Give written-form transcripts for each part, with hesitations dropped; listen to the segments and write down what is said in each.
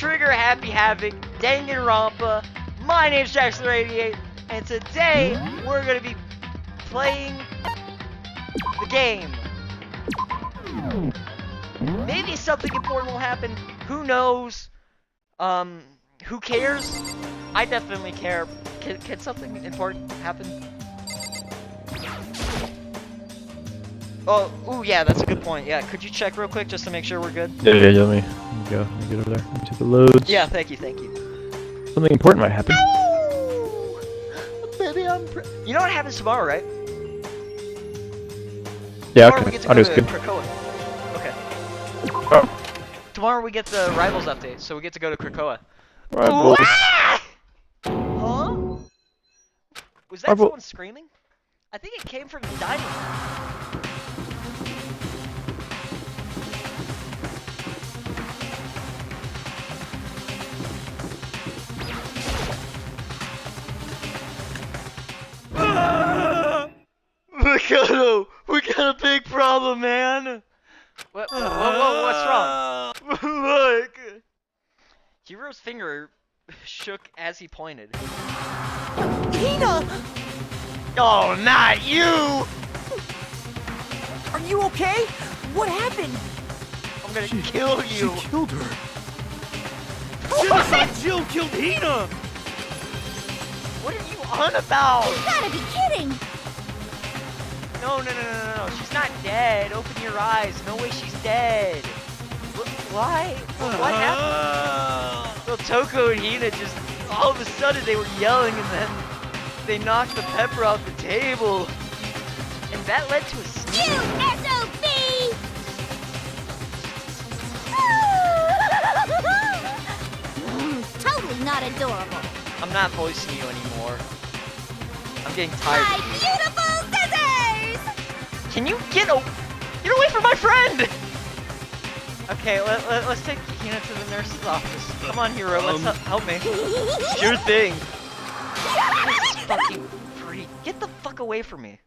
Trigger Happy Havoc, Danganronpa. My name's Jackson88, and today we're gonna be playing the game. Maybe something important will happen. Who knows? Who cares? I definitely care. Can something important happen? Oh, ooh, yeah, that's a good point. Yeah, could you check real quick just to make sure we're good? Yeah, let me go. Let me get over there. Let me take the loads. Yeah, thank you. Something important might happen. No! Baby, you know what happens tomorrow, right? Yeah, tomorrow we okay. get to Audio's go to good. Krakoa. Okay. Oh. Tomorrow we get the Rivals update, so we get to go to Krakoa. Rivals. Ah! Huh? Was that someone screaming? I think it came from the dining room. Mikado, we got a big problem, man. Whoa, what's wrong? Look. Hiro's finger shook as he pointed. Hina! Oh, not you! Are you okay? What happened? I'm gonna kill you. She killed her. What? Jill killed Hina! What are you on about? You gotta be kidding! No. She's not dead. Open your eyes. No way she's dead. Why? What happened? Well, Toko and Hina just, all of a sudden they were yelling and then they knocked the pepper off the table. And that led to a sneeze. You SOB! Totally not adorable. I'm not voicing you anymore. I'm getting tired. My beautiful scissors! Can you get away from my friend? Okay, let's take Hina to the nurse's office. Come on, Hiro, let's help me. Sure thing. This fucking freak. Get the fuck away from me.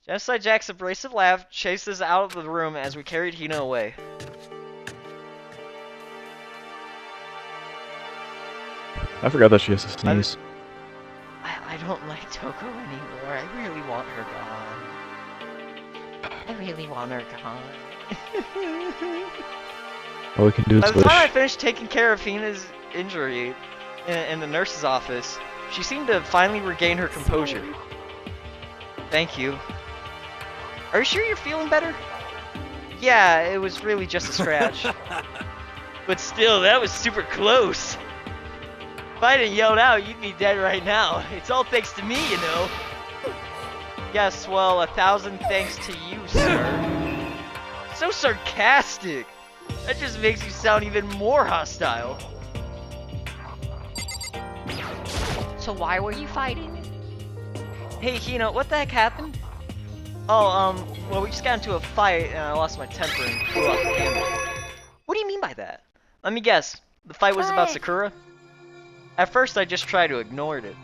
Genocide Jack's abrasive laugh chased us out of the room as we carried Hina away. I forgot that she has to sneeze. I don't like Toko anymore. I really want her gone. I really want her gone. All we can do is By the wish. time I finished taking care of Hina's injury in the nurse's office, she seemed to finally regain her composure. Thank you. Are you sure you're feeling better? Yeah, it was really just a scratch. But still, that was super close. If I hadn't yelled out, you'd be dead right now. It's all thanks to me, you know. Yes, well, 1,000 thanks to you, sir. So sarcastic. That just makes you sound even more hostile. So why were you fighting? Hey, Hina, what the heck happened? Oh, well, we just got into a fight and I lost my temper and flew off the handle. What do you mean by that? Let me guess. The fight was about Sakura? At first, I just tried to ignore it.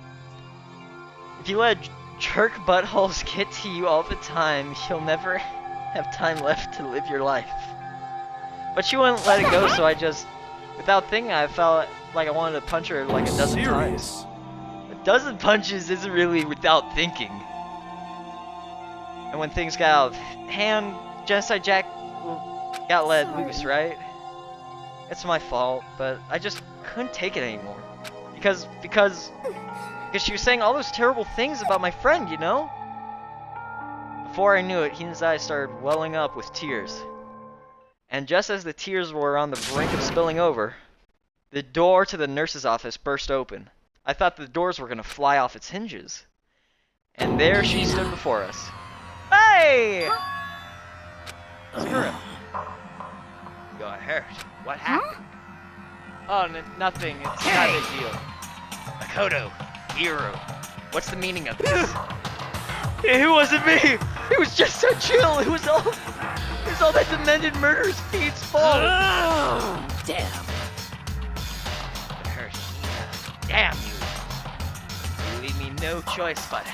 If you let jerk buttholes get to you all the time, you'll never have time left to live your life. But she wouldn't let it go, so I just, without thinking, I felt like I wanted to punch her like a dozen times. A dozen punches isn't really without thinking. And when things got out of hand, Genocide Jack got let loose, right? It's my fault, but I just couldn't take it anymore. Because she was saying all those terrible things about my friend, you know? Before I knew it, Hina's eyes started welling up with tears. And just as the tears were on the brink of spilling over, the door to the nurse's office burst open. I thought the doors were gonna fly off its hinges. And there she stood before us. Hey! Sakura. You got hurt. What happened? Oh, nothing. It's not a big deal. Makoto, Hiro, what's the meaning of this? It wasn't me! It was just so chill! It was all that demented murderous fiend's fault! Oh, damn. It hurt Hina. Damn you! You leave me no choice but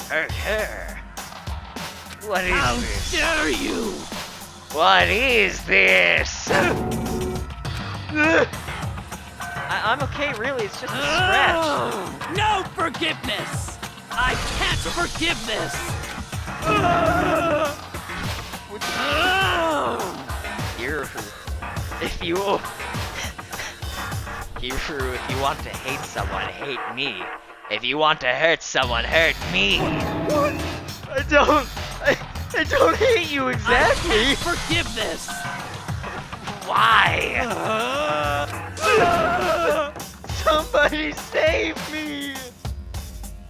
hurt her. What is this? How dare you! What is this? Wait, really? It's just a scratch. No forgiveness! I can't forgive this! Here, if you if you want to hate someone, hate me. If you want to hurt someone, hurt me. What? I don't hate you exactly. I can't forgive this! Why? Somebody save me!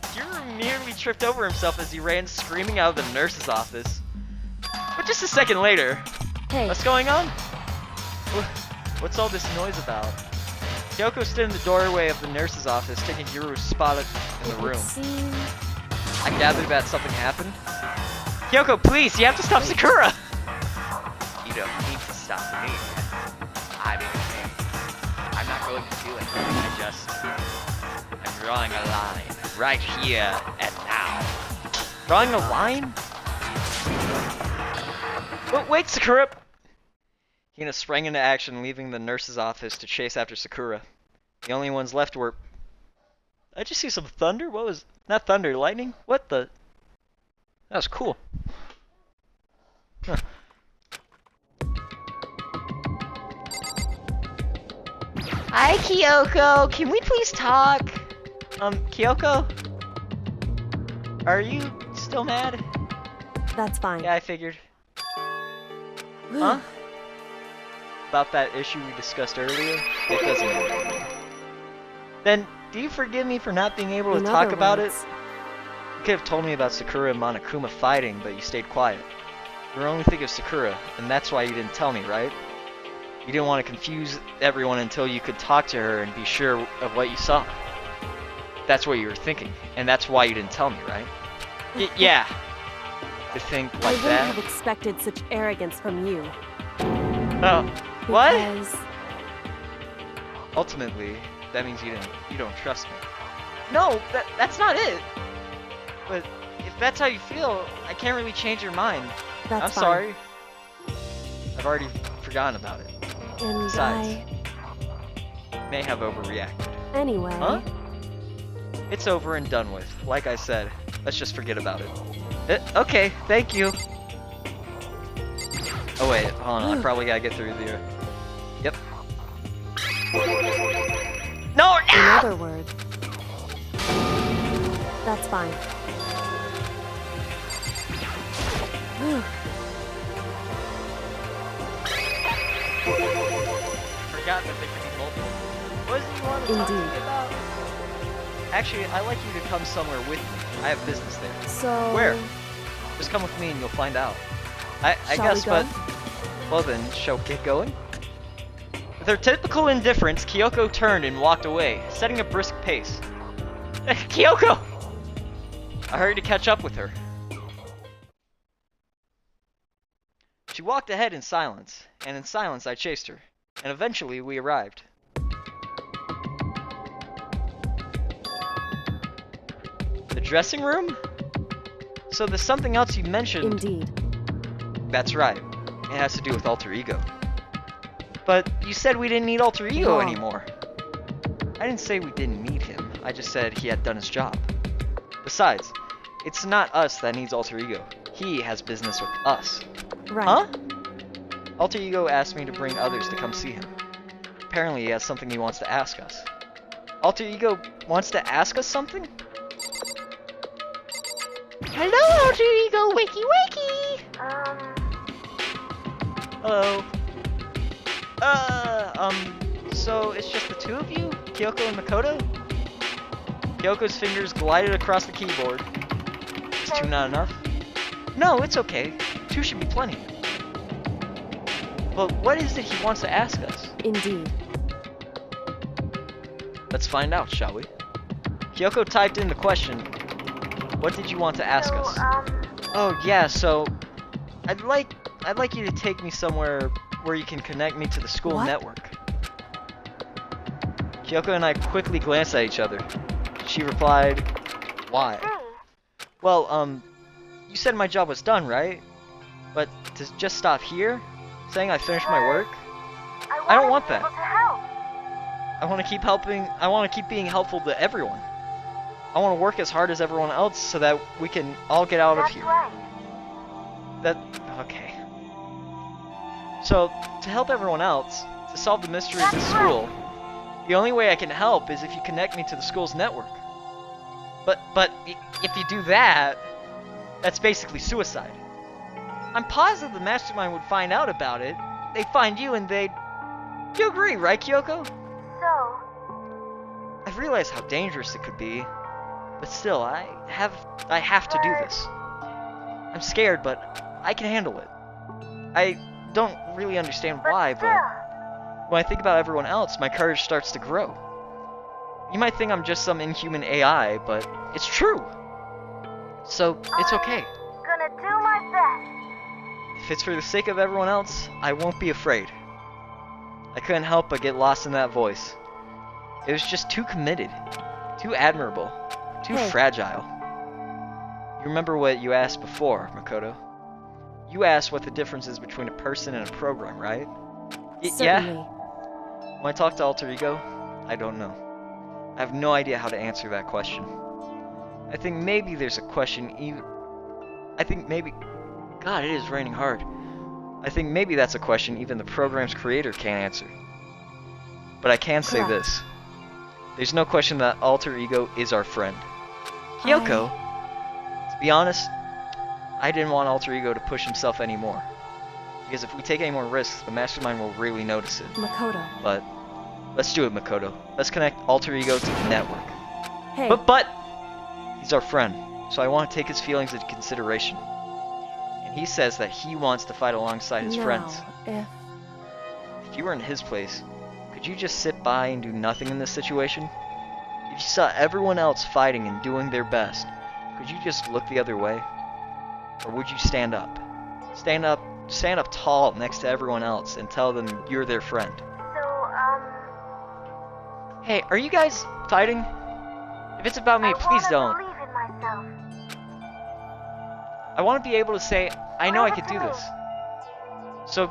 Kira nearly tripped over himself as he ran screaming out of the nurse's office. But just a second later, Hey, what's going on? What's all this noise about? Kyoko stood in the doorway of the nurse's office, taking Yuru's spot in the it room. seems... I gathered that something happened. Kyoko, please, you have to stop Sakura! You don't need to stop me. I'm not going to do anything. I'm drawing a line right here and now. Drawing a line? Wait, Sakura! Hina sprang into action, leaving the nurse's office to chase after Sakura. The only ones left were... I just see some thunder? What was... Not thunder, lightning? What the... That was cool. Huh. Hi, Kyoko! Can we please talk? Kyoko? Are you still mad? That's fine. Yeah, I figured. Huh? About that issue we discussed earlier? It doesn't matter. Then, do you forgive me for not being able to In talk other about words, it? You could have told me about Sakura and Monokuma fighting, but you stayed quiet. You were only thinking of Sakura, and that's why you didn't tell me, right? You didn't want to confuse everyone until you could talk to her and be sure of what you saw. That's what you were thinking, and that's why you didn't tell me, right? Yeah. To think I like wouldn't that? have expected such arrogance from you. Oh, what? Because Ultimately, that means you don't trust me. No, that's not it. But if that's how you feel, I can't really change your mind. that's I'm fine. sorry. I've already forgotten about it. And Besides, may have overreacted. Anyway... Huh? It's over and done with. Like I said, let's just forget about it. Okay, thank you. Oh wait, hold on. I probably gotta get through the... Yep. No! In No! other words... That's fine. Forgot that there could be multiple. What is it you want to talk to me Indeed. about? Actually, I'd like you to come somewhere with me. I have business there. So... Where? Just come with me and you'll find out. I Shall guess, we go? but... Well then, shall we get going? With her typical indifference, Kyoko turned and walked away, setting a brisk pace. Kyoko! I hurried to catch up with her. She walked ahead in silence, and in silence I chased her, and eventually we arrived. The dressing room? So there's something else you mentioned. Indeed. That's right. It has to do with alter ego. But you said we didn't need alter ego Wrong. anymore. I didn't say we didn't need him. I just said he had done his job. Besides, it's not us that needs alter ego. He has business with us. Right. Huh? Alter ego asked me to bring others to come see him. Apparently he has something he wants to ask us. Alter ego wants to ask us something? Hello, Alter Ego, wakey wakey! Hello. So it's just the two of you? Kyoko and Makoto? Kyoko's fingers glided across the keyboard. Is two not enough? No, it's okay. Two should be plenty. But what is it he wants to ask us? Indeed. Let's find out, shall we? Kyoko typed in the question. What did you want to ask us? Oh yeah, so I'd like you to take me somewhere where you can connect me to the school What? network. Kyoko and I quickly glanced at each other. She replied, "Why?" Well, you said my job was done, right? But to just stop here, saying I finished my work? I don't want that. I want to keep helping. I want to keep being helpful to everyone. I want to work as hard as everyone else so that we can all get out of here. Okay. So, to help everyone else, to solve the mystery of the school, the only way I can help is if you connect me to the school's network. But if you do that, that's basically suicide. I'm positive the mastermind would find out about it. They'd find you and they'd... You agree, right, Kyoko? So, I've realized how dangerous it could be, but still, I have to do this. I'm scared, but I can handle it. I don't really understand why, but when I think about everyone else, my courage starts to grow. You might think I'm just some inhuman AI, but it's true. So, it's okay. gonna do my best. If it's for the sake of everyone else, I won't be afraid. I couldn't help but get lost in that voice. It was just too committed, too admirable, too fragile. You remember what you asked before, Makoto? You asked what the difference is between a person and a program, right? Certainly. Yeah? When I talk to Alter Ego, I don't know. I have no idea how to answer that question. I think maybe there's a question even... I think maybe... God, it is raining hard. I think maybe that's a question even the program's creator can't answer. But I can say this. There's no question that Alter Ego is our friend. Kyoko, to be honest, I didn't want Alter Ego to push himself anymore. Because if we take any more risks, the mastermind will really notice it. Makoto. But let's do it, Makoto. Let's connect Alter Ego to the network. Hey. But he's our friend, so I want to take his feelings into consideration. And he says that he wants to fight alongside his friends. If you were in his place, could you just sit by and do nothing in this situation? If you saw everyone else fighting and doing their best, could you just look the other way? Or would you stand up? Stand up tall next to everyone else and tell them you're their friend. Hey, are you guys fighting? If it's about me, please don't. believe in myself. I want to be able to say, I know I could do this. So,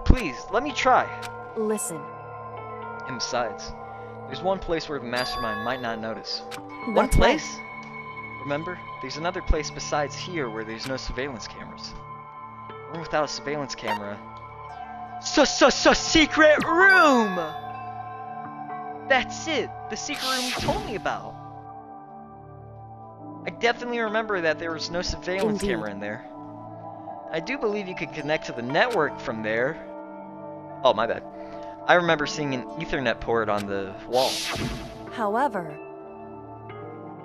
please, let me try. Listen. And besides, there's one place where the mastermind might not notice. One What place? Remember, there's another place besides here where there's no surveillance cameras. A room without a surveillance camera. Secret room! That's it! The secret room you told me about! I definitely remember that there was no surveillance camera in there. I do believe you could connect to the network from there. Oh, my bad. I remember seeing an Ethernet port on the wall. However,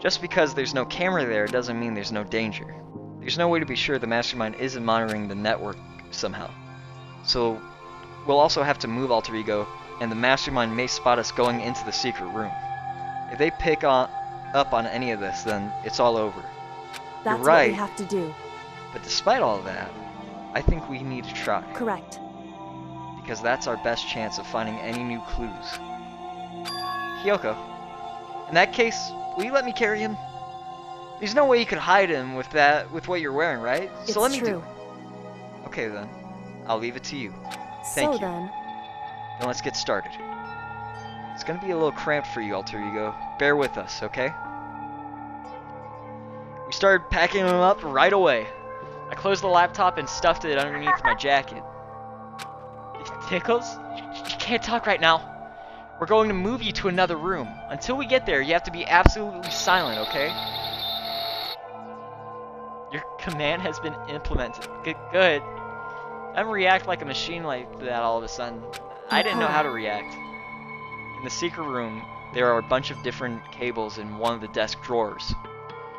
Just because there's no camera there doesn't mean there's no danger. There's no way to be sure the mastermind isn't monitoring the network somehow. So, we'll also have to move Alter Ego, and the mastermind may spot us going into the secret room. If they pick up on any of this, then it's all over. that's You're right. what we have to do. But despite all of that, I think we need to try. Correct. Because that's our best chance of finding any new clues. Kyoko, in that case, will you let me carry him? There's no way you could hide him with what you're wearing, right? It's So let me true. do it. Okay then, I'll leave it to you. So Thank you. then, Then let's get started. It's gonna be a little cramped for you, Alter Ego. Bear with us, okay? We started packing him up right away. I closed the laptop and stuffed it underneath my jacket. It tickles? You can't talk right now. We're going to move you to another room. Until we get there, you have to be absolutely silent, okay? Your command has been implemented. Good. I don't react like a machine like that all of a sudden. I didn't know how to react. In the secret room, there are a bunch of different cables in one of the desk drawers.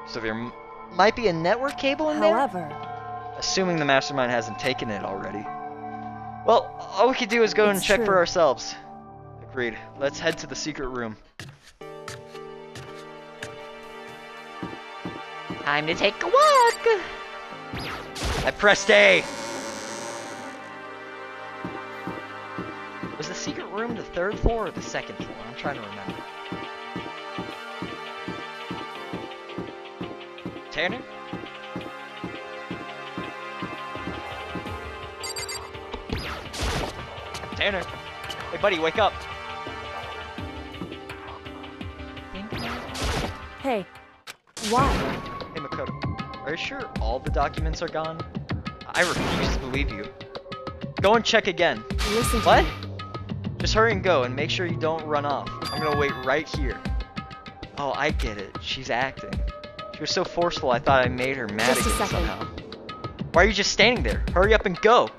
So there might be a network cable in there? however, Assuming the mastermind hasn't taken it already. Well, all we could do is go and It's check for true. ourselves. Agreed. Let's head to the secret room. Time to take a walk! I pressed A! Was the secret room the third floor or the second floor? I'm trying to remember. Tanner? Tanner? Hey buddy, wake up! Hey, why? Hey Makoto, are you sure all the documents are gone? I refuse to believe you. Go and check again. Listen to What? me. Just hurry and go and make sure you don't run off. I'm gonna wait right here. Oh, I get it. She's acting. She was so forceful I thought I made her mad Just a again second. somehow. Why are you just standing there? Hurry up and go.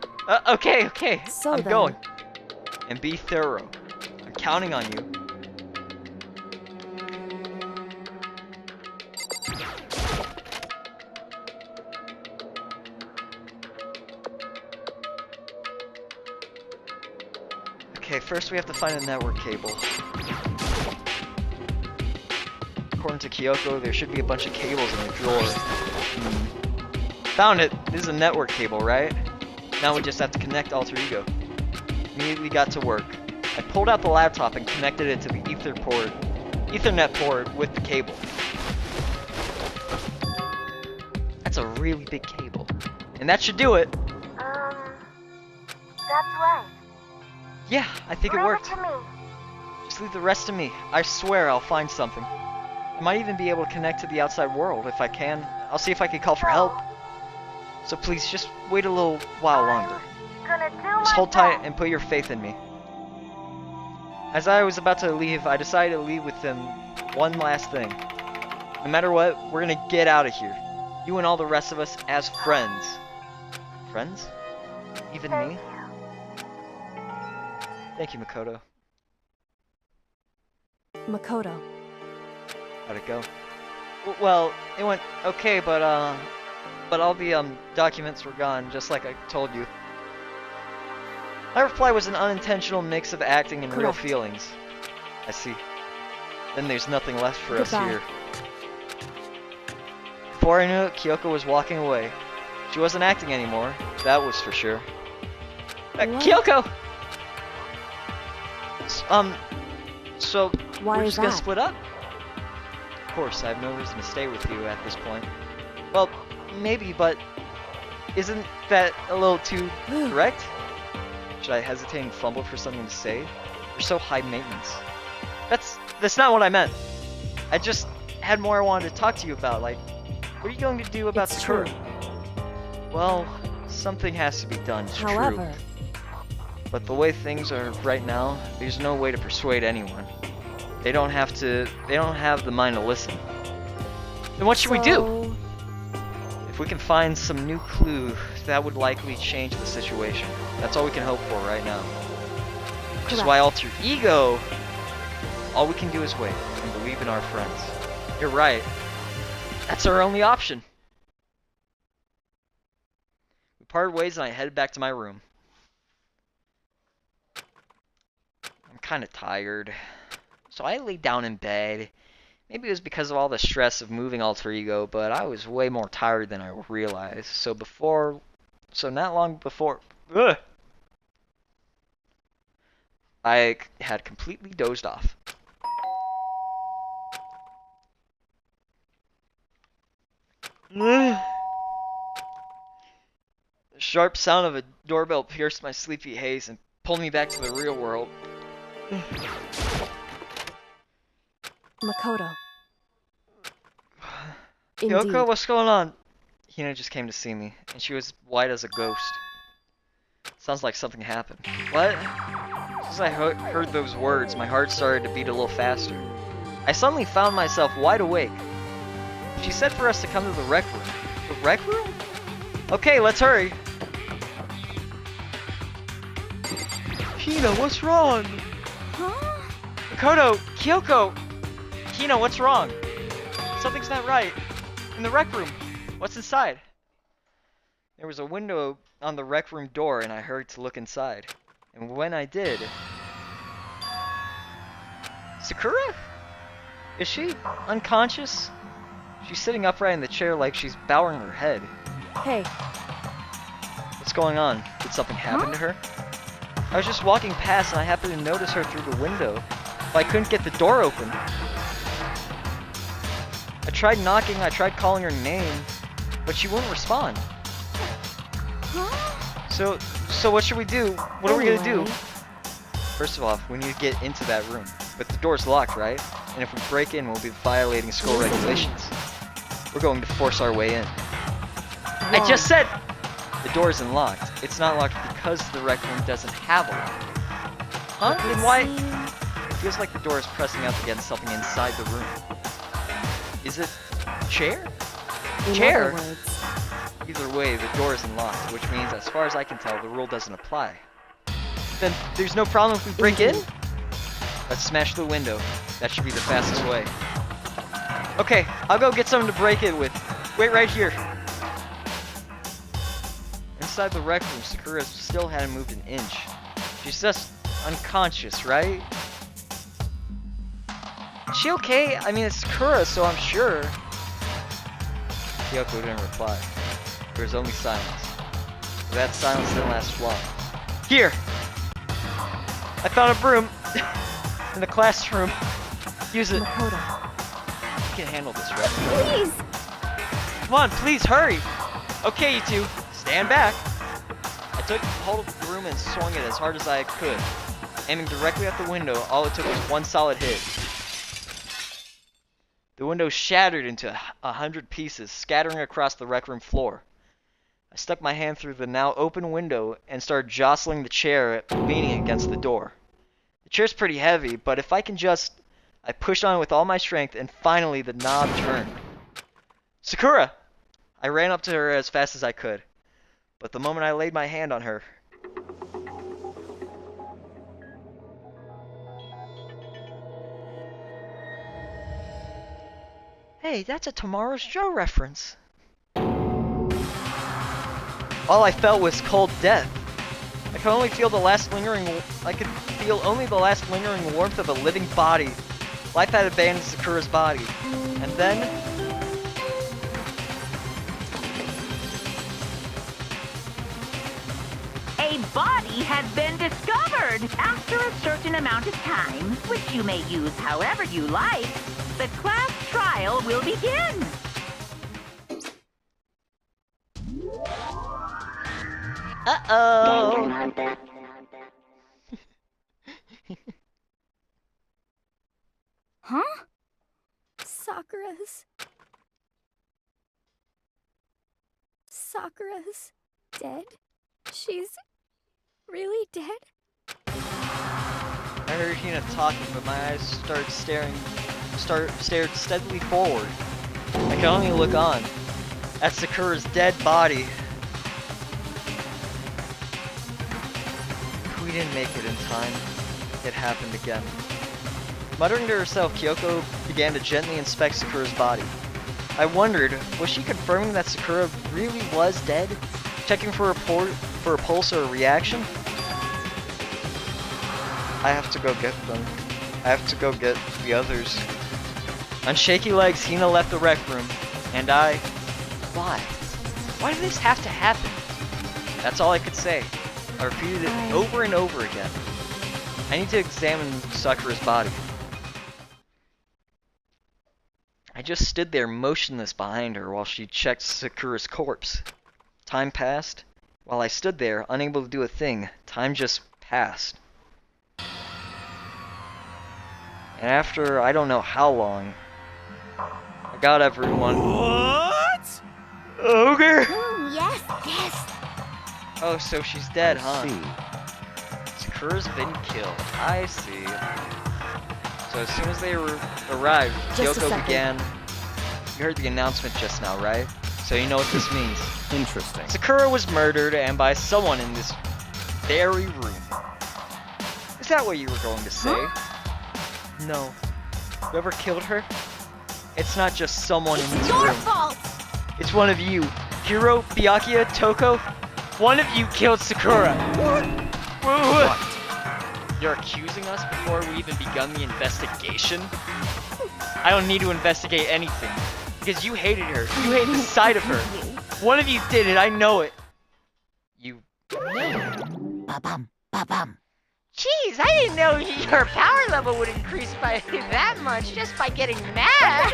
Okay. So I'm then- going. And be thorough. I'm counting on you. Okay, first we have to find a network cable. According to Kyoko, there should be a bunch of cables in the drawer. Found it! This is a network cable, right? Now we just have to connect Alter Ego. Immediately got to work. I pulled out the laptop and connected it to the Ethernet port with the cable. That's a really big cable. And that should do it! That's right. Yeah, I think it Leave worked. to me. Just leave the rest to me. I swear I'll find something. I might even be able to connect to the outside world if I can. I'll see if I can call for help. So please, just wait a little while longer. Gonna do Just my hold tight best. and put your faith in me. As I was about to leave, I decided to leave with them one last thing. No matter what, we're gonna get out of here. You and all the rest of us as friends. Friends? Even Thank me? you. Thank you, Makoto. Makoto. How'd it go? Well, it went okay, but all the documents were gone, just like I told you. My reply was an unintentional mix of acting and real Correct. feelings. I see. Then there's nothing left for us Goodbye. here. Before I knew it, Kyoko was walking away. She wasn't acting anymore, that was for sure. What? Kyoko! So Why we're is just gonna that? split up? Of course, I have no reason to stay with you at this point. Well, maybe, but isn't that a little too direct? Should I hesitate and fumble for something to say? You're so high maintenance. That's not what I meant. I just had more I wanted to talk to you about, like, what are you going to do about It's Sakura? true. Well, something has to be done, it's However, true. But the way things are right now, there's no way to persuade anyone. They don't have the mind to listen. Then what should we do? so- If we can find some new clue, that would likely change the situation. That's all we can hope for right now. Which is why Alter Ego, all we can do is wait and believe in our friends. You're right. That's our only option. We parted ways and I headed back to my room. I'm kind of tired. So I laid down in bed. Maybe it was because of all the stress of moving Alter Ego, but I was way more tired than I realized. So not long before, I had completely dozed off. The sharp sound of a doorbell pierced my sleepy haze and pulled me back to the real world. Makoto. Indeed. Yoko, what's going on? Hina just came to see me, and she was white as a ghost. Sounds like something happened. What? As I heard those words, my heart started to beat a little faster. I suddenly found myself wide awake. She said for us to come to the rec room. The rec room? Okay, let's hurry. Hina, what's wrong? Huh? Makoto, Kyoko! Hina, what's wrong? Something's not right. In the rec room. What's inside? There was a window on the rec room door and I hurried to look inside. And when I did... Sakura? Is she unconscious? She's sitting upright in the chair like she's bowing her head. Hey, What's going on? Did something happen to her? I was just walking past and I happened to notice her through the window, but I couldn't get the door open. I tried knocking, I tried calling her name, but she wouldn't respond. So what should we do? What are we gonna do? Anyway. First of all, we need to get into that room. But the door's locked, right? and if we break in, we'll be violating school regulations. We're going to force our way in. I just said the door isn't locked. It's not locked because the rec room doesn't have a lock. Huh? Then why? It feels like the door is pressing up against something inside the room. Is it a chair? Chair? In other words, Either way, the door isn't locked, which means, as far as I can tell, the rule doesn't apply. Then there's no problem if we break in? Let's smash the window. That should be the fastest way. Okay, I'll go get something to break it with. Wait right here. Inside the rec room, Sakura still hadn't moved an inch. She's just unconscious, right? Is she okay? I mean, it's Sakura, so I'm sure. Kyoko didn't reply. There was only silence. But that silence didn't last long. Here! I found a broom in the classroom. Use it. Makoto. You can handle this, right? Please! Come on, please, hurry! Okay, you two, stand back. I took hold of the broom and swung it as hard as I could. Aiming directly at the window, all it took was one solid hit. The window shattered into 100 pieces, scattering across the rec room floor. I stuck my hand through the now open window and started jostling the chair, leaning against the door. The chair's pretty heavy, but if I can just... I pushed on with all my strength, and finally the knob turned. Sakura! I ran up to her as fast as I could. But the moment I laid my hand on her... Hey, that's a Tomorrow's Joe reference. All I felt was cold death. I could only feel the last lingering... I could feel only the last lingering warmth of a living body. Life had abandoned Sakura's body. And then... A body has been discovered. After a certain amount of time, which you may use however you like, the class trial will begin. Uh-oh! Danganronpa. Huh? Sakura's dead? She's really dead? I heard Hina talking, but my eyes stared steadily forward. I could only look on at Sakura's dead body. We didn't make it in time. It happened again. Muttering to herself, Kyoko began to gently inspect Sakura's body. I wondered, was she confirming that Sakura really was dead? Checking for a pulse or a reaction? I have to go get them. I have to go get the others. On shaky legs, Hina left the rec room, and I... Why? Why did this have to happen? That's all I could say. I repeated it over and over again. I need to examine Sakura's body. I just stood there motionless behind her while she checked Sakura's corpse. Time passed. While I stood there, unable to do a thing, time just passed. And after I don't know how long, I got everyone. What? Ogre! Yes. Oh, so she's dead, huh? Sakura's been killed. I see. So as soon as they arrived, Just a Kyoko second. began... You heard the announcement just now, right? So you know what this means. Interesting. Sakura was murdered, and by someone in this very room. Is that what you were going to say? No. Whoever killed her? It's not just someone in this Your room. fault! It's one of you. Hiro, Byakuya, Toko. One of you killed Sakura. What? You're accusing us before we even begun the investigation? I don't need to investigate anything. Because you hated her. You hate the sight of her. One of you did it, I know it. You... Ba-bum, ba-bum. Jeez, I didn't know your power level would increase by that much just by getting mad.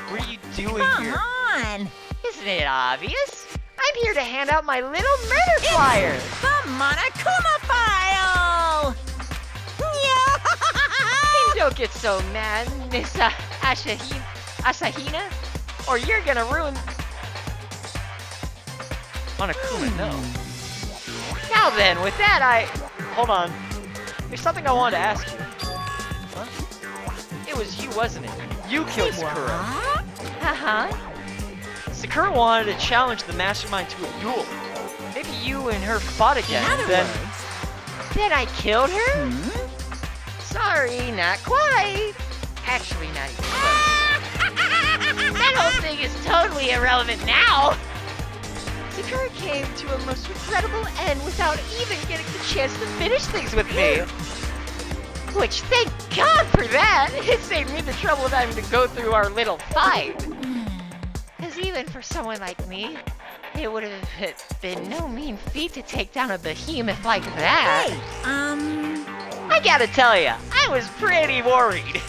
What are you doing Come here? on. Isn't it obvious? I'm here to hand out my little murder flyer. The Monokuma file. Seems Don't get so mad, Miss Asahina, or you're gonna ruin... Monokuma, no. Now then, with that, Hold on. There's something I wanted to ask you. It was you, wasn't it? You killed Sakura. Uh-huh. Sakura wanted to challenge the mastermind to a duel. Maybe you and her fought again, then... Then I killed her? Sorry, not quite. Actually, not even close. That whole thing is totally irrelevant now. Sakura came to a most regrettable end without even getting the chance to finish things with me. Which, thank God for that! It saved me the trouble of having to go through our little fight. Because even for someone like me, it would have been no mean feat to take down a behemoth like that. I gotta tell ya, I was pretty worried.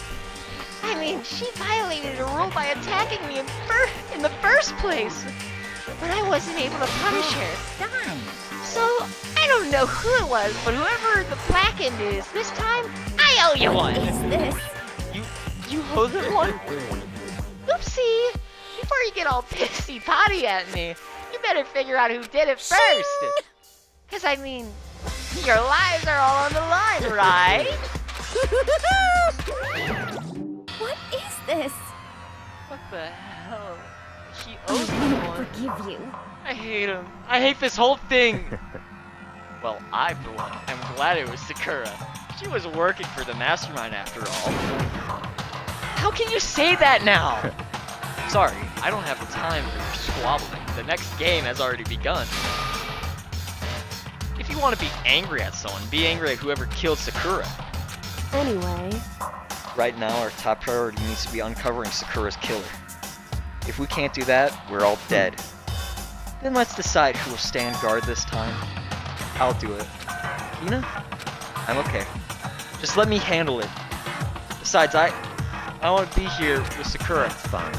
I mean, she violated a rule by attacking me in the first place. But I wasn't able to punish her. So, I don't know who it was, but whoever the blackened is, this time, I owe you one. What is this? You owe them one? Oopsie! Before you get all pissy potty at me, you better figure out who did it first. Cause I mean, your lives are all on the line, right? What is this? What the hell? He owes I me won't one. forgive you. I hate him. I hate this whole thing. Well, I, for one, am glad it was Sakura. She was working for the mastermind after all. How can you say that now? Sorry, I don't have the time for your squabbling. The next game has already begun. If you want to be angry at someone, be angry at whoever killed Sakura. Anyway, Right now, our top priority needs to be uncovering Sakura's killer. If we can't do that, we're all dead. Then let's decide who will stand guard this time. I'll do it. Hina? I'm okay. Just let me handle it. Besides, I want to be here with Sakura. That's fine.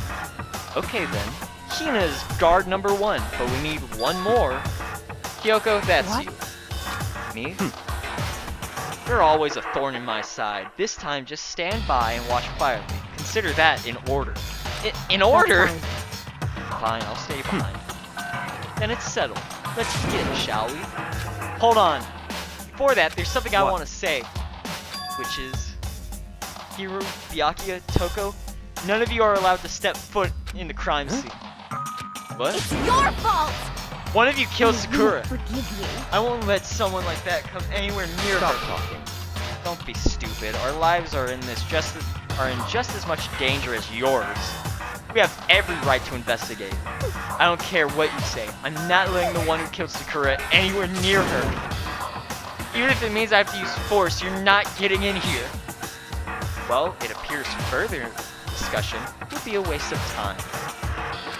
Okay then. Hina is guard number 1, but we need one more. Kyoko, that's What? you. Me? You're always a thorn in my side. This time, just stand by and watch quietly. Consider that in order. In order? Fine, I'll stay behind. Then it's settled. Let's begin, shall we? Hold on. Before that, there's something I want to say. Which is... Hiru, Byakuya, Toko, none of you are allowed to step foot in the crime scene. What? It's your fault! One of you killed Sakura. Forgive you. I won't let someone like that come anywhere near her. Talking. Don't be stupid. Our lives are in just as much danger as yours. We have every right to investigate. I don't care what you say. I'm not letting the one who killed Sakura anywhere near her. Even if it means I have to use force, you're not getting in here. Well, it appears further discussion would be a waste of time.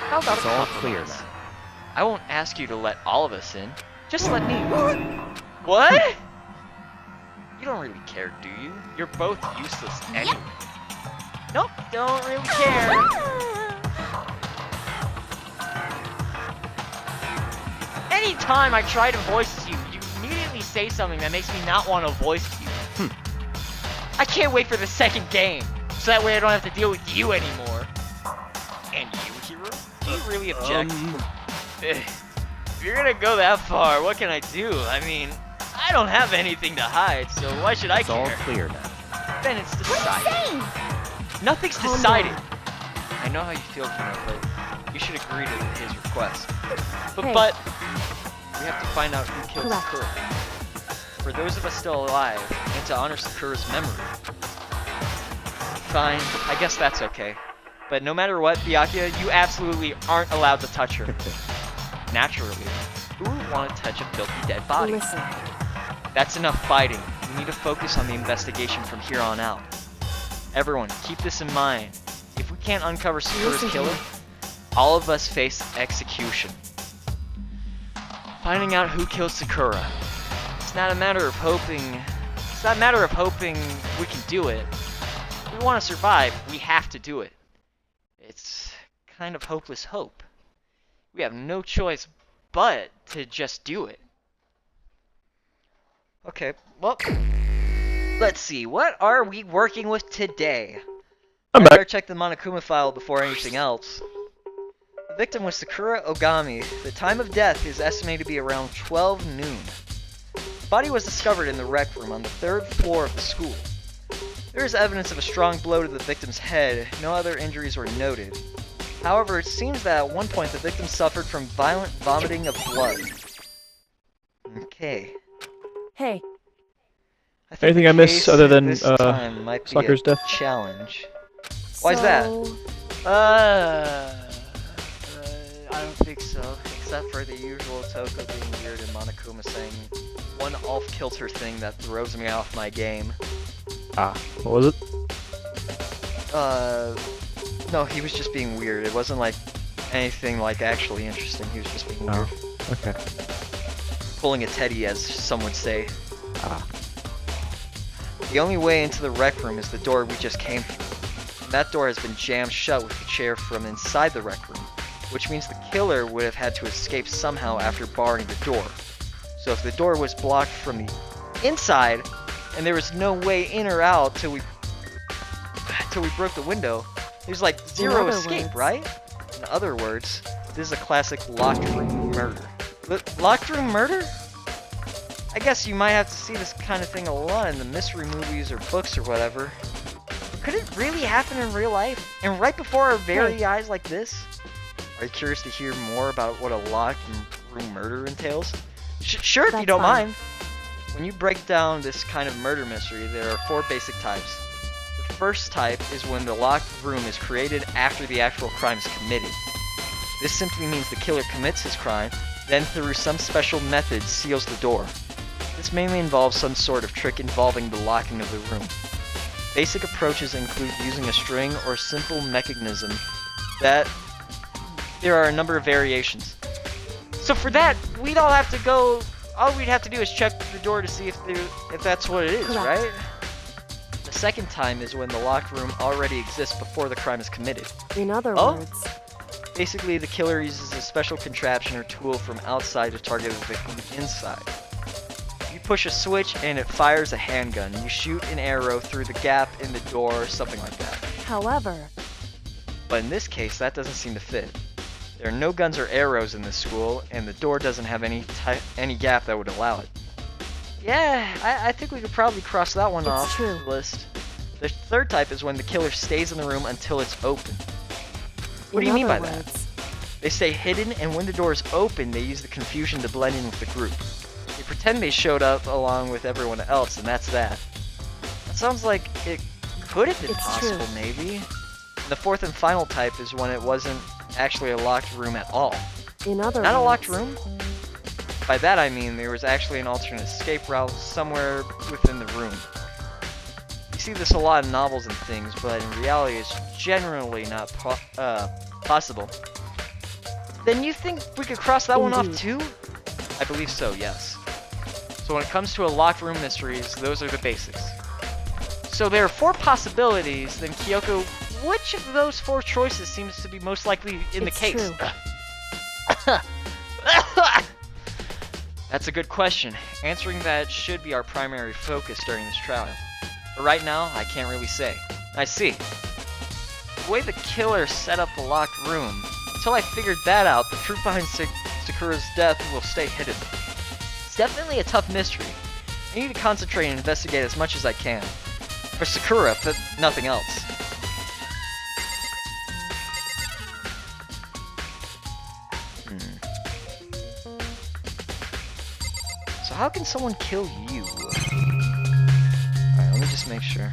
How about it's all clear now? I won't ask you to let all of us in. Just let me. What? You don't really care, do you? You're both useless anyway. Nope, don't really care. Anytime I try to voice you, you immediately say something that makes me not want to voice you. I can't wait for the second game, so that way I don't have to deal with you anymore. And you, Hero? Do you really object? If you're gonna go that far, what can I do? I mean, I don't have anything to hide, so why should I care? It's all clear now. Then it's decided. Nothing's decided. I know how you feel, Kino, but you should agree to his request. But we have to find out who killed Sakura. For those of us still alive, and to honor Sakura's memory. Fine, I guess that's okay. But no matter what, Byakuya, you absolutely aren't allowed to touch her. Naturally, who would want to touch a filthy dead body? listen. That's enough fighting. We need to focus on the investigation from here on out. Everyone, keep this in mind. If we can't uncover Sakura's killer, all of us face execution. Finding out who killed Sakura. It's not a matter of hoping we can do it. If we want to survive, we have to do it. It's kind of hopeless hope. We have no choice but to just do it. Okay, well, Let's see, what are we working with today? I'm I better back. check the Monokuma file before anything else. The victim was Sakura Ogami. The time of death is estimated to be around 12 noon. The body was discovered in the rec room on the 3rd floor of the school. There is evidence of a strong blow to the victim's head. No other injuries were noted. However, it seems that at one point the victim suffered from violent vomiting of blood. Okay. Hey, I think Anything the I miss case other than, this time might be Sucker's a death? challenge. Why's that? I don't think so. Except for the usual Toko being weird and Monokuma saying one off-kilter thing that throws me off my game. Ah, what was it? No, he was just being weird. It wasn't like anything like actually interesting. He was just being weird. Oh, okay. Pulling a teddy, as some would say. Ah. The only way into the rec room is the door we just came through. And that door has been jammed shut with the chair from inside the rec room, which means the killer would have had to escape somehow after barring the door. So if the door was blocked from the inside, and there was no way in or out till we broke the window, there's like zero escape, right? In other words, this is a classic locked room murder. Locked room murder? I guess you might have to see this kind of thing a lot in the mystery movies or books or whatever. Could it really happen in real life? And right before our very eyes like this? Are you curious to hear more about what a locked room murder entails? Sure, if you That's don't fine. mind. When you break down this kind of murder mystery, there are 4 basic types. The first type is when the locked room is created after the actual crime is committed. This simply means the killer commits his crime, then through some special method seals the door. This mainly involves some sort of trick involving the locking of the room. Basic approaches include using a string or simple mechanism that there are a number of variations. So for that, we'd all have to go, all we'd have to do is check the door to see if that's what it is, Correct. right? The second time is when the locked room already exists before the crime is committed. in other Oh? words, Basically, the killer uses a special contraption or tool from outside to target the victim inside. You push a switch and it fires a handgun. You shoot an arrow through the gap in the door or something like that. however, But in this case, that doesn't seem to fit. There are no guns or arrows in this school, and the door doesn't have any gap that would allow it. Yeah, I think we could probably cross that one It's off true. the list. The third type is when the killer stays in the room until it's open. What do you in mean by other that? words, They stay hidden, and when the door is open, they use the confusion to blend in with the group. They pretend they showed up along with everyone else, and that's that. That sounds like it could have been It's possible, true. maybe. And the fourth and final type is when it wasn't actually a locked room at all. in other Not a locked words, room? By that I mean there was actually an alternate escape route somewhere within the room. You see this a lot in novels and things, but in reality it's generally not possible. Then you think we could cross that one off Indeed. too? I believe so, yes. So when it comes to a locked room mysteries, those are the basics. So there are 4 possibilities, then Kyoko, which of those 4 choices seems to be most likely in It's the case? true. That's a good question. Answering that should be our primary focus during this trial. But right now, I can't really say. I see. The way the killer set up the locked room, until I figured that out, the truth behind Sakura's death will stay hidden. It's definitely a tough mystery. I need to concentrate and investigate as much as I can. For Sakura, but nothing else. So how can someone kill you? Alright, let me just make sure.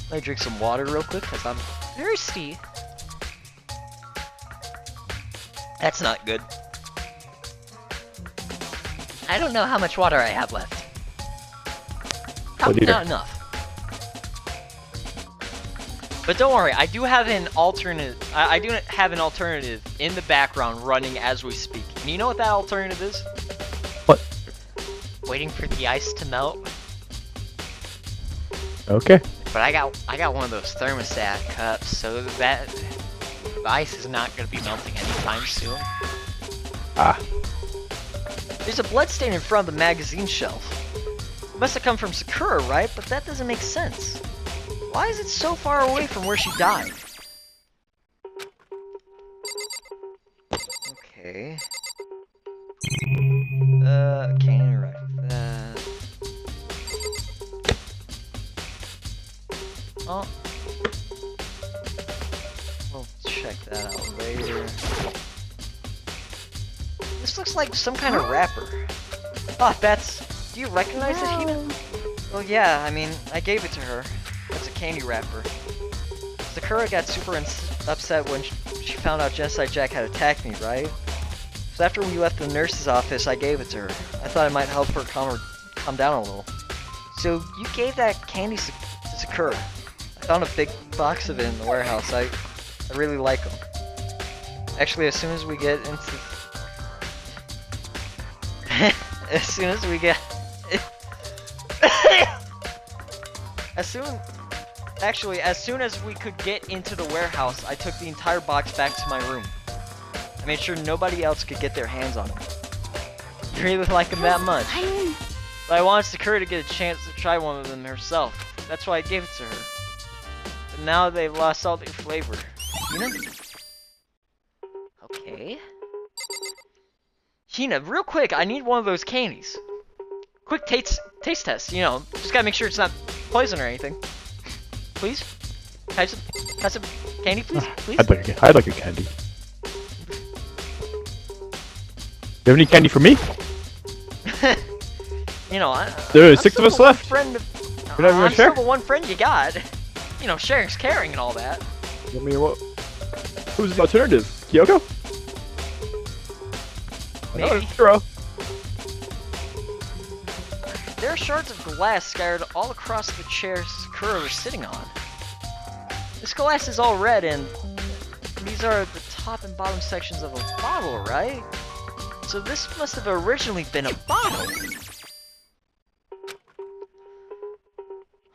Let me drink some water real quick, because I'm thirsty. That's not good. I don't know how much water I have left. Probably dear. not enough. But don't worry, I do have an alternative. I do have an alternative in the background running as we speak. And you know what that alternative is? What? Waiting for the ice to melt. Okay. But I got one of those thermostat cups, so that the ice is not gonna be melting anytime soon. Ah. There's a bloodstain in front of the magazine shelf. Must have come from Sakura, right? But that doesn't make sense. Why is it so far away from where she died? Okay. Can't interact with that. Oh. We'll check that out later. This looks like some kind of wrapper. Ah, do you recognize it, Hina? Well, yeah, I mean, I gave it to her. It's a candy wrapper. Sakura got super upset when she found out Genocide Jack had attacked me, right? So after we left the nurse's office, I gave it to her. I thought it might help her calm down a little. So you gave that candy to Sakura. I found a big box of it in the warehouse. I really like them. Actually, as soon as we get into... as soon as we get... as soon as we could get into the warehouse, I took the entire box back to my room. I made sure nobody else could get their hands on them. You really like them that much. But I wanted Sakura to get a chance to try one of them herself. That's why I gave it to her. But now they've lost all their flavor. Hina? Okay. Hina, real quick, I need one of those candies. Quick taste test, you know. Just gotta make sure it's not poison or anything. Please? Can I have some candy, please? Please? I'd like a candy. You have any candy for me? You know, There's 6 of us left. I'm gonna share? still the one friend you got. You know, sharing's caring and all that. I mean, what? Who's the alternative? Kyoko? Maybe. No, it's Kuro. There are shards of glass scattered all across the chair Sakura was sitting on. This glass is all red, and these are the top and bottom sections of a bottle, right? So this must have originally been a bottle.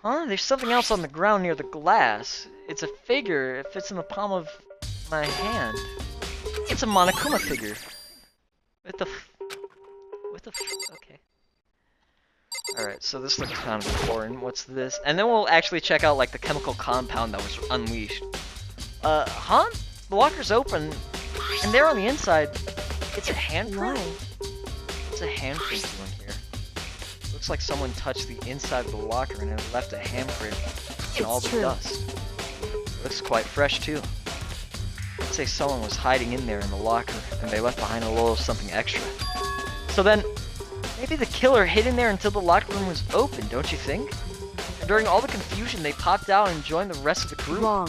Huh? There's something else on the ground near the glass. It's a figure. It fits in the palm of my hand. It's a Monokuma figure. Okay. Alright, so this looks kind of important. What's this? And then we'll actually check out, like, the chemical compound that was unleashed. Huh? The locker's open, and there on the inside, it's a handprint? It's a handprint in here. Looks like someone touched the inside of the locker and it left a handprint in all the dust. Looks quite fresh, too. Let's say someone was hiding in there in the locker, and they left behind a little something extra. So then, maybe the killer hid in there until the locker room was open, don't you think? And during all the confusion, they popped out and joined the rest of the group? Wrong.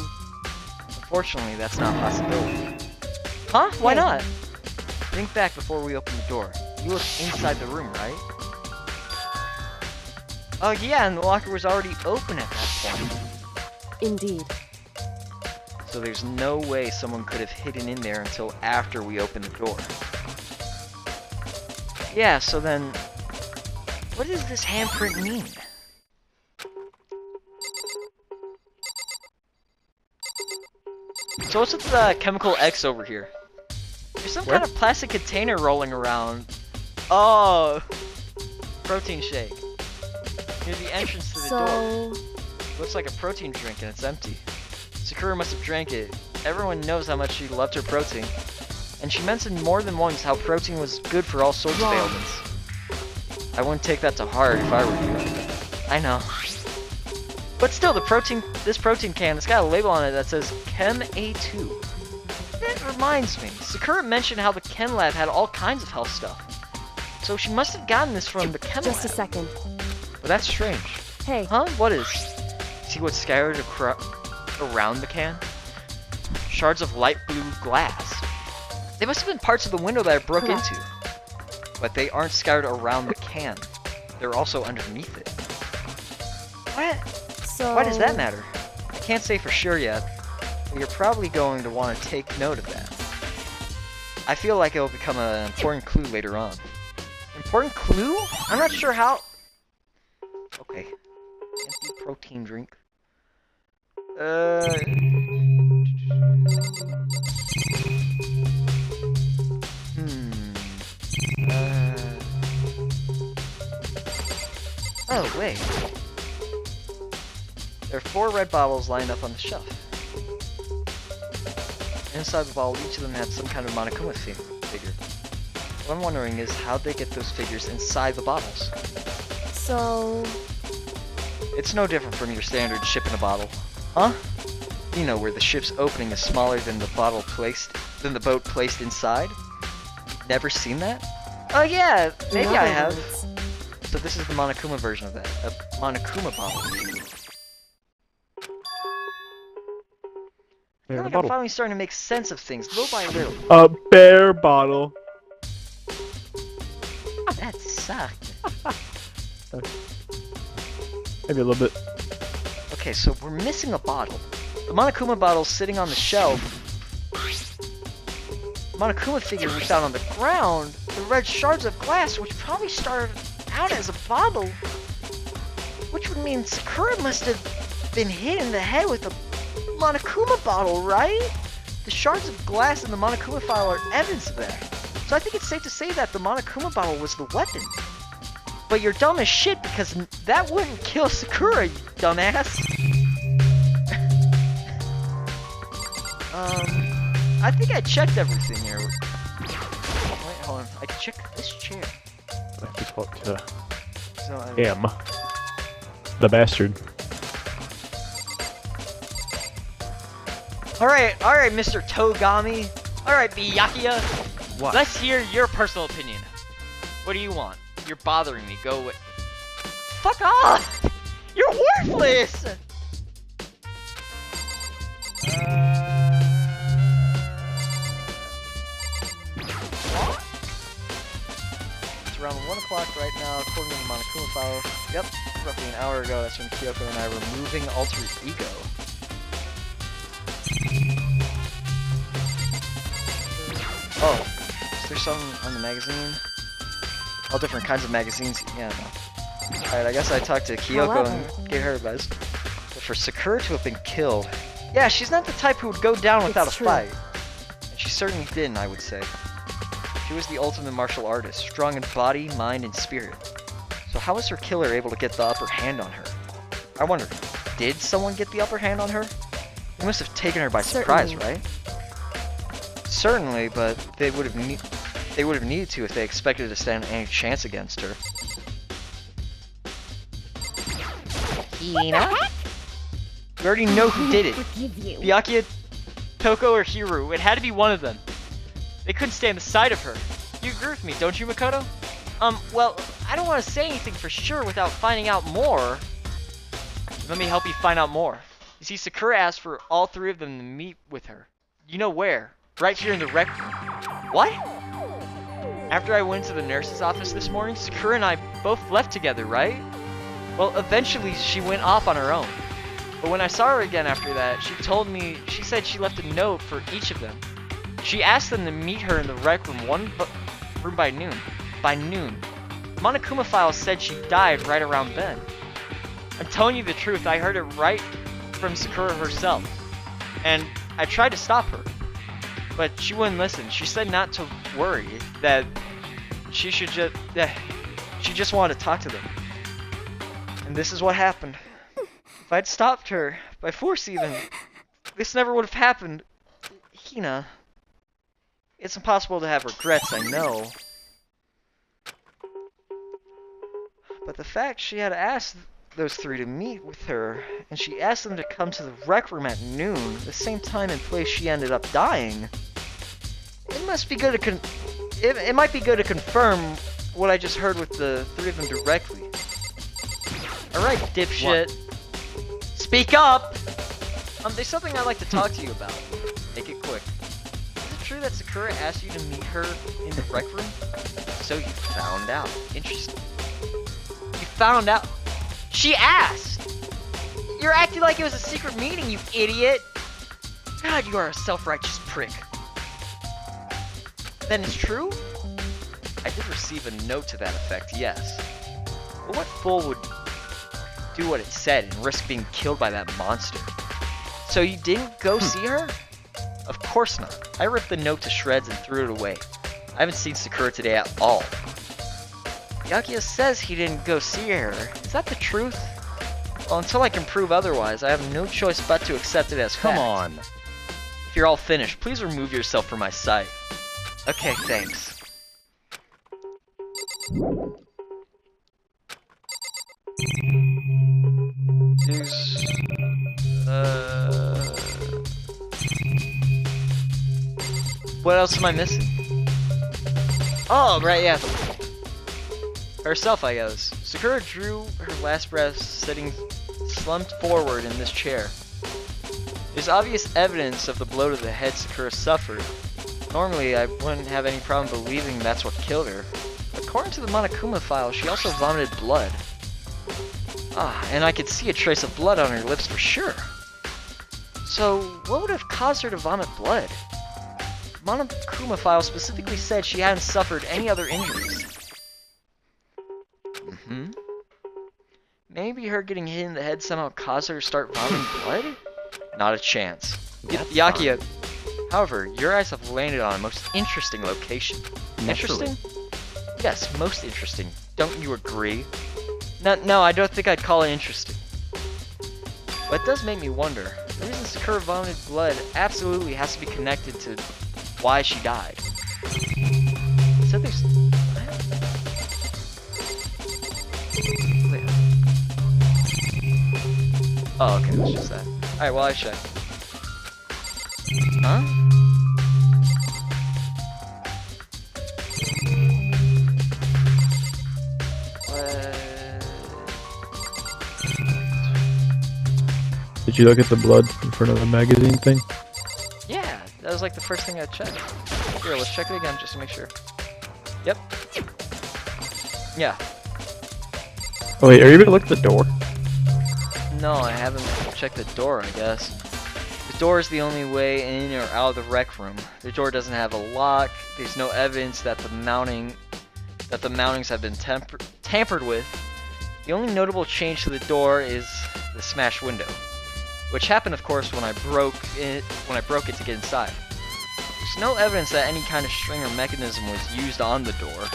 Unfortunately, that's not a possibility. Huh? Why not? Think back before we open the door. You looked inside the room, right? Oh yeah, and the locker was already open at that point. Indeed. So there's no way someone could have hidden in there until after we opened the door. Yeah, so then, what does this handprint mean? So what's with the chemical X over here? There's some kind of plastic container rolling around. Oh, protein shake. Near the entrance to the door. Looks like a protein drink and it's empty. Sakura must have drank it. Everyone knows how much she loved her protein. And she mentioned more than once how protein was good for all sorts of ailments. I wouldn't take that to heart if I were you. I know. But still, this protein can, it's got a label on it that says Chem A2. That reminds me, Sakura mentioned how the Chem lab had all kinds of health stuff. So she must have gotten this from the Chem lab. Just a second. But that's strange. Hey. Huh? What is? See what's scattered around the can? Shards of light blue glass. They must have been parts of the window that I broke into. But they aren't scattered around the can. They're also underneath it. What? So... Why does that matter? I can't say for sure yet, but you're probably going to want to take note of that. I feel like it will become an important clue later on. Important clue? I'm not sure how... Okay. Empty protein drink. Oh, wait. There are 4 red bottles lined up on the shelf. Inside the bottle, each of them had some kind of Monokuma figure. What I'm wondering is how'd they get those figures inside the bottles? So, It's no different from your standard ship in a bottle. Huh? You know, where the ship's opening is smaller than the boat placed inside? Never seen that? Oh yeah, in maybe I other have. words, So this is the Monokuma version of that. A Monokuma bottle. I Bear feel in a like I'm bottle. finally starting to make sense of things, little by little. A bear bottle. That sucked. Maybe a little bit. Okay, so we're missing a bottle. The Monokuma bottle's sitting on the shelf. The Monokuma figure was down on the ground. The red shards of glass, which probably started out as a bottle. Which would mean Sakura must have been hit in the head with a Monokuma bottle, right? The shards of glass in the Monokuma file are evidence of that. So I think it's safe to say that the Monokuma bottle was the weapon. But you're dumb as shit because that wouldn't kill Sakura, you dumbass. I think I checked everything here. Wait, hold on. I checked this chair. I just walked to So I him. The bastard. Alright, Mr. Togami. Alright, Byakuya. What? Let's hear your personal opinion. What do you want? You're bothering me. Go away. Fuck off! You're worthless! It's around 1 o'clock right now, according to the Monokuma file. Yep, roughly an hour ago, that's when Kyoko and I were moving Alter Ego. Oh, is there something on the magazine? All different kinds of magazines. Yeah, no. Alright, I guess I talked to Kyoko and gave her advice. But for Sakura to have been killed, yeah, she's not the type who would go down without a It's true. fight. And she certainly didn't, I would say. She was the ultimate martial artist, strong in body, mind, and spirit. So how was her killer able to get the upper hand on her? I wonder, did someone get the upper hand on her? They must have taken her by surprise, Certainly. right? Certainly, but they would have needed to if they expected to stand any chance against her. Hina? We already know who did it. Forgive you. Byakuya, Toko, or Hiru. It had to be one of them. They couldn't stand the sight of her. You agree with me, don't you, Makoto? Well, I don't want to say anything for sure without finding out more. Let me help you find out more. You see, Sakura asked for all 3 of them to meet with her. You know where? Right here in the rec room. What? After I went to the nurse's office this morning, Sakura and I both left together, right? Well, eventually she went off on her own. But when I saw her again after that, she said she left a note for each of them. She asked them to meet her in the rec room, room by noon. By noon. The Monokuma file said she died right around then. I'm telling you the truth, I heard it right from Sakura herself. And I tried to stop her. But she wouldn't listen. She said not to worry, that she just wanted to talk to them. And this is what happened. If I'd stopped her, by force even, this never would have happened. Hina. It's impossible to have regrets, I know. But the fact she had asked those 3 to meet with her, and she asked them to come to the rec room at noon, the same time and place she ended up dying, it might be good to confirm what I just heard with the 3 of them directly. Alright, dipshit. Speak up! There's something I'd like to talk to you about. Make it quick. Is it true that Sakura asked you to meet her in the rec room? So you found out. Interesting. You found out? She asked! You're acting like it was a secret meeting, you idiot! God, you are a self-righteous prick. Then it's true? I did receive a note to that effect, yes. But what fool would do what it said and risk being killed by that monster? So you didn't go see her? Of course not. I ripped the note to shreds and threw it away. I haven't seen Sakura today at all. Yakuya says he didn't go see her. Is that the truth? Well, until I can prove otherwise, I have no choice but to accept it as fact. Come on. If you're all finished, please remove yourself from my sight. Okay, thanks. What else am I missing? Oh, right, yeah. Herself, I guess. Sakura drew her last breath sitting slumped forward in this chair. There's obvious evidence of the blow to the head Sakura suffered. Normally, I wouldn't have any problem believing that's what killed her. According to the Monokuma file, she also vomited blood. Ah, and I could see a trace of blood on her lips for sure. So, what would have caused her to vomit blood? The Monokuma file specifically said she hadn't suffered any other injuries. Maybe her getting hit in the head somehow caused her to start vomiting blood? Not a chance. Yakuya, however, your eyes have landed on a most interesting location. Interesting? Yes, most interesting. Don't you agree? No, I don't think I'd call it interesting. But it does make me wonder. The reason Sakura vomited blood absolutely has to be connected to why she died. It said there's... Wait. Oh, okay, it's just that. Alright, well, I check. Huh? Did you look at the blood in front of the magazine thing? Yeah, that was like the first thing I checked. Here, let's check it again just to make sure. Yep. Yeah. Oh wait, are you gonna look at the door? No, I haven't checked the door, I guess. The door is the only way in or out of the rec room. The door doesn't have a lock. There's no evidence that the mounting mounting's have been tampered with. The only notable change to the door is the smashed window, which happened, of course, when I broke it to get inside. There's no evidence that any kind of string or mechanism was used on the door.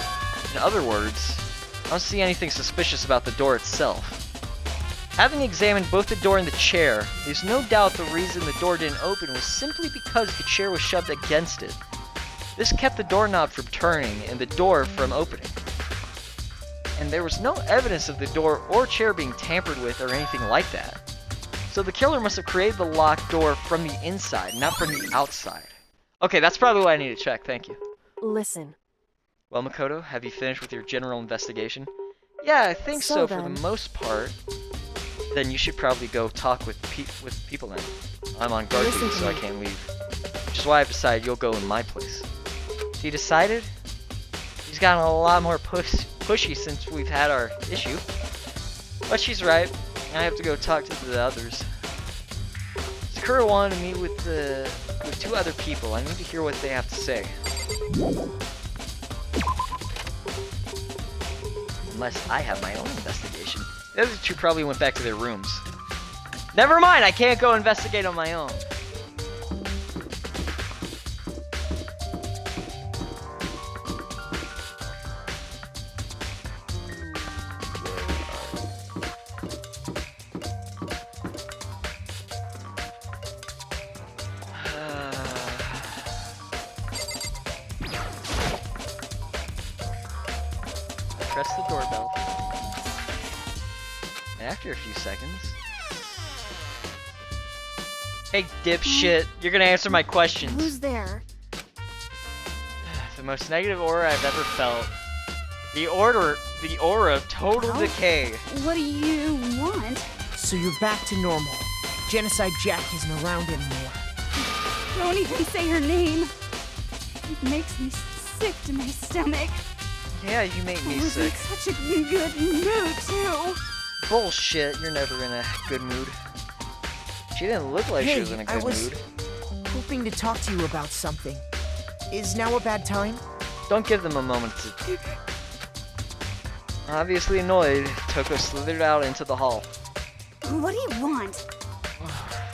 In other words, I don't see anything suspicious about the door itself. Having examined both the door and the chair, there's no doubt the reason the door didn't open was simply because the chair was shoved against it. This kept the doorknob from turning and the door from opening. And there was no evidence of the door or chair being tampered with or anything like that. So the killer must have created the locked door from the inside, not from the outside. Okay, that's probably what I need to check, thank you. Listen. Well, Makoto, have you finished with your general investigation? Yeah, I think so for the most part. Then you should probably go talk with people now. I'm on guard duty, so I can't leave. Which is why I've decided you'll go in my place. He decided? He's gotten a lot more pushy since we've had our issue. But she's right. I have to go talk to the others. Sakura wanted to meet with two other people. I need to hear what they have to say. Unless I have my own investigation. The other two probably went back to their rooms. Never mind, I can't go investigate on my own. Press the doorbell. After a few seconds... Hey, dipshit, you're gonna answer my questions. Who's there? The most negative aura I've ever felt. The aura of total decay. What do you want? So you're back to normal. Genocide Jack isn't around anymore. Don't even say her name. It makes me sick to my stomach. Yeah, you make me I was sick. in such a good mood, too. Bullshit, you're never in a good mood. She didn't look like she was in a good mood. Hoping to talk to you about something. Is now a bad time? Don't give them a moment to... Obviously annoyed, Toko slithered out into the hall. What do you want?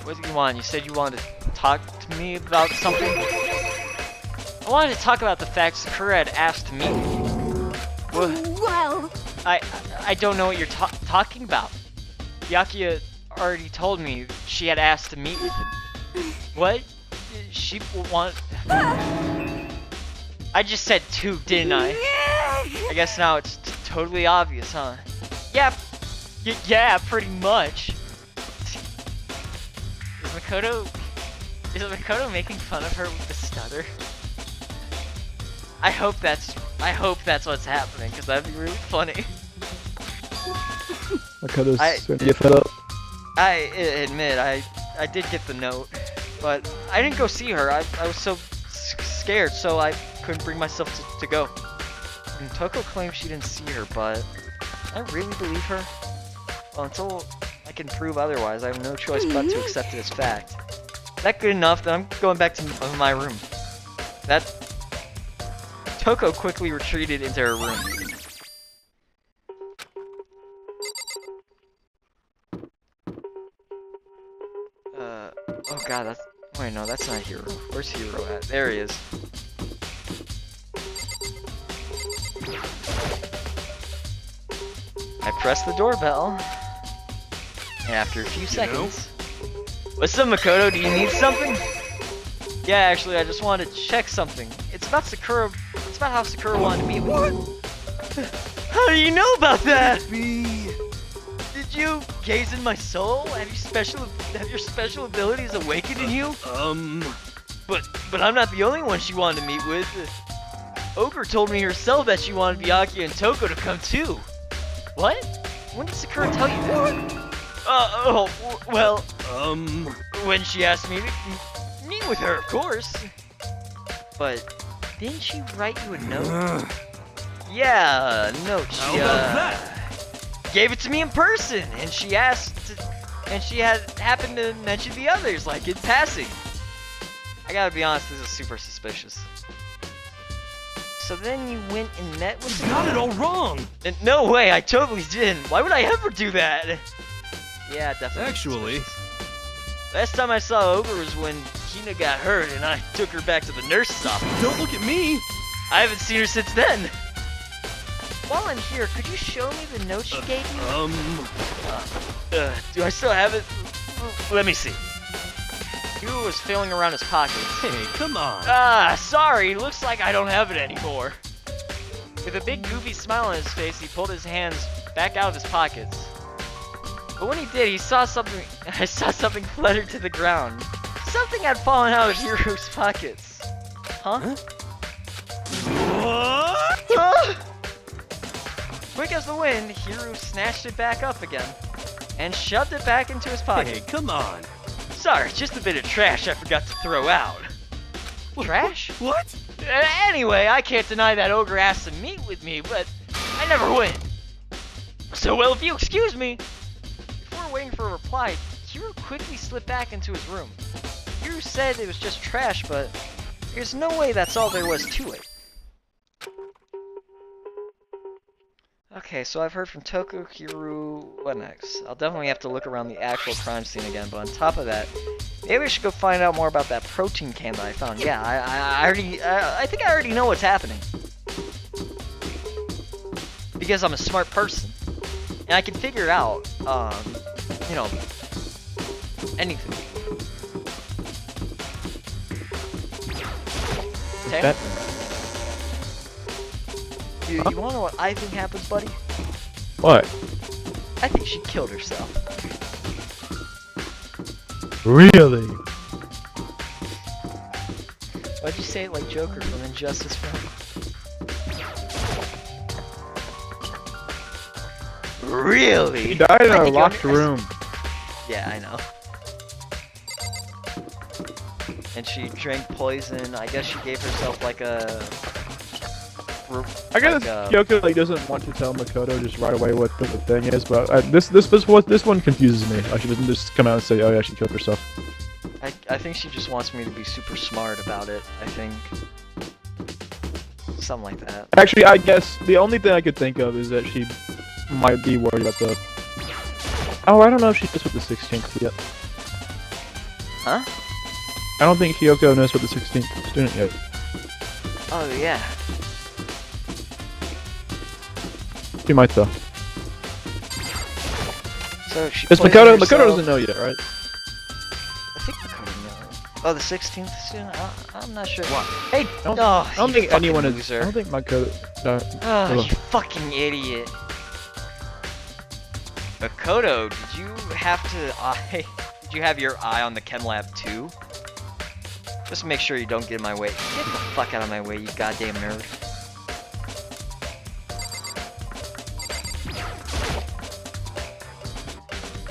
What do you want? You said you wanted to talk to me about something? I wanted to talk about the fact Sakura had asked me. What? Well... I don't know what you're talking about. Byakuya already told me she had asked to meet with him. What? She want... I just said 2, didn't I? I guess now it's totally obvious, huh? Yeah, yeah, pretty much. Is Makoto making fun of her with the stutter? I hope that's what's happening, because that'd be really funny. Makoto's gonna get fed up. I admit, I did get the note, but I didn't go see her. I was so scared, so I couldn't bring myself to go. And Toko claims she didn't see her, but I really believe her? Well, until I can prove otherwise, I have no choice but to accept it as fact. That good enough, then I'm going back to my room. Toko quickly retreated into her room. Oh god, wait, no, that's not Hiro. Where's Hiro at? There he is. I press the doorbell, and after a few seconds... What's up, Makoto? Do you need something? Yeah, actually, I just wanted to check something. It's about Sakura. It's about how Sakura wanted to meet with you. How do you know about that? Did you gaze in my soul? Have your special abilities awakened in you? But I'm not the only one she wanted to meet with. Ogre told me herself that she wanted Byakuya and Toko to come too. What? When did Sakura tell you that? Well, when she asked me to meet with her, of course. But didn't she write you a note? Yeah, a note. She gave it to me in person, and she had happened to mention the others, like in passing. I gotta be honest, this is super suspicious. So then you went and met with her? Got it all wrong! No way, I totally didn't. Why would I ever do that? Yeah, definitely. Actually, last time I saw Ogre was when Hina got hurt and I took her back to the nurse's office. don't look at me! I haven't seen her since then. While I'm here, could you show me the note she gave you? Do I still have it? Let me see. Hiro was feeling around his pockets. Hey, come on! Sorry, looks like I don't have it anymore. With a big goofy smile on his face, he pulled his hands back out of his pockets. But when he did, I saw something flutter to the ground. Something had fallen out of Hiro's pockets. Huh? What? Quick as the wind, Hiro snatched it back up again and shoved it back into his pocket. Hey, come on! Sorry, just a bit of trash I forgot to throw out. Trash? What? Anyway, I can't deny that Ogre asked to meet with me, but I never went. So, well, if you excuse me. Before waiting for a reply, Hiro quickly slipped back into his room. Hiro said it was just trash, but there's no way that's all there was to it. Okay, so I've heard from Toko, Hiro, what next? I'll definitely have to look around the actual crime scene again, but on top of that, maybe I should go find out more about that protein can that I found. Yeah, I think I already know what's happening. Because I'm a smart person. And I can figure it out, you know, anything. Okay? You wanna know what I think happens, buddy? What? I think she killed herself. Really? Why'd you say it like Joker from Injustice film? Really? She died in I a think you locked room. Yeah, I know. And she drank poison. I guess she gave herself like a... I guess Kyoko like doesn't want to tell Makoto just right away what the thing is, but this one confuses me. She doesn't just come out and say, "Oh yeah, she killed herself." I think she just wants me to be super smart about it. I think something like that. Actually, I guess the only thing I could think of is that she might be worried about the. Oh, I don't know if she knows what the 16th yet. Huh? I don't think Kyoko knows what the 16th student yet. Oh yeah. She might though. So she It's poisoned Makoto. herself. Makoto doesn't know yet, right? I think Makoto knows. Oh, the 16th student? I'm not sure. What? Hey, I don't you think fucking anyone is. loser. I don't think Makoto. Oh, Ugh. you fucking idiot. Makoto, did you have to did you have your eye on the chem lab too? Just make sure you don't get in my way. Get the fuck out of my way, you goddamn nerd.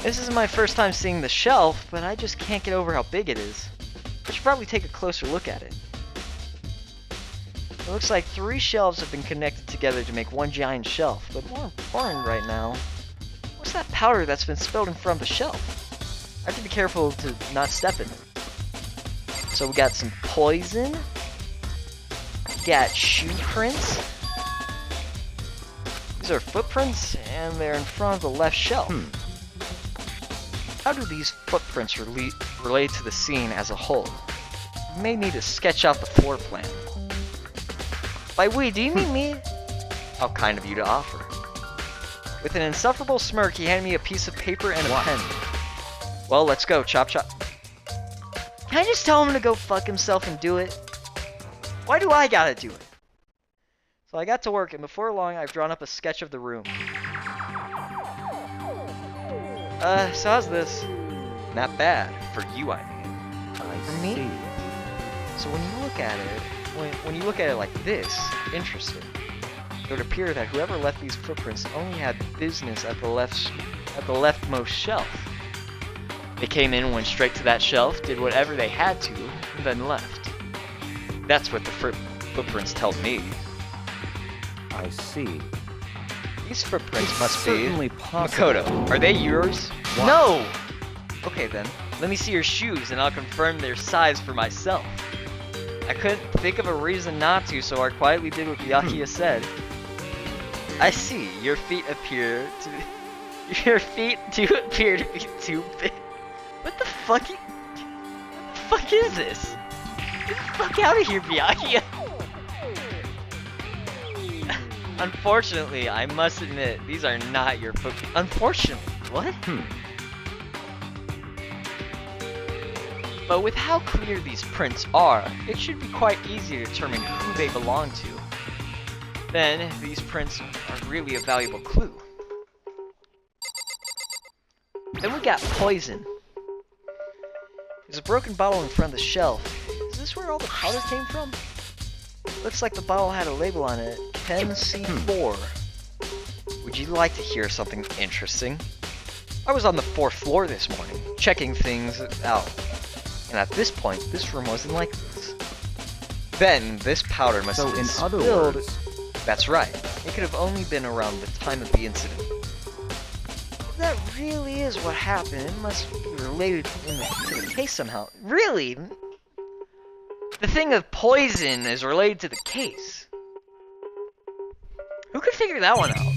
This isn't my first time seeing the shelf, but I just can't get over how big it is. I should probably take a closer look at it. It looks like 3 shelves have been connected together to make one giant shelf, but more important right now, what's that powder that's been spilled in front of the shelf? I have to be careful to not step in it. So we got some poison, we got shoe prints, these are footprints, and they're in front of the left shelf. How do these footprints relate to the scene as a whole? We may need to sketch out the floor plan. By we, do you mean me? How kind of you to offer. With an insufferable smirk, he handed me a piece of paper and a pen. Well, let's go, chop chop. Can I just tell him to go fuck himself and do it? Why do I gotta do it? So I got to work, and before long, I've drawn up a sketch of the room. So how's this? Not bad. For you, I mean. For me? So when you look at it, when you look at it like this, interesting, it would appear that whoever left these footprints only had business at the leftmost shelf. They came in, went straight to that shelf, did whatever they had to, and then left. That's what the footprints tell me. I see. These footprints It's must be certainly possible. Makoto. Are they yours? What? No! Okay then, let me see your shoes and I'll confirm their size for myself. I couldn't think of a reason not to, so I quietly did what Byakuya said. I see, your feet do appear to be too big. What the fuck? What the fuck is this? Get the fuck out of here, Byakuya! Unfortunately, I must admit, these are not your foot. Unfortunately, what? But with how clear these prints are, it should be quite easy to determine who they belong to. Then, these prints are really a valuable clue. Then we got poison. There's a broken bottle in front of the shelf. Is this where all the powder came from? Looks like the bottle had a label on it, Chem C4. Would you like to hear something interesting? I was on the 4th floor this morning, checking things out. And at this point, this room wasn't like this. Then, this powder must have been in other spilled. words... That's right. It could have only been around the time of the incident. If that really is what happened, it must be related to the case somehow. Really? The thing of poison is related to the case. Who could figure that one out?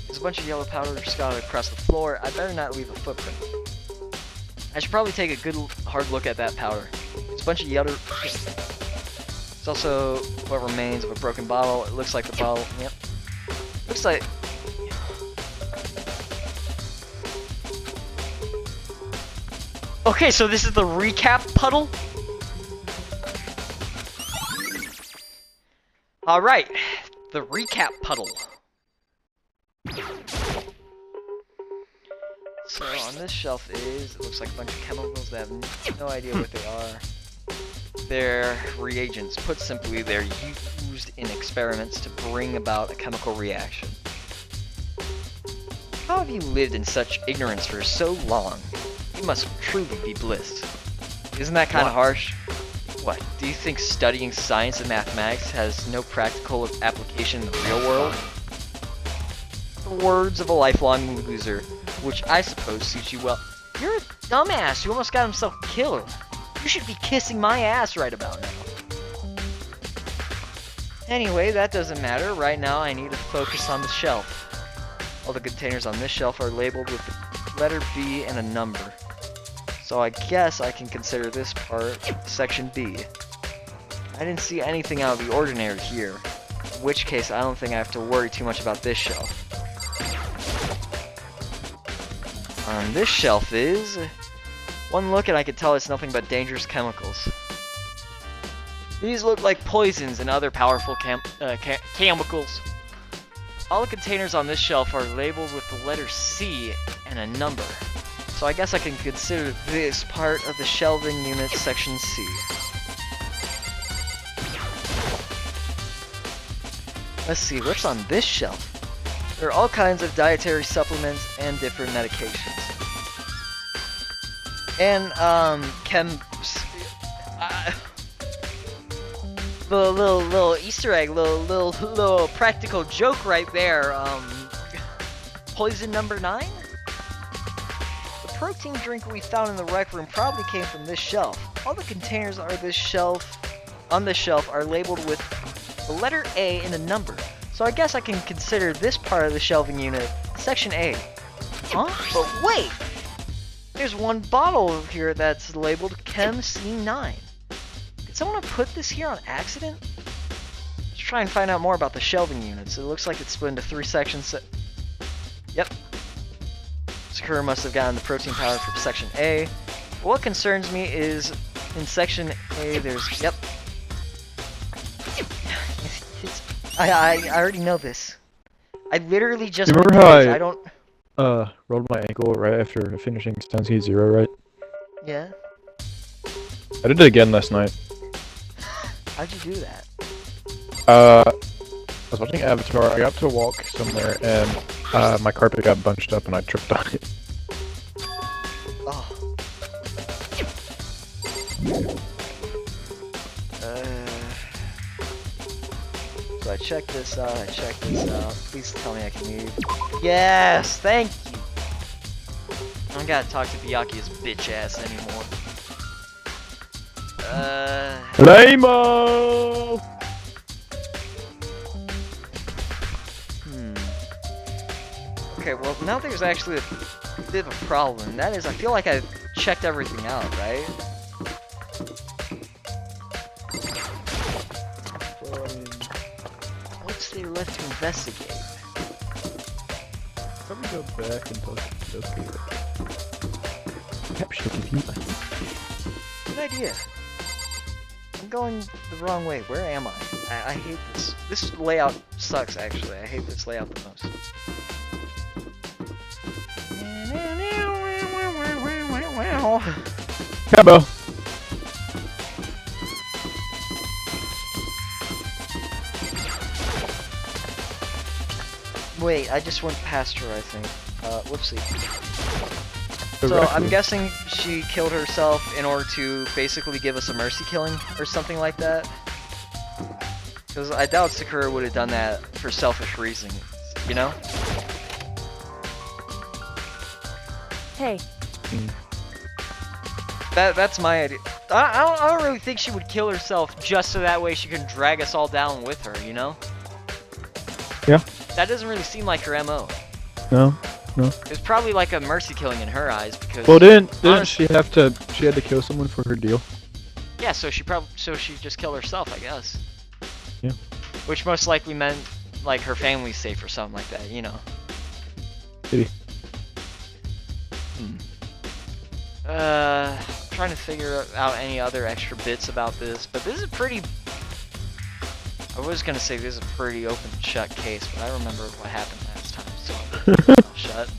There's a bunch of yellow powder scattered across the floor. I better not leave a footprint. I should probably take a good hard look at that powder. There's a bunch of yellow... It's also what remains of a broken bottle. It looks like the bottle... Yep. Looks like... Okay, so this is the recap puddle? Alright, the recap puddle. So on this shelf it looks like a bunch of chemicals that have no idea what they are. They're reagents. Put simply, they're used in experiments to bring about a chemical reaction. How have you lived in such ignorance for so long? You must truly be blissed. Isn't that kind of harsh? What, do you think studying science and mathematics has no practical application in the real world? The words of a lifelong loser, which I suppose suits you well. You're a dumbass who almost got himself killed. You should be kissing my ass right about now. Anyway, that doesn't matter. Right now I need to focus on the shelf. All the containers on this shelf are labeled with the letter B and a number. So I guess I can consider this part Section B. I didn't see anything out of the ordinary here. In which case, I don't think I have to worry too much about this shelf. On this shelf is... One look and I could tell it's nothing but dangerous chemicals. These look like poisons and other powerful chemicals. All the containers on this shelf are labeled with the letter C and a number. So I guess I can consider this part of the shelving unit section C. Let's see, what's on this shelf? There are all kinds of dietary supplements and different medications. And, little Easter egg, little practical joke right there. Poison number 9? The protein drink we found in the rec room probably came from this shelf. All the containers on this shelf are labeled with the letter A and a number. So I guess I can consider this part of the shelving unit section A. Huh? But wait! There's one bottle here that's labeled Chem C9. Did someone put this here on accident? Let's try and find out more about the shelving units. It looks like it's split into 3 sections. Yep. Sakura must have gotten the protein powder from section A. But what concerns me is in section A there's... Yep. I already know this. I literally just... Remember how I don't... rolled my ankle right after finishing Stensky 0, right? Yeah? I did it again last night. How'd you do that? I was watching Avatar, I got to walk somewhere, and my carpet got bunched up and I tripped on it. Oh. So I checked this out, Please tell me I can leave. Yes! Thank you! I don't gotta talk to Byakuya's bitch ass anymore. Lame-o! Okay, well, now there's actually a bit of a problem. That is, I feel like I've checked everything out, right? What's there left to investigate? Probably go back and talk to Josuke. Capture computer. Good idea. I'm going the wrong way. Where am I? I hate this. This layout sucks, actually. I hate this layout the most. Combo. Wait, I just went past her, I think. Whoopsie. So, I'm guessing she killed herself in order to basically give us a mercy killing, or something like that? Because I doubt Sakura would have done that for selfish reasons, you know? Hey. That's my idea. I don't really think she would kill herself just so that way she can drag us all down with her, you know? Yeah. That doesn't really seem like her MO. No, no. It's probably like a mercy killing in her eyes because... Well, didn't she have to, she had to kill someone for her deal? Yeah, so she just killed herself, I guess. Yeah. Which most likely meant, like, her family's safe or something like that, you know? Maybe. Trying to figure out any other extra bits about this, but this is pretty... I was gonna say this is a pretty open shut case, but I remember what happened last time, so I'm gonna shut.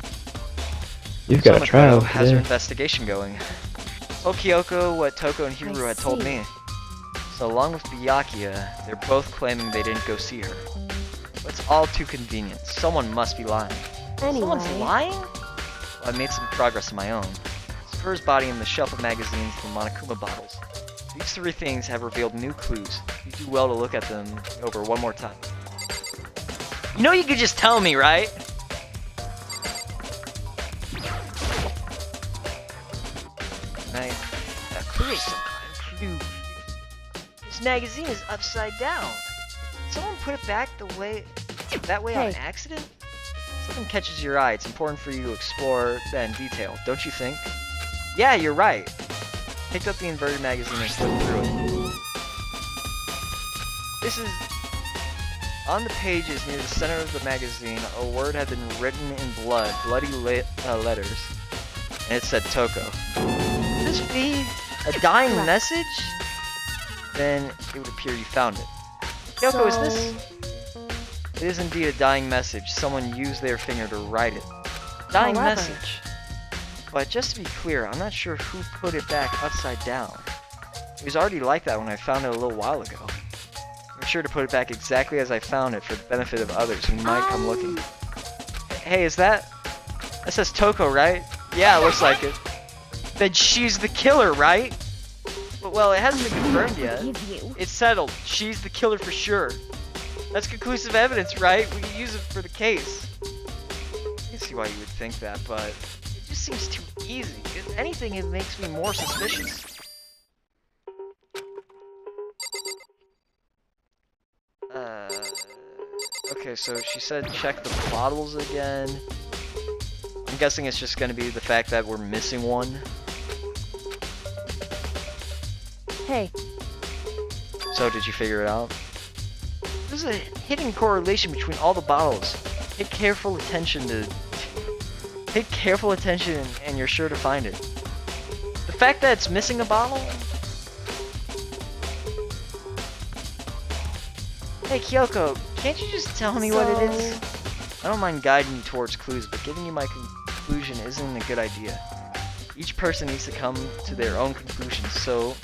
You've got a trial. Has her investigation going. Told Kyoko what Toko and Hiro had told me. So along with Byakuya, they're both claiming they didn't go see her. But it's all too convenient. Someone must be lying. Anyway. Someone's lying? Well, I made some progress of my own. Sakura's body and the shelf of magazines and Monokuma bottles. These 3 things have revealed new clues. You do well to look at them over one more time. You know you could just tell me, right? A clue of some kind. Clue. This magazine is upside down. Did someone put it back that way on accident? Something catches your eye. It's important for you to explore that in detail, don't you think? Yeah, you're right. Picked up the inverted magazine and flipped through it. places on the pages near the center of the magazine, a word had been written in bloody letters, and it said Toko. Could this be a dying message? Then it would appear you found it. Kyoko, is this? It is indeed a dying message. Someone used their finger to write it. Dying message. But just to be clear, I'm not sure who put it back upside down. It was already like that when I found it a little while ago. I'm sure to put it back exactly as I found it for the benefit of others who might come looking. Hey, is that... That says Toko, right? Yeah, it looks like it. Then she's the killer, right? Well, it hasn't been confirmed yet. It's settled. She's the killer for sure. That's conclusive evidence, right? We can use it for the case. I can see why you would think that, but it just seems too easy. If anything, it makes me more suspicious. Okay, so she said check the bottles again. I'm guessing it's just gonna be the fact that we're missing one. Hey. So, did you figure it out? There's a hidden correlation between all the bottles. Pay careful attention and you're sure to find it. The fact that it's missing a bottle? Hey Kyoko, can't you just tell me what it is? I don't mind guiding you towards clues, but giving you my conclusion isn't a good idea. Each person needs to come to their own conclusions so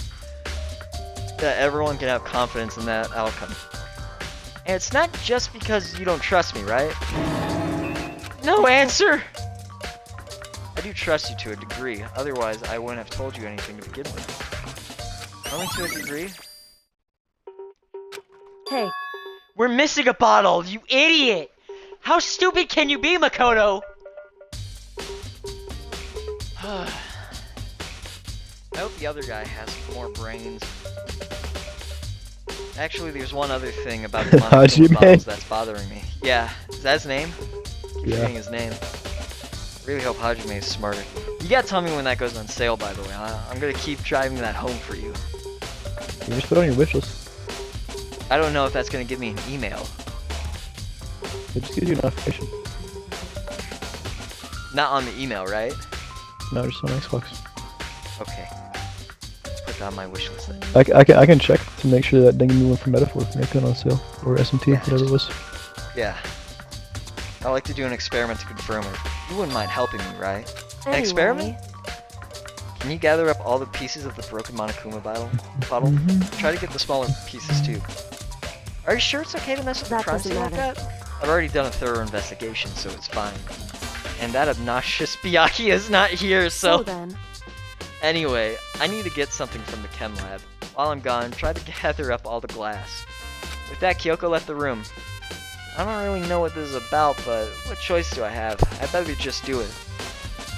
that everyone can have confidence in that outcome. And it's not just because you don't trust me, right? No answer! I do trust you to a degree, otherwise I wouldn't have told you anything to begin with. Only to a degree? Hey. We're missing a bottle, you idiot! How stupid can you be, Makoto? I hope the other guy has more brains. Actually, there's one other thing about the Monokuma bottles that's bothering me. Yeah, is that his name? Keep forgetting his name. Really hope Hajime is smarter. You gotta tell me when that goes on sale, by the way. I'm gonna keep driving that home for you. You just put it on your wish list. I don't know if that's gonna give me an email. It just gives you a notification. Not on the email, right? No, just on Xbox. Okay. Let's put that on my wish list then. I can check to make sure that Danganronpa from Metaphor can make it on sale. Or SMT, whatever it was. Yeah. I like to do an experiment to confirm it. You wouldn't mind helping me, right? An experiment? Can you gather up all the pieces of the broken Monokuma bottle? Try to get the smaller pieces too. Are you sure it's okay to mess with the crime scene like that? I've already done a thorough investigation, so it's fine. And that obnoxious Byakuya is not here, so then. Anyway, I need to get something from the chem lab. While I'm gone, try to gather up all the glass. With that, Kyoko left the room. I don't really know what this is about, but what choice do I have? I better just do it.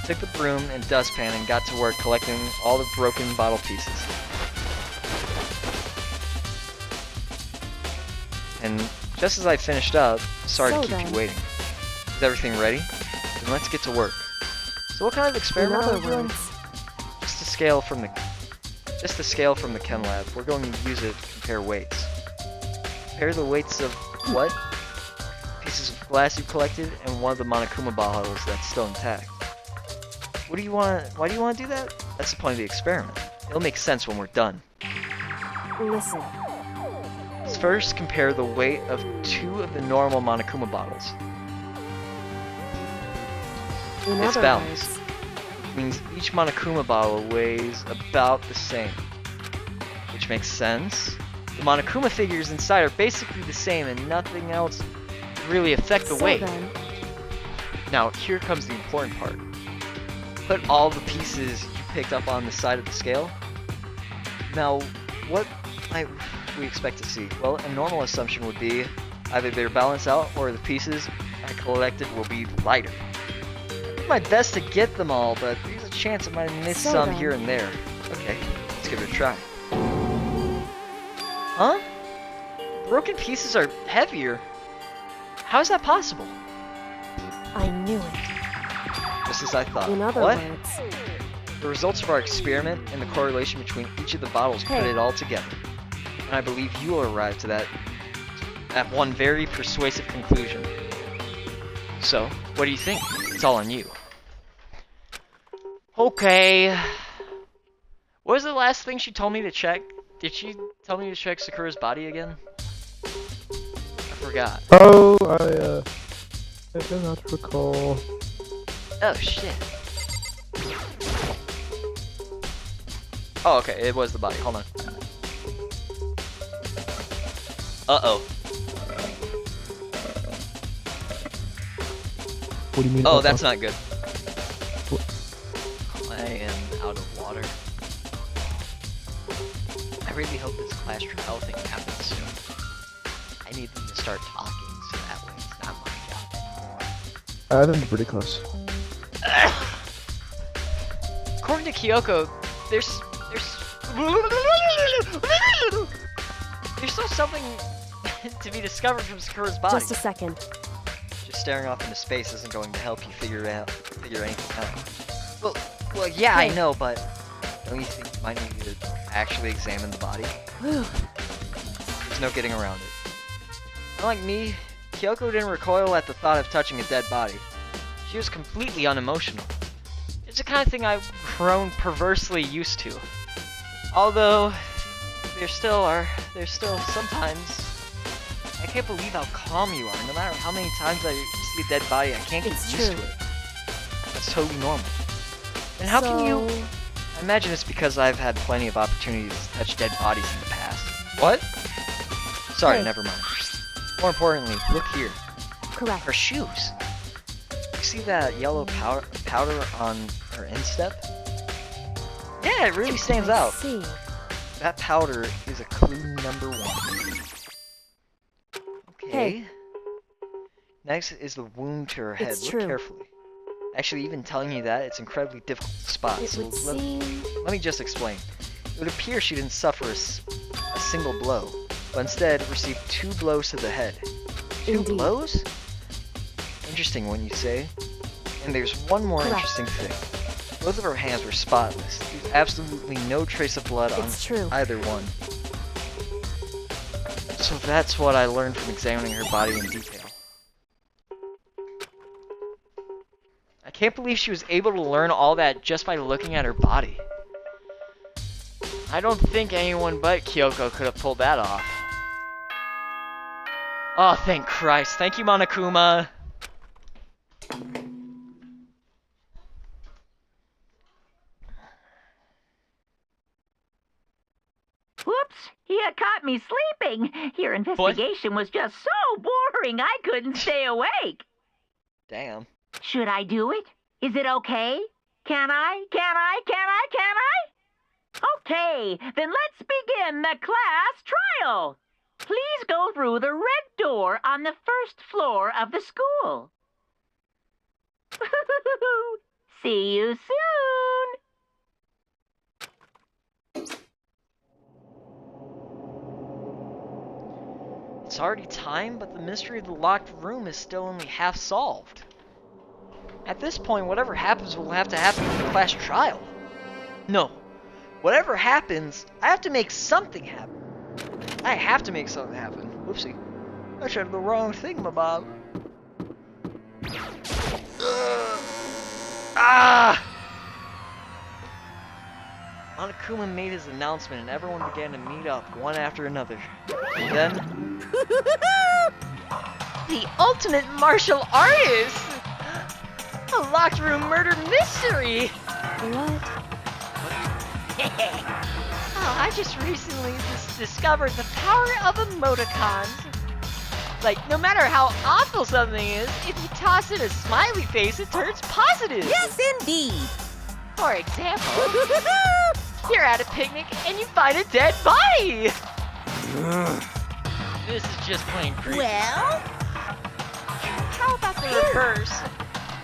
Took the broom and dustpan and got to work collecting all the broken bottle pieces. And just as I finished up, sorry to keep you waiting. Is everything ready? Then let's get to work. So what kind of experiment are we doing? Just a scale from the chem lab. We're going to use it to compare weights. Compare the weights of what? Pieces of glass you collected and one of the Monokuma bottles that's still intact. Why do you want to do that? That's the point of the experiment. It'll make sense when we're done. Listen. Let's first compare the weight of 2 of the normal Monokuma bottles. It's balanced. It means each Monokuma bottle weighs about the same. Which makes sense. The Monokuma figures inside are basically the same and nothing else really affect the weight. Now, here comes the important part. Put all the pieces you picked up on the side of the scale. Now, what might we expect to see? Well, a normal assumption would be either they're balanced out or the pieces I collected will be lighter. I did my best to get them all, but there's a chance I might have missed some here and there. Okay, let's give it a try. Huh? Broken pieces are heavier. How is that possible? I knew it. Just as I thought. In other words, the results of our experiment and the correlation between each of the bottles put it all together. And I believe you will arrive to that at one very persuasive conclusion. So, what do you think? It's all on you. Okay. What was the last thing she told me to check? Did she tell me to check Sakura's body again? I forgot. Oh, I do not recall. Oh, shit. Oh, okay, it was the body. Hold on. Uh-oh. What do you mean? Oh, that's not good. I am out of water. I really hope this class trial thing happens soon. I need them to start talking, so that way it's not my job anymore. I think pretty close. According to Kyoko, there's still something to be discovered from Sakura's body. Just a second. Just staring off into space isn't going to help you figure anything out. Well, yeah, I know, but don't you think you might need to actually examine the body? There's no getting around it. Unlike me, Kyoko didn't recoil at the thought of touching a dead body. She was completely unemotional. It's the kind of thing I've grown perversely used to. Although, there's still sometimes, I can't believe how calm you are. No matter how many times I see a dead body, I can't get used to it. That's totally normal. And how can you... I imagine it's because I've had plenty of opportunities to touch dead bodies in the past. What? Sorry, Hey. never mind. More importantly, look here. Correct. Her shoes. You see that yellow powder on her instep? Yeah, it really stands I out. see. That powder is a clue number 1. Okay. Hey. Next is the wound to her head. It's Look true. carefully. Actually, even telling you that, it's incredibly difficult to spot. It So would seem... let me just explain. It would appear she didn't suffer a single blow, but instead received 2 blows to the head. 2 Indeed. blows? Interesting, wouldn't you say? And there's one more Correct. interesting thing. Both of her hands were spotless. There's absolutely no trace of blood on It's true. either one. So that's what I learned from examining her body in detail. I can't believe she was able to learn all that just by looking at her body. I don't think anyone but Kyoko could have pulled that off. Oh, thank Christ. Thank you, Monokuma. Whoops! You caught me sleeping. Your investigation was just so boring I couldn't stay awake. Damn. Should I do it? Is it okay? Can I? Okay, then let's begin the class trial. Please go through the red door on the first floor of the school. See you soon. It's already time, but the mystery of the locked room is still only half solved. At this point, whatever happens will have to happen in the class trial. No. Whatever happens, I have to make something happen. I have to make something happen. Whoopsie. I tried the wrong thing, my Bob. Ah! Monokuma made his announcement and everyone began to meet up, one after another. And then... the ultimate martial artist! A locked room murder mystery! What? Oh, I just recently discovered the power of emoticons. Like, no matter how awful something is, if you toss it a smiley face, it turns positive. Yes, indeed. For example, you're at a picnic and you find a dead body. This is just plain creepy. Well, How about the reverse?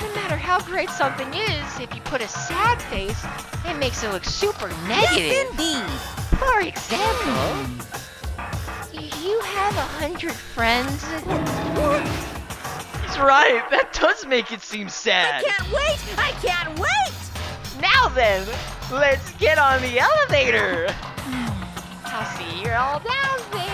No matter how great something is, if you put a sad face, it makes it look super negative. yes, indeed. For example, do you have 100 friends? He's right, that does make it seem sad. I can't wait. Now then, let's get on the elevator. I'll see you're all down there.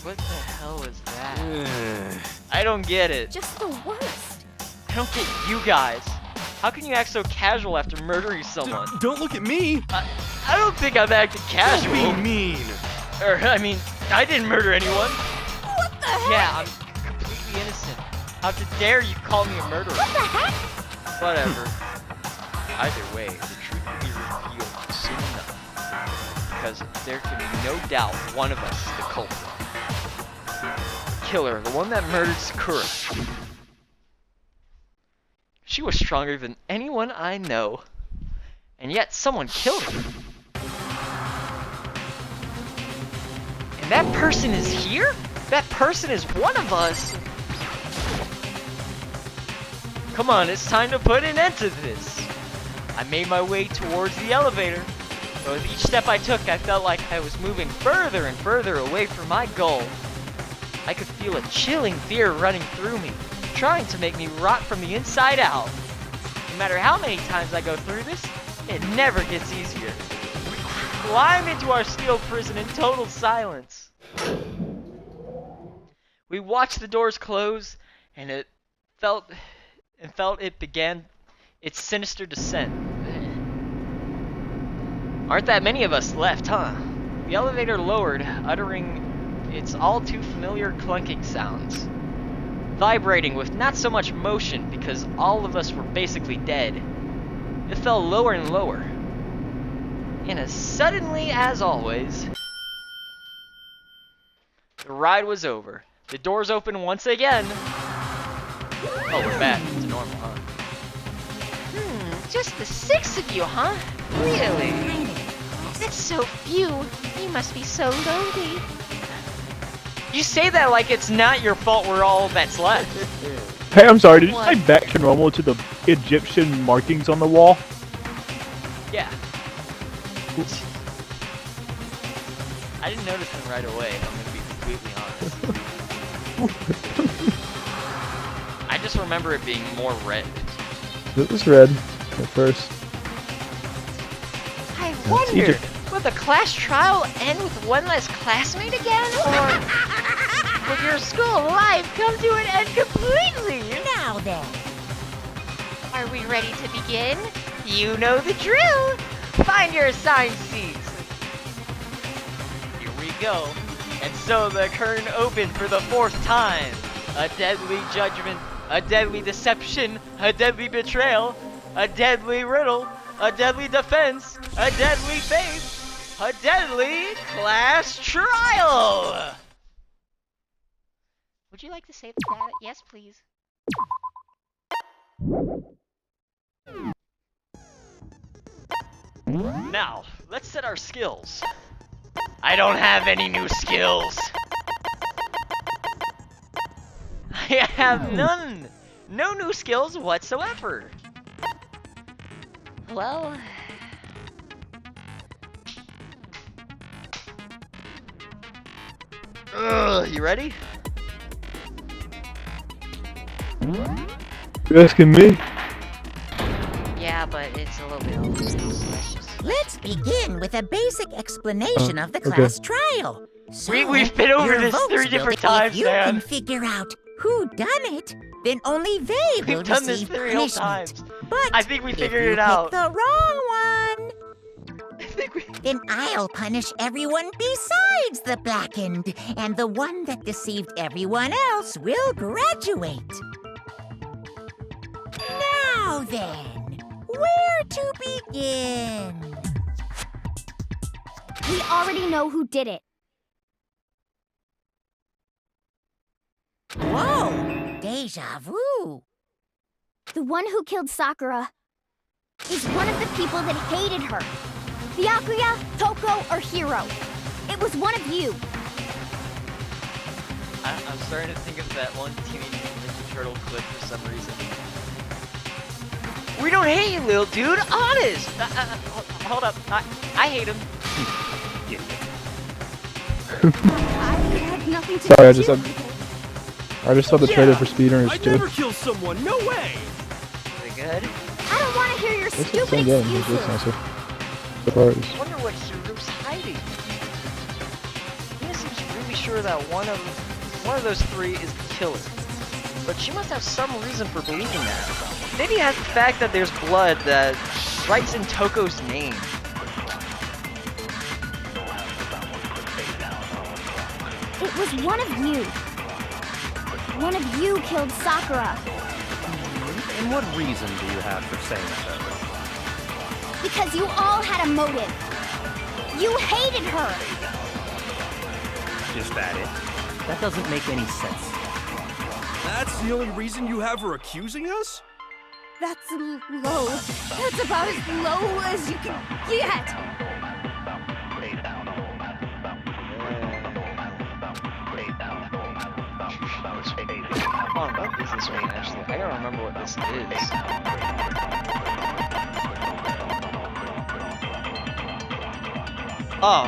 What the hell is that? I don't get it. Just the worst. I don't get you guys. How can you act so casual after murdering someone? Don't look at me! I don't think I'm acting casual. Don't be mean! I mean, I didn't murder anyone. What the heck? Yeah, I'm completely innocent. How dare you call me a murderer? What the heck? Whatever. Either way, the truth will be revealed soon enough. Because there can be no doubt one of us is the culprit. The killer, the one that murdered Sakura. She was stronger than anyone I know. And yet someone killed her. And that person is here? That person is one of us! Come on, it's time to put an end to this. I made my way towards the elevator. But with each step I took, I felt like I was moving further and further away from my goal. I could feel a chilling fear running through me, trying to make me rot from the inside out. No matter how many times I go through this, it never gets easier. We climb into our steel prison in total silence. We watched the doors close, and felt it began its sinister descent. Aren't that many of us left, huh? The elevator lowered, uttering its all too familiar clunking sounds. Vibrating with not so much motion because all of us were basically dead. It fell lower and lower. And as suddenly as always, the ride was over. The doors opened once again. Oh, we're back to normal, huh? Just the 6 of you, huh? Really? That's so few. You must be so lonely. You say that like it's not your fault we're all that's left. Hey, I'm sorry, did you say back to normal to the Egyptian markings on the wall? Yeah. I didn't notice them right away, if I'm gonna be completely honest. I just remember it being more red. It was red at first. I wondered, will the class trial end with one less classmate again, or will your school life come to an end completely? Now then. Are we ready to begin? You know the drill. Find your assigned seats. Here we go. And so the curtain opened for the 4th time. A deadly judgment, a deadly deception, a deadly betrayal, a deadly riddle, a deadly defense, a deadly faith, a deadly class trial! Would you like to say that? Yes, please. Now, let's set our skills. I don't have any new skills. I have none. No new skills whatsoever. Well, You ready? You asking me? yeah, but it's a little bit over. So let's just... Let's begin with a basic explanation of the okay. class trial. So, We've been over your this votes 3 will different be times, if you man. can figure out who done it, then only they will We've done this receive 3 whole punishment. times. But I think we if figured you it out. pick the wrong one, I think we... then I'll punish everyone besides the blackened, and the one that deceived everyone else will graduate. Now then, where to begin? We already know who did it. Whoa, deja vu. The one who killed Sakura is one of the people that hated her. Byakuya, Toko, or Hiro. It was one of you. I'm starting to think of that one Teenage Mutant Ninja Turtle clip for some reason. We don't hate you, little dude. Honest. Hold up. I hate him. I had nothing to Sorry, I do just with it. I just saw the trailer for Speedrunners I'd 2. never kill someone, no way! Is it good? I don't want to hear your It's the stupid same game, it's excuses. just nicer. The part is I wonder what Hiru's hiding. He seems really sure sure that one of those three is the killer. But she must have some reason for believing that. Maybe it has the fact that there's blood that writes in Toko's name. It was one of you. One of you killed Sakura. And what reason do you have for saying so? Because you all had a motive. You hated her. Is that it? That doesn't make any sense. That's the only reason you have her accusing us? That's low. That's about as low as you can get. Hold on, what is this one actually? I gotta remember what this is. Oh,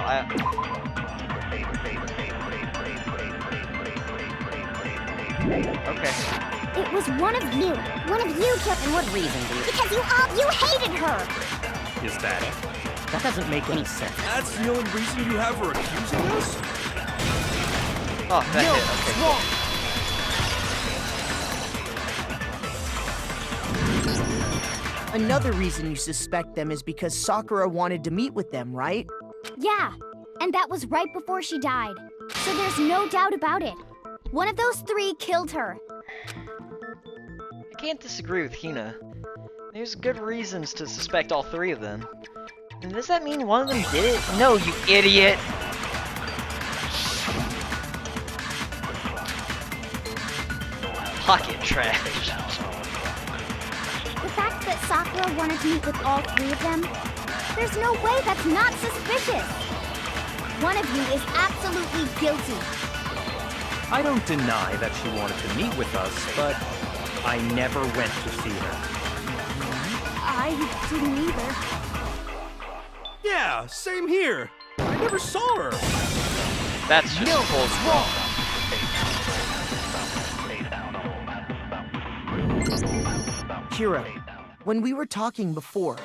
okay. It was one of you. One of you killed. And what reason do you? Because you hated her. Is that it? That doesn't make any sense. That's the only reason you have her accusing us? Oh, that's it. Okay. wrong. Another reason you suspect them is because Sakura wanted to meet with them, right? Yeah, and that was right before she died. So there's no doubt about it. One of those three killed her. I can't disagree with Hina. There's good reasons to suspect all three of them. And does that mean one of them did it? No, you idiot! Pocket trash. The fact that Sakura wanted to meet with all three of them, there's no way that's not suspicious. One of you is absolutely guilty. I don't deny that she wanted to meet with us, but I never went to see her. I didn't either. Yeah, same here. I never saw her. That's just cold wrong. Hiro, when we were talking before,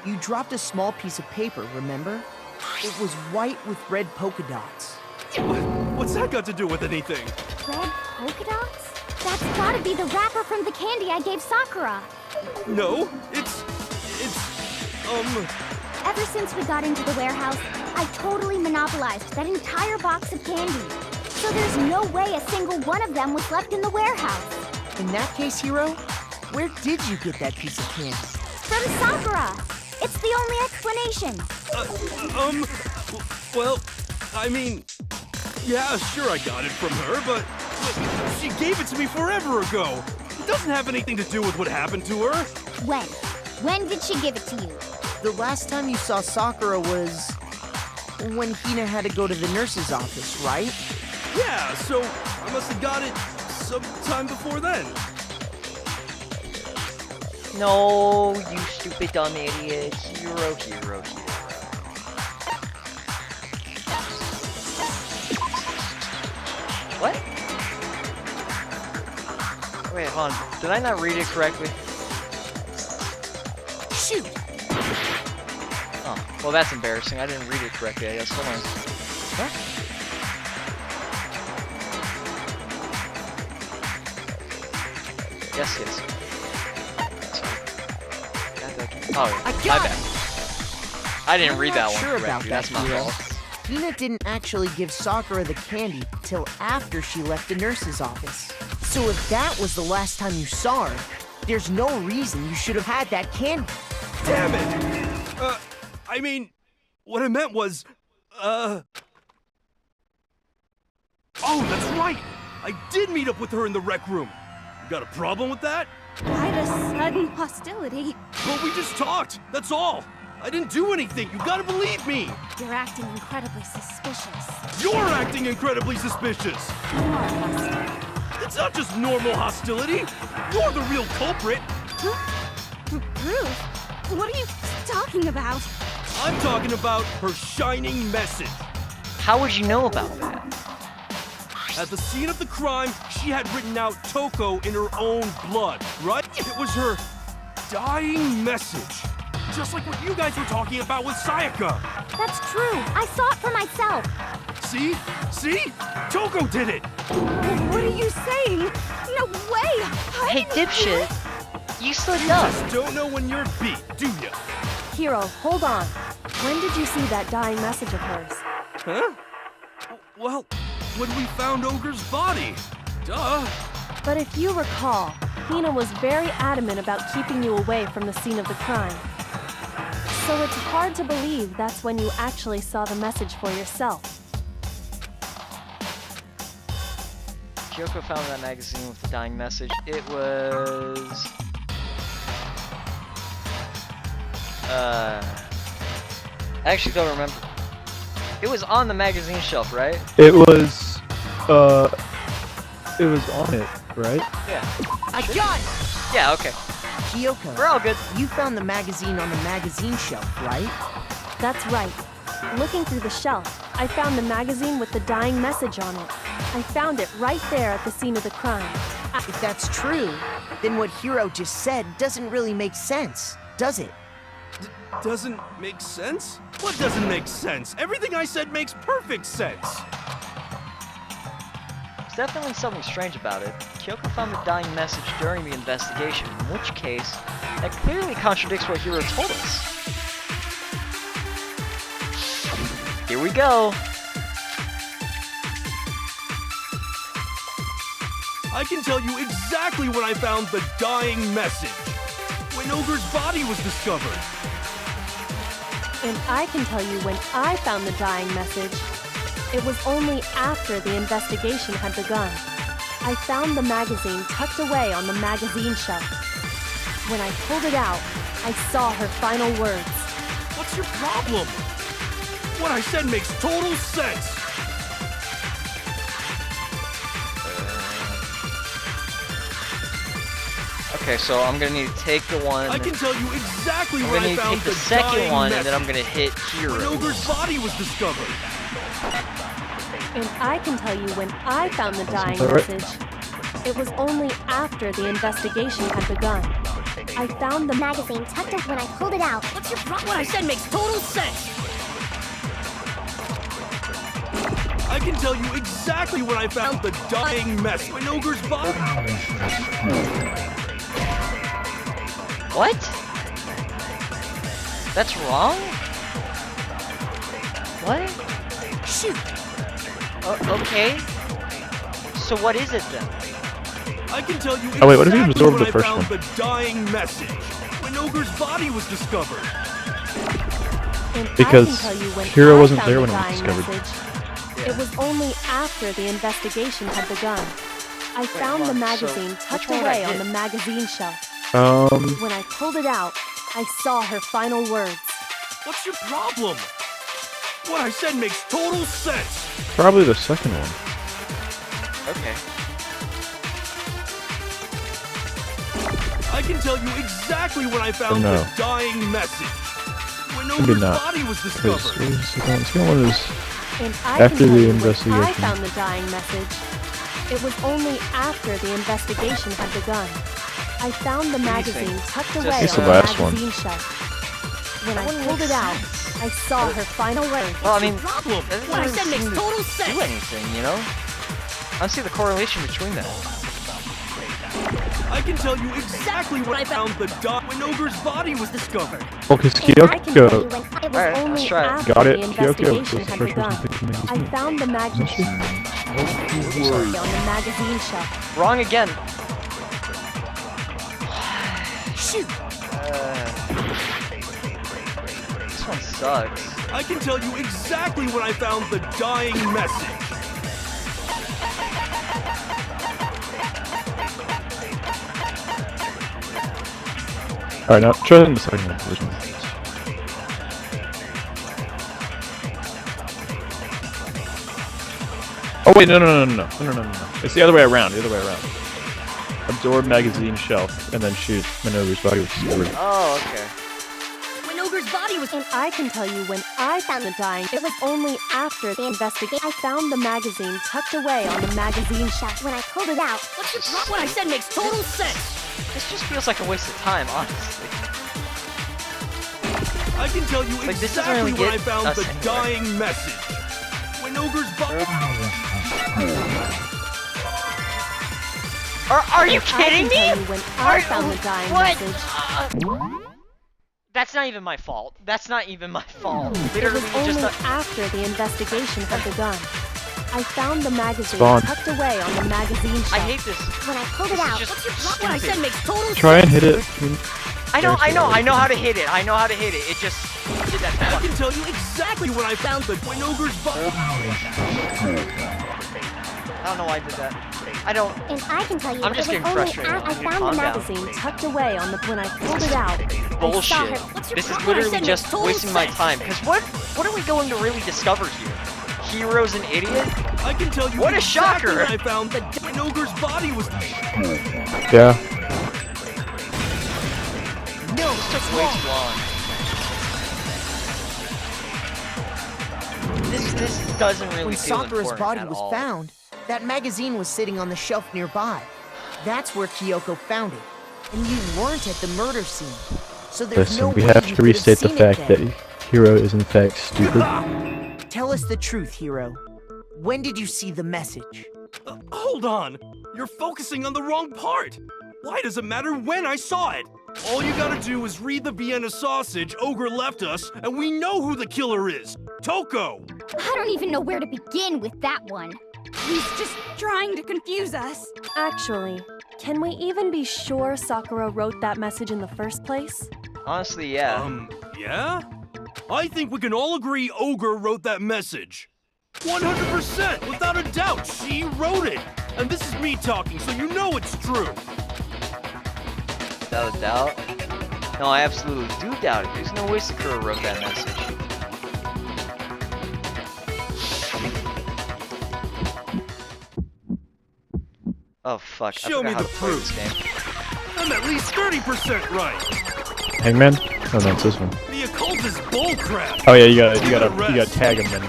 you dropped a small piece of paper, remember? It was white with red polka dots. What's that got to do with anything? Red polka dots? That's gotta be the wrapper from the candy I gave Sakura. No, it's Ever since we got into the warehouse, I totally monopolized that entire box of candy. So there's no way a single one of them was left in the warehouse. In that case, Hiro, where did you get that piece of candy? From Sakura! It's the only explanation. well, I mean, yeah, sure I got it from her, but she gave it to me forever ago. It doesn't have anything to do with what happened to her. When? When did she give it to you? The last time you saw Sakura was when Hina had to go to the nurse's office, right? Yeah, so I must have got it sometime before then. No, you stupid dumb idiot. Hero, hero, hero. What? Wait, hold on. Did I not read it correctly? Shoot! Oh, well that's embarrassing. I didn't read it correctly, I guess. Hold on. Huh? Yes, yes. Oh, I my got bad. it! I didn't I'm read not that one sure about correctly. that, That's my Hiro. fault. Hina didn't actually give Sakura the candy till after she left the nurse's office. So if that was the last time you saw her, there's no reason you should have had that candy. Damn it! I mean, what I meant was, Oh, that's right! I did meet up with her in the rec room. You got a problem with that? Quite a sudden hostility. Well, we just talked, that's all. I didn't do anything, you gotta believe me! You're acting incredibly suspicious. You're acting incredibly suspicious! It's not just normal hostility. You're the real culprit. Ruth, what are you talking about? I'm talking about her shining message. How would you know about that? At the scene of the crime, she had written out Toko in her own blood, right? It was her dying message. Just like what you guys were talking about with Sayaka. That's true. I saw it for myself. See? See? Toko did it! What are you saying? No way! Hey, dipshit. You slipped You up. just don't know when you're beat, do ya? Hiro, hold on. When did you see that dying message of hers? Huh? Well, when we found Ogre's body. Duh. But if you recall, Hina was very adamant about keeping you away from the scene of the crime. So it's hard to believe that's when you actually saw the message for yourself. Kyoko found that magazine with the dying message. It was... I actually don't remember. It was on the magazine shelf, right? It was on it, right? Yeah. I got it! Yeah, okay. Kyoko, We're all good. you found the magazine on the magazine shelf, right? That's right. Looking through the shelf, I found the magazine with the dying message on it. I found it right there at the scene of the crime. If that's true, then what Hiro just said doesn't really make sense, does it? Doesn't make sense? What doesn't make sense? Everything I said makes perfect sense. There's definitely something strange about it. Kyoko found the dying message during the investigation, in which case, that clearly contradicts what Hiro told us. Here we go. I can tell you exactly when I found the dying message. When Ogre's body was discovered. And I can tell you when I found the dying message. It was only after the investigation had begun. I found the magazine tucked away on the magazine shelf. When I pulled it out, I saw her final words. What's your problem? What I said makes total sense. Okay, so I'm gonna need to take the one. I can tell you exactly I'm when gonna I need to found take the the second dying one, message. and then I'm gonna hit When Hiro. Ogre's body was discovered. And I can tell you when I found the dying that right? message. It was only after the investigation had begun. I found the magazine tucked away when I pulled it out. What's your problem? What I said makes total sense. I can tell you exactly when I found the dying message. When Ogre's body. What? That's wrong? What? Shoot! Okay. So what is it then? I can tell you exactly Oh, wait, what if you absorbed when the first I found one? the dying message. When Ogre's body was discovered. And Because I can tell you when Hiro I wasn't found there the when it was dying discovered. message. It was only after the investigation had begun. I found the hold on, magazine so tucked which one did I away on hit? the magazine shelf. When I pulled it out, I saw her final words. What's your problem? What I said makes total sense. probably the second one. Okay. I can tell you exactly when I found no. the dying message. When Maybe Ogre's not. body was Because discovered. the second one is And I After can tell the you when investigation. I found the dying message. It was only after the investigation had begun. I found the magazine tucked away It's on the the last one. magazine shelf. When I wouldn't pulled make it out, I saw her final words. Well, I mean, Problem. that What I doesn't said makes seem to total do sense. anything, you know? I don't see the correlation between that. I can tell you exactly when I found the when Ogre's body was discovered. well, because And I can tell you Kyoko when it was Alright, let's only try it. after got it. the Kyoko was investigation the had first begun. person picking I magazine. found the magazine on the magazine shelf. Wrong again. Shoot! This one sucks. I can tell you exactly when I found the dying message. Alright, now try the second one. This one. Oh wait, no. It's the other way around. Absorb magazine shelf and then shoot Minogu's body was discovered. Oh, okay. When Ogre's body was. And I can tell you when I found the dying, it was only after the investigation. I found the magazine tucked away on the magazine shelf. When I pulled it out, What's your problem? What I said makes total sense. This just feels like a waste of time, honestly. I can tell you Like, this doesn't exactly really when I get found us the anywhere. dying message. When Ogre's body. Are you kidding I can tell me? you when I found the dying What? message. That's not even my fault. That's not even my fault. It Literally was only just after the investigation had begun. I found the magazine Spawn. tucked away on the magazine shelf. I hate this. When I pulled it This is out, just what I stupid. said makes total Try and hit it. I know how to hit it. I know how to hit it. It just did that. I can tell you exactly when I found the Twin Ogre's body. I don't know why I did that. I don't. And I can tell you I'm just it getting was only frustrated. I I found Calm the down. magazine tucked away on the when I pulled it out. I Bullshit. saw her. This is literally just wasting my time. Because what are we going to really discover here? Hero's an idiot? I can tell you What a exactly shocker! when I found the Twin Ogre's body was. Yeah. No, This took it's way wrong. too long. This doesn't really When feel Sakura's important body at was all. found, that magazine was sitting on the shelf nearby. That's where Kyoko found it. And you weren't at the murder scene. So there's no Listen, we way have you to could restate the seen it fact then. that Hiro is in fact stupid. Tell us the truth, Hiro. When did you see the message? Hold on. You're focusing on the wrong part. Why does it matter when I saw it? All you gotta do is read the Vienna sausage Ogre left us, and we know who the killer is. Toko! I don't even know where to begin with that one. He's just trying to confuse us. Actually, can we even be sure Sakura wrote that message in the first place? Honestly, yeah. Yeah? I think we can all agree Ogre wrote that message. 100%, without a doubt, she wrote it. And this is me talking, so you know it's true. Without a doubt. No, I absolutely do doubt it. There's no way Sakura wrote that message. Oh fuck! Show I me forgot how the to play proof. this game. I'm at least 30% right. Hangman? Oh no, it's this one. The occult is bullcrap. Oh yeah, you Give it a gotta rest. tag him then.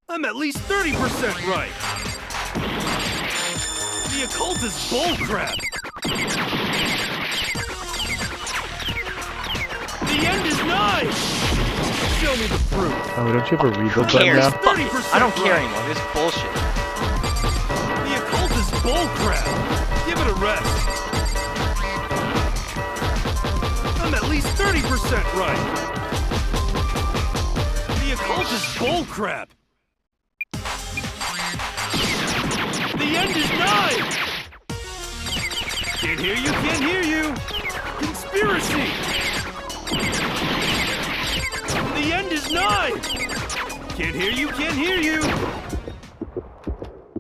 I'm at least 30% right. The occult is bullcrap. The end is nigh. Show me the proof. Oh, don't you have a rebuild Who button cares? now? Fuck it. I don't care anymore. This is bullshit. The occult is bullcrap. Give it a rest. I'm at least 30% right. The occult is bullcrap. The end is nigh. Can't hear you, can't hear you. Conspiracy. The end is nigh. Can't hear you, can't hear you.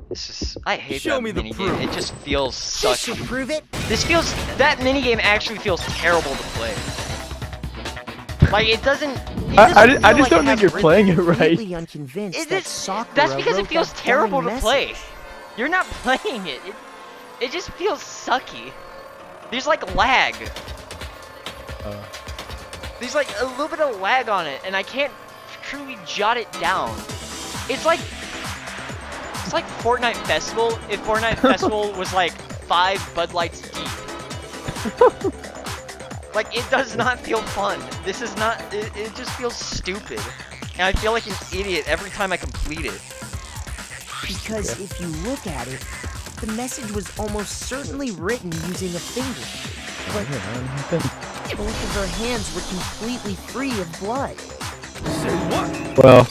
This is. I hate Show that me the minigame. proof. It just feels This should sucky. prove it. That minigame actually feels terrible to play. Like it doesn't. I feel just like don't it has think you're rhythm. playing it right. Completely unconvinced Is that it- Sakura That's because it wrote feels that terrible to dying play. message. You're not playing it. It just feels sucky. There's like lag. There's like a little bit of lag on it, and I can't truly jot it down. It's like Fortnite Festival if Fortnite Festival was like 5 Bud Lights deep. Like it does not feel fun. This is not. It just feels stupid, and I feel like an idiot every time I complete it. Because if you look at it, the message was almost certainly written using a finger. But both of her hands were completely free of blood. Say what? Well,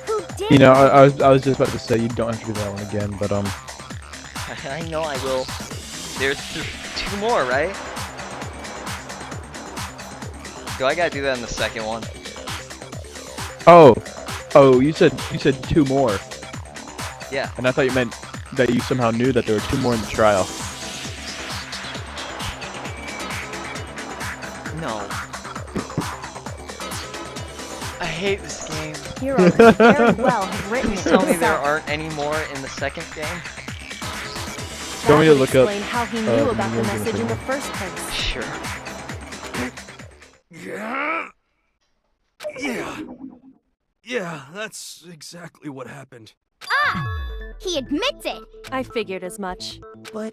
Who did you know, I was just about to say you don't have to do that one again, but I know I will. There's 2 more, right? Do I gotta do that in the second one? oh, you said 2 more, Yeah. and I thought you meant that you somehow knew that there were 2 more in the trial. No. I hate this game. Hiro could very well have written it Please tell me there himself. aren't any more in the second game. That Want me to would look up, explain how he knew about the names in the message in the thing? first place. Sure. Yeah? Yeah, that's exactly what happened. He admits it. I figured as much. But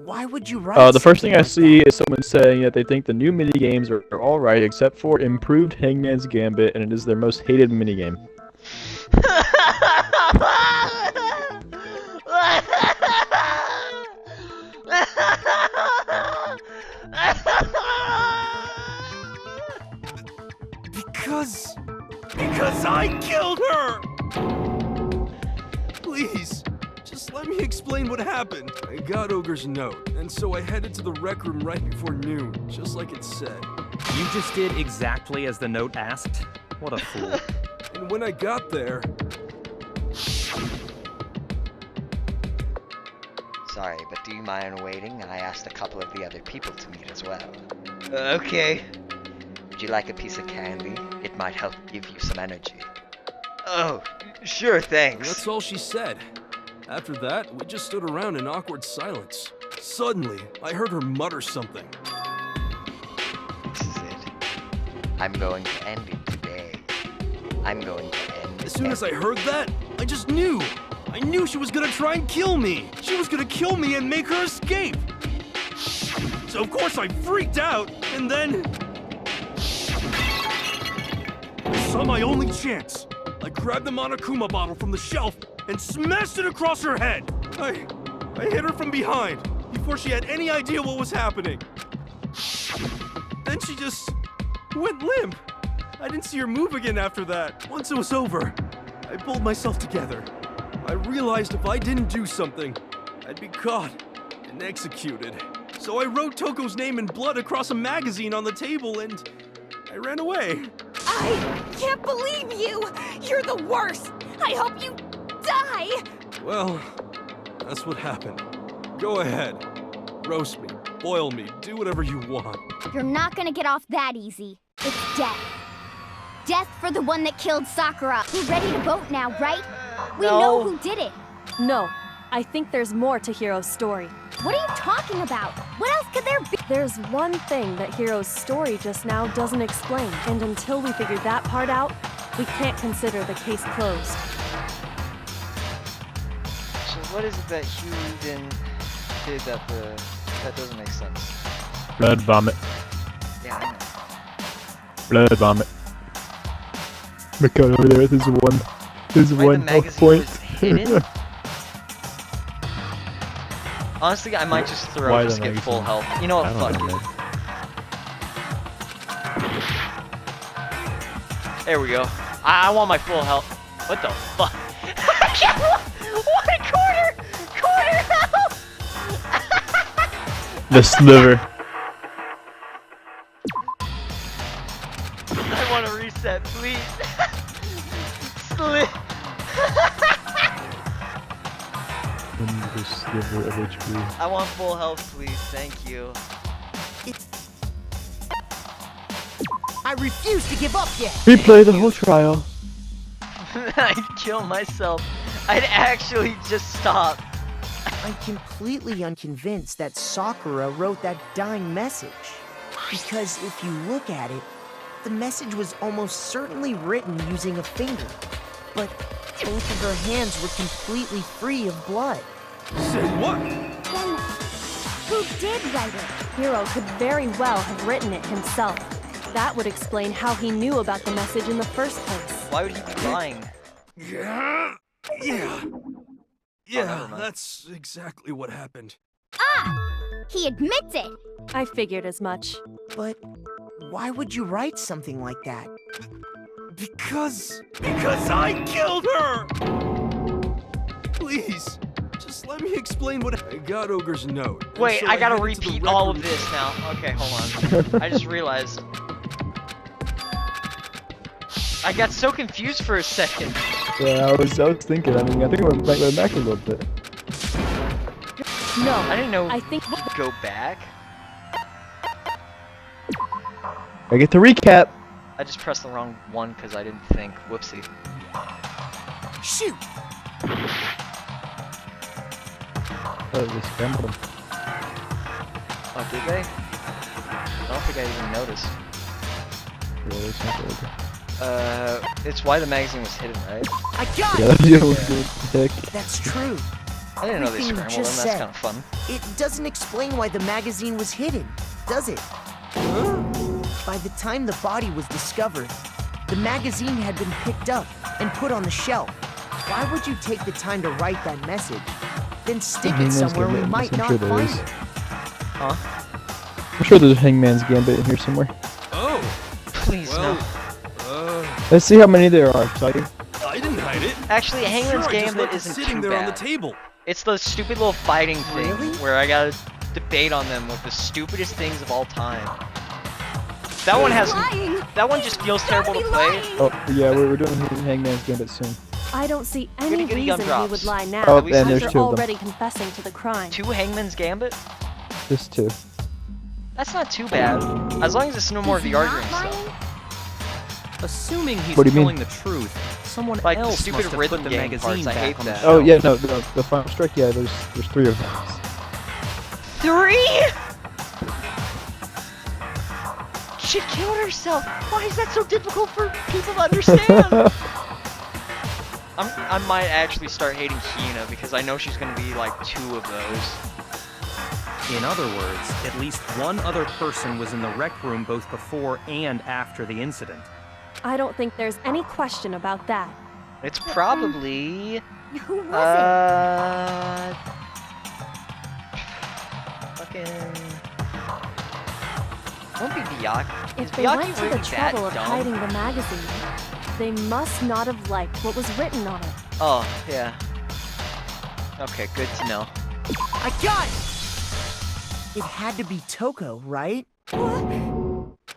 why would you write The first thing I something like see is someone saying that they think the new minigames are alright except for improved Hangman's Gambit, and it is their most hated minigame. I killed her! Please, just let me explain what happened. I got Ogre's note, and so I headed to the rec room right before noon, just like it said. You just did exactly as the note asked? What a fool. And when I got there... Sorry, but do you mind waiting? I asked a couple of the other people to meet as well. Okay. Would you like a piece of candy? It might help give you some energy. Oh, sure, thanks. That's all she said. After that, we just stood around in awkward silence. Suddenly, I heard her mutter something. This is it. I'm going to end it today. I'm going to end it. As soon as I heard that, I just knew. I knew she was gonna try and kill me. She was gonna kill me and make her escape. So of course I freaked out, and then... I saw my only chance. I grabbed the Monokuma bottle from the shelf and smashed it across her head. I hit her from behind before she had any idea what was happening. Then she just went limp. I didn't see her move again after that. Once it was over, I pulled myself together. I realized if I didn't do something, I'd be caught and executed. So I wrote Toko's name in blood across a magazine on the table and I ran away. I can't believe you! You're the worst! I hope you die! Well, that's what happened. Go ahead. Roast me, boil me, do whatever you want. You're not gonna get off that easy. It's death. Death for the one that killed Sakura. We're ready to vote now, right? We know who did it. No, I think there's more to Hiro's story. What are you talking about? What else could there be? There's one thing that Hiro's story just now doesn't explain, and until we figure that part out, we can't consider the case closed. So what is it that Hyuden did that doesn't make sense? Blood vomit. Yeah, I know. Blood vomit. Makoto over there with his one Why the health magazine point. was hidden? Honestly, I might just throw Why just the get full magazine? health. You know what? I don't Fuck know. it. There we go. I want my full health. What the fuck? What a quarter health! The sliver. I want to reset, please. The sliver of HP. I want full health, please. Thank you. I refuse to give up yet. Replay the whole trial. I'd kill myself. I'd actually just stop. I'm completely unconvinced that Sakura wrote that dying message. Because if you look at it, the message was almost certainly written using a finger. But both of her hands were completely free of blood. Say what? Then, who did write it? Hiro could very well have written it himself. That would explain how he knew about the message in the first place. Why would he be lying? Yeah. never mind. That's exactly what happened. Ah! He admits it! I figured as much. But why would you write something like that? Because I killed her! Please, just let me explain what I got Ogre's note. and Wait, so I gotta headed to the repeat rec all room. of this now. Okay, hold on. I just realized. I got so confused for a second. Yeah, I was thinking. I mean, I think we went back a little bit. No, I didn't know. I think Go back? I get to recap. I just pressed the wrong one because I didn't think. Whoopsie. Shoot! Oh, they scrambled them. Oh, did they? I don't think I even noticed. Yeah, they scrambled them. It's why the magazine was hidden, right? I got Yeah, it! yeah, good. Heck. That's true. I didn't know they Everything you scrambled them. just That's said. kind of fun. It doesn't explain why the magazine was hidden, does it? By the time the body was discovered, the magazine had been picked up and put on the shelf. Why would you take the time to write that message, then stick it Hangman's somewhere we Gambit. might I'm not sure there find is. it? I'm sure there's a Hangman's Gambit in here somewhere. Oh, Please, well, no. Let's see how many there are. Tell you. I didn't hide it. Actually, Hangman's Sure, I just Gambit left it isn't sitting too there bad. on the table. It's those stupid little fighting things Really? where I gotta debate on them with the stupidest things of all time. That one has. Lying. That one just feels terrible to Be play. lying. Oh, yeah, we're doing Hangman's Gambit soon. I don't see any Goody goody reason he gumdrops. would lie now. Oh, At least and there's after two of them. already confessing to the crime. 2 Hangman's Gambit? Just 2. That's not too bad. As long as it's no more of the arguing stuff. Assuming he's What do you mean? telling the truth, someone Like the else stupid must have rhythm put the game magazine parts, I back hate on the that. Oh shelf. yeah, no, the Final Strike. Yeah, there's 3 of them. 3? She killed herself. Why is that so difficult for people to understand? I might actually start hating Hina because I know she's gonna be like 2 of those. In other words, at least one other person was in the rec room both before and after the incident. I don't think there's any question about that. It's probably Who was fucking. Won't be Byakuya. Is If they Byakuya went to really the trouble that of dumb? hiding the magazine, they must not have liked what was written on it. Oh yeah. Okay, good to know. I got it! It had to be Toko, right?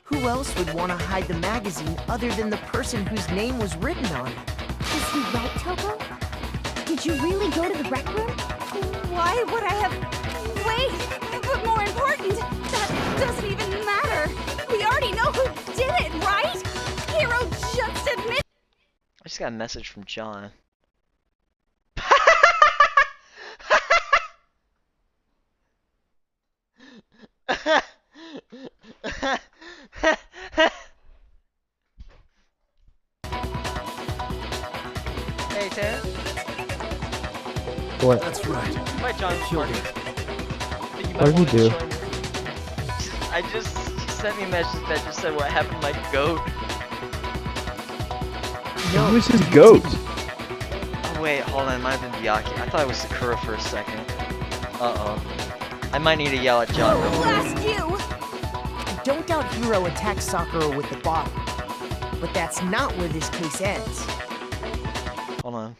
Who else would want to hide the magazine other than the person whose name was written on it? Is he right, Toko? Did you really go to the rec room? Why would I have... Wait! But more important, that doesn't even matter! We already know who did it, right? Hero just admitted... I just got a message from John. Hey, Ted. What? That's right. Hi, John. Killed him. What did he do? I just she sent me a message that just said what happened to my goat. Who was his goat? Oh wait, hold on, it might have been Byakuya. I thought it was Sakura for a second. Uh-oh. I might need to yell at John real quick. Blast you! I don't doubt Hiro attacked Sakura with the bottle. But that's not where this case ends. Hold on.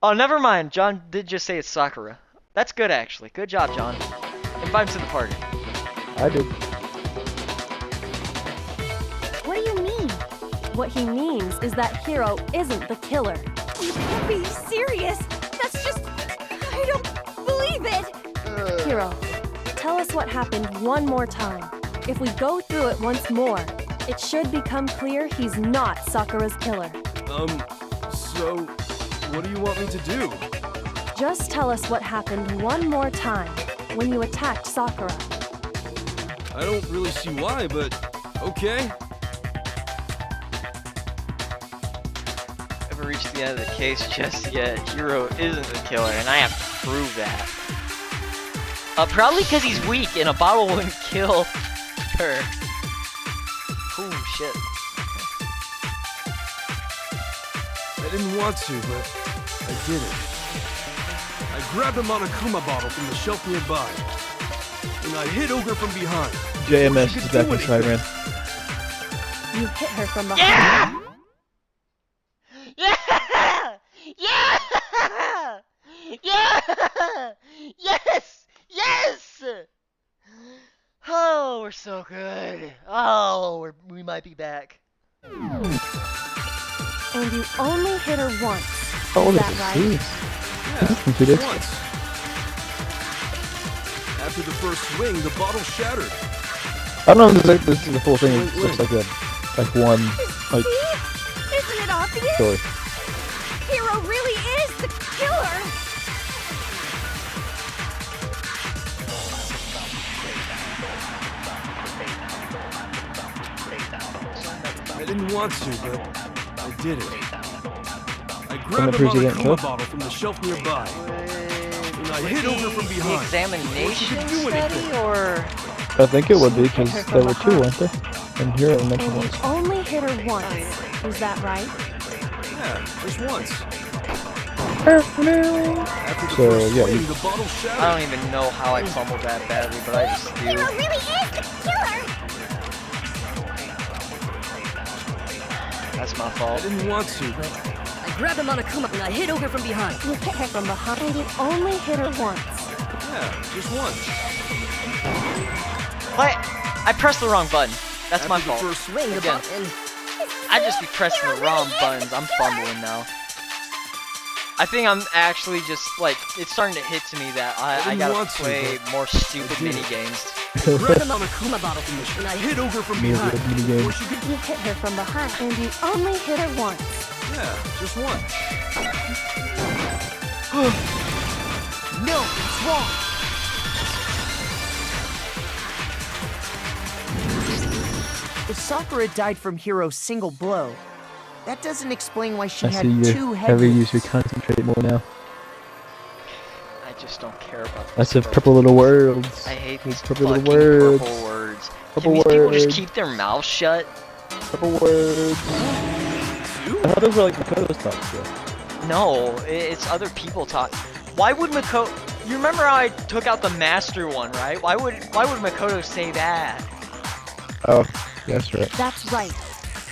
Oh, never mind. John did just say it's Sakura. That's good, actually. Good job, John. Invite him to the party. I did. What do you mean? What he means is that Hiro isn't the killer. You can't be serious! That's just... I don't believe it! Hiro, tell us what happened one more time. If we go through it once more, it should become clear he's not Sakura's killer. So, what do you want me to do? Just tell us what happened one more time when you attacked Sakura. I don't really see why, but okay. Haven't reached the end of the case just yet. Hiro isn't the killer, and I have to prove that. Probably because he's weak, and a bottle wouldn't kill her. Oh shit. I didn't want to, but I did it. I grabbed a Monokuma bottle from the shelf nearby, and I hit Ogre from behind. JMS is back in Spider-Man. You hit her from behind. Yeah! Yeah! Yeah! Yes! Yes! Oh, we're so good. Oh, we might be back. And you only hit her once. Oh, Is this that is right? serious. Yeah, Computer. once. After the first swing, the bottle shattered. I don't know if this is the full thing. It looks like one like See? Isn't it obvious? story. Hiro really is the killer! I didn't want to, but I did it. I And grabbed the a proves he didn't kill? Monokuma bottle from the shelf nearby, and I hit Ogre from The behind. examination do study, anything. or I think it would be because there were 2, weren't there? And here I mentioned And you once. only hit her once. Is that right? Yeah, just once. So After the first yeah, swing, you, the bottle I shattered. don't even know how I fumbled that badly, but I just Hiro do. really is the killer! That's my I fault. didn't want to. I grabbed him on a Kuma and I hit Ogre from behind. You hit her from behind and you only hit her once. Yeah, just once. What? I pressed the wrong button. That's my After the fault. first Swing the Again. button. I just be pressing the wrong buttons. I'm fumbling now. I think I'm actually just like it's starting to hit to me that I didn't gotta want to, play but more stupid I did. mini games. Grabbed him on a Kuma bottle and I hit Hit Ogre from Yeah, behind. good minigame. Before she could... You hit her from behind and you only hit her once. Yeah, just once. No, it's wrong. If Sakura died from Hiro's single blow, that doesn't explain why she I had see two you head ever wounds. use your concentrate more now. I just don't care about this. That's a purple little words. I hate Those these purple fucking little words. purple words. Purple Can these people just words. keep their mouths shut? Purple words. I thought those were like Makoto's thoughts though. No, it's other people talk. Why would Makoto? You remember how I took out the master one, right? Why would Makoto say that? Oh, that's right. That's right.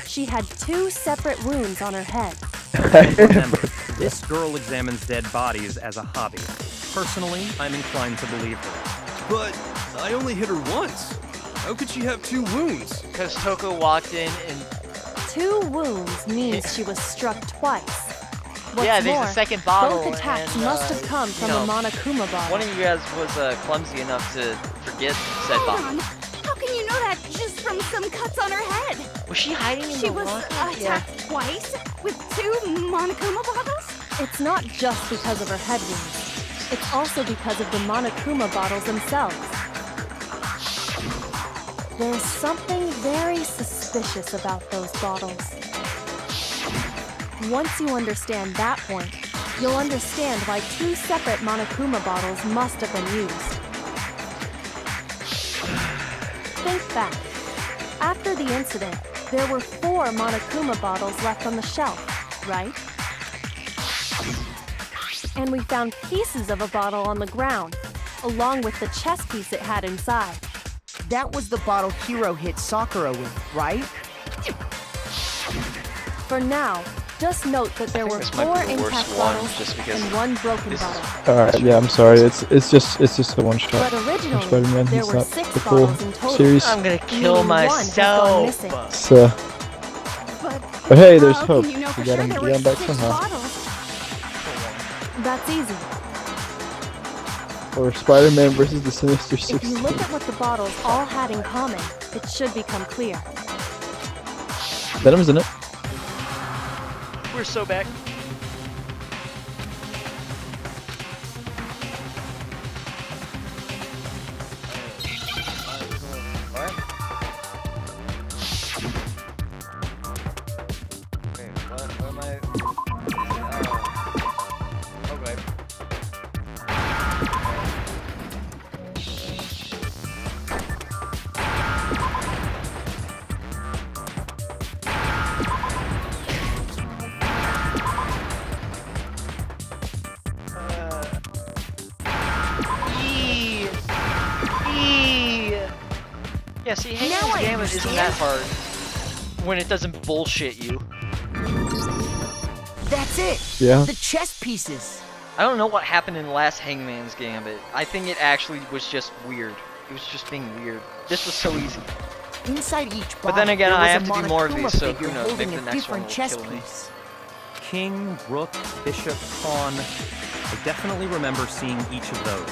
She had two separate wounds on her head. Remember, this girl examines dead bodies as a hobby. Personally, I'm inclined to believe her. But I only hit her once. How could she have two wounds? Because Toko walked in and Two wounds means she was struck twice. What's yeah, there's more, a second bottle. both attacks and, must have come from you know, a Monokuma bottle. One of you guys was clumsy enough to forget said Hold bottle. on. How can you know that just from some cuts on her head? Was she hiding in She the was locker? attacked twice with two Monokuma bottles? It's not just because of her head wounds. It's also because of the Monokuma bottles themselves. There's something very suspicious about those bottles. Once you understand that point, you'll understand why two separate Monokuma bottles must have been used. Think back. After the incident, there were 4 Monokuma bottles left on the shelf, right? And we found pieces of a bottle on the ground, along with the chess piece it had inside. That was the bottle Hiro hit Sakura with, right? For now, just note that there think were this might 4 be the worst intact one, bottles just because and 1 broken this is- bottle. Alright, yeah, I'm sorry. It's just a one shot. But originally, Spider-Man, there he's were not 6 the full bottles in total. series. I'm gonna kill Meaning one has gone myself. missing. So, But hey, there's how hope. can you know for We sure got him there were back 6 somehow. bottles? That's easy. Or Spider-Man versus the Sinister If you 16. look at what the bottles all had in common, it should become clear. Venom's in it. We're so back. What? Wait, what am I? Oh. Okay. Yeah, see, hanging Now this I game isn't understand. that hard when it doesn't bullshit you. That's it! Yeah. The chess pieces! I don't know what happened in the last Hangman's Gambit. I think it actually was just weird. It was just being weird. This was so easy. Inside each bottle, But then again, there I was have a to do more of Monokuma these, so figure who knows, maybe holding the a next one different will chess kill me. piece. King, rook, bishop, pawn. I definitely remember seeing each of those.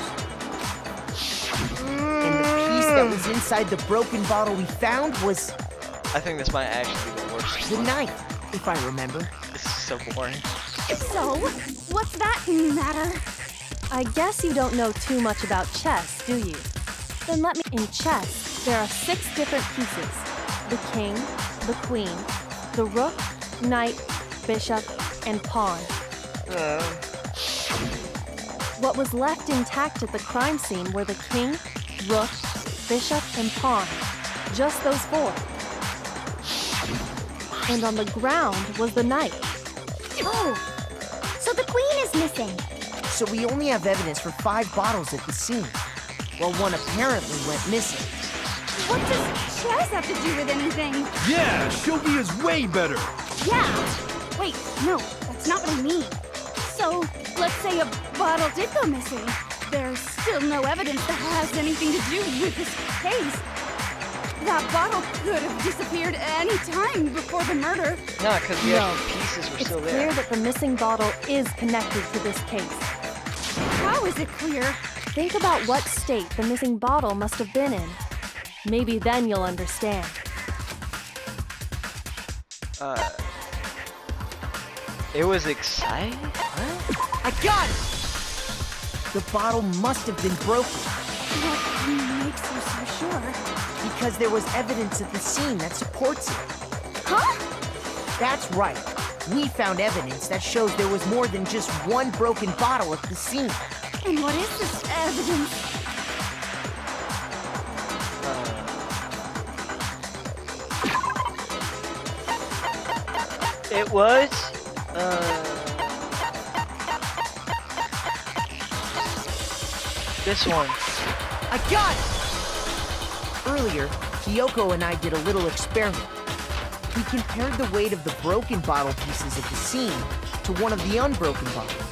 And the piece that was inside the broken bottle we found was I think this might actually be the worst. the knight, if I remember. This is so boring. So, what's that matter? I guess you don't know too much about chess, do you? Then let me. In chess, there are 6 different pieces: the king, the queen, the rook, knight, bishop, and pawn. What was left intact at the crime scene were the king, rook, bishop, and pawn. Just those 4. And on the ground was the knight. Oh, so the queen is missing. So we only have evidence for 5 bottles at the scene. Well, one apparently went missing. What does chess have to do with anything? Yeah, shogi is way better. Yeah! Wait, no, that's not what I mean. So, let's say a bottle did go missing. There's still no evidence that has anything to do with this case. That bottle could have disappeared any time before the murder. No, because the actual pieces were It's still clear there. that the missing bottle is connected to this case. How is it clear? Think about what state the missing bottle must have been in. Maybe then you'll understand. It was exciting? What? I got it! The bottle must have been broken. What makes you so sure? Because there was evidence at the scene that supports it. Huh? That's right. We found evidence that shows there was more than just one broken bottle at the scene. And what is this evidence? It was, this one. I got it! Earlier, Kyoko and I did a little experiment. We compared the weight of the broken bottle pieces at the scene to one of the unbroken bottles.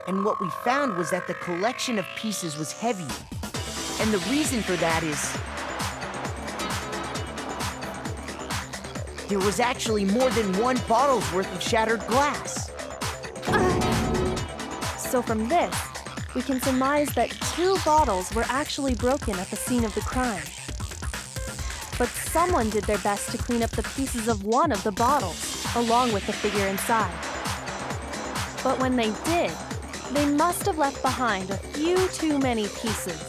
And what we found was that the collection of pieces was heavier. And the reason for that is there was actually more than one bottle's worth of shattered glass. So from this, we can surmise that 2 bottles were actually broken at the scene of the crime. But someone did their best to clean up the pieces of one of the bottles, along with the figure inside. But when they did, they must have left behind a few too many pieces,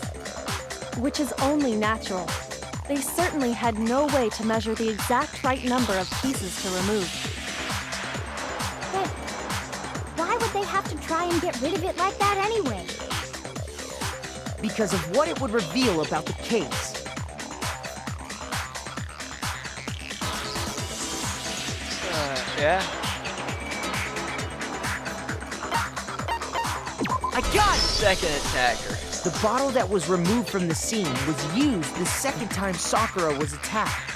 which is only natural. They certainly had no way to measure the exact right number of pieces to remove. Hey, why would they have to try and get rid of it like that anyway? Because of what it would reveal about the case. Yeah? I got it! Second attacker. The bottle that was removed from the scene was used the second time Sakura was attacked.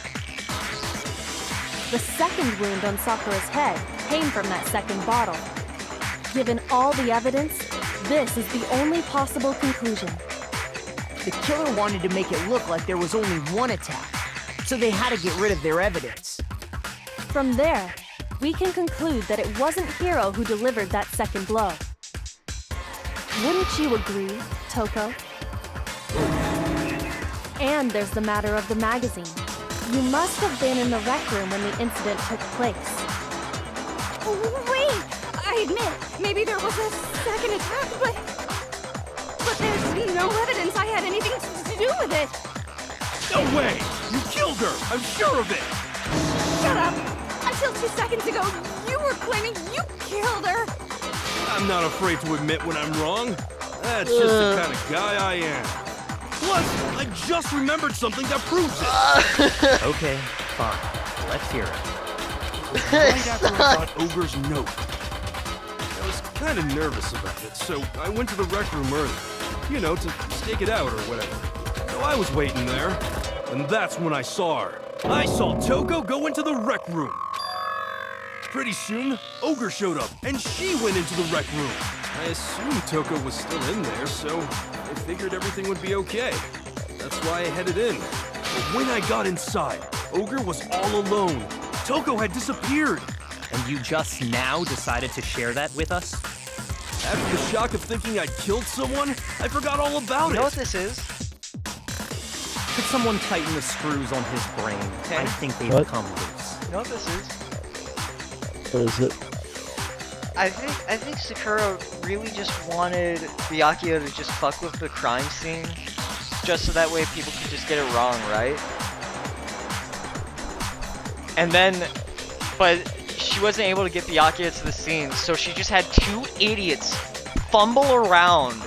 The second wound on Sakura's head came from that second bottle. Given all the evidence, this is the only possible conclusion. The killer wanted to make it look like there was only one attack, so they had to get rid of their evidence. From there, we can conclude that it wasn't Hiro who delivered that second blow. Wouldn't you agree, Toko? And there's the matter of the magazine. You must have been in the rec room when the incident took place. Wait! I admit, maybe there was a second attack, but there's no evidence I had anything to do with it. No way! You killed her! I'm sure of it! Shut up! Until 2 seconds ago, you were claiming you killed her. I'm not afraid to admit when I'm wrong. That's just the kind of guy I am. Plus, I just remembered something that proves it. Okay, fine. Let's hear it. Right after I got Ogre's note. I was kind of nervous about it, so I went to the rec room early. You know, to stake it out or whatever. So I was waiting there, and that's when I saw her. I saw Toko go into the rec room. Pretty soon, Ogre showed up, and she went into the rec room. I assumed Toko was still in there, so I figured everything would be okay. That's why I headed in. But when I got inside, Ogre was all alone. Toko had disappeared. And you just now decided to share that with us? After the shock of thinking I'd killed someone, I forgot all about You it. know what this is? Could someone tighten the screws on his brain? Okay. I think they've What? come loose. You know what this is? What is it? I think Sakura really just wanted Byakuya to just fuck with the crime scene, just so that way people could just get it wrong, right? And then, but she wasn't able to get Byakuya to the scene, so she just had 2 idiots fumble around,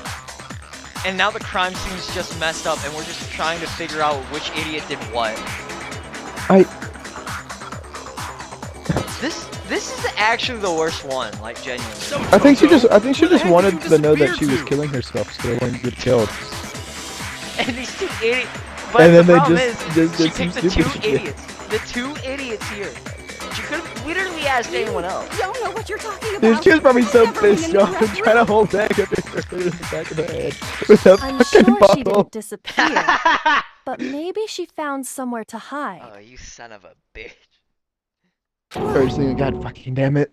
and now the crime scene's just messed up, and we're just trying to figure out which idiot did what. This is actually the worst one, like genuinely. So, I think she Toko, just where the heck wanted did you to know that disappear she was to? killing herself so they wouldn't get killed. And these 2 idiots, But And then the they problem just- is, just she did some picked the two stupid shit. idiots. The two idiots here. She could have literally asked anyone else. Don't know what you're talking about. Dude, she was probably so Never been pissed in the off and rec trying to room. hold back a picture in the back of her head with a I'm fucking sure she bottle. didn't disappear, but maybe she found somewhere to hide. Oh, you son of a bitch. First thing, God fucking damn it.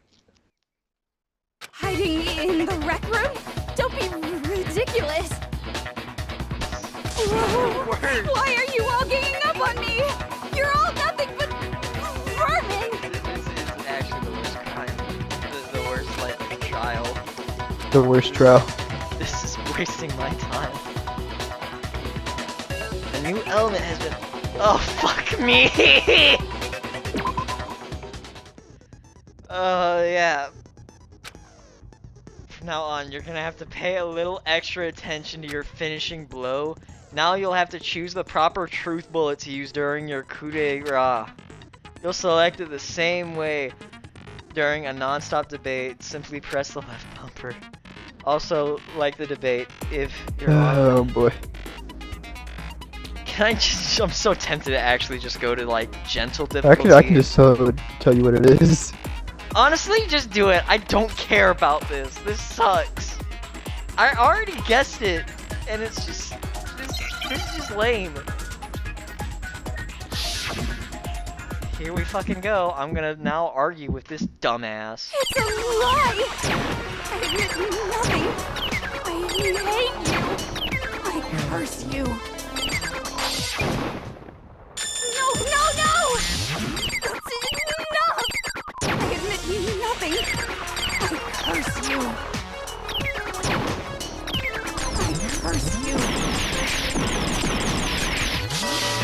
Hiding in the rec room? Don't be ridiculous. Whoa. Word. Why are you all ganging up on me? You're all nothing but vermin. This is actually the worst crime. The worst, like, trial. The worst trial. This is wasting my time. A new element has been. Oh, fuck me! Yeah. From now on, you're gonna have to pay a little extra attention to your finishing blow. Now you'll have to choose the proper truth bullet to use during your coup de grace. You'll select it the same way during a non-stop debate. Simply press the left bumper. Also, like the debate, if you're on. Oh boy. Can I just? I'm so tempted to actually just go to like gentle difficulty. I can just tell you what it is. Honestly, just do it. I don't care about this. This sucks. I already guessed it, and it's just this is just lame. Here we fucking go. I'm gonna now argue with this dumbass. It's a lie. I admit nothing. I hate you. I curse you. No, no, no! That's enough! I admit nothing. I curse you. I curse you.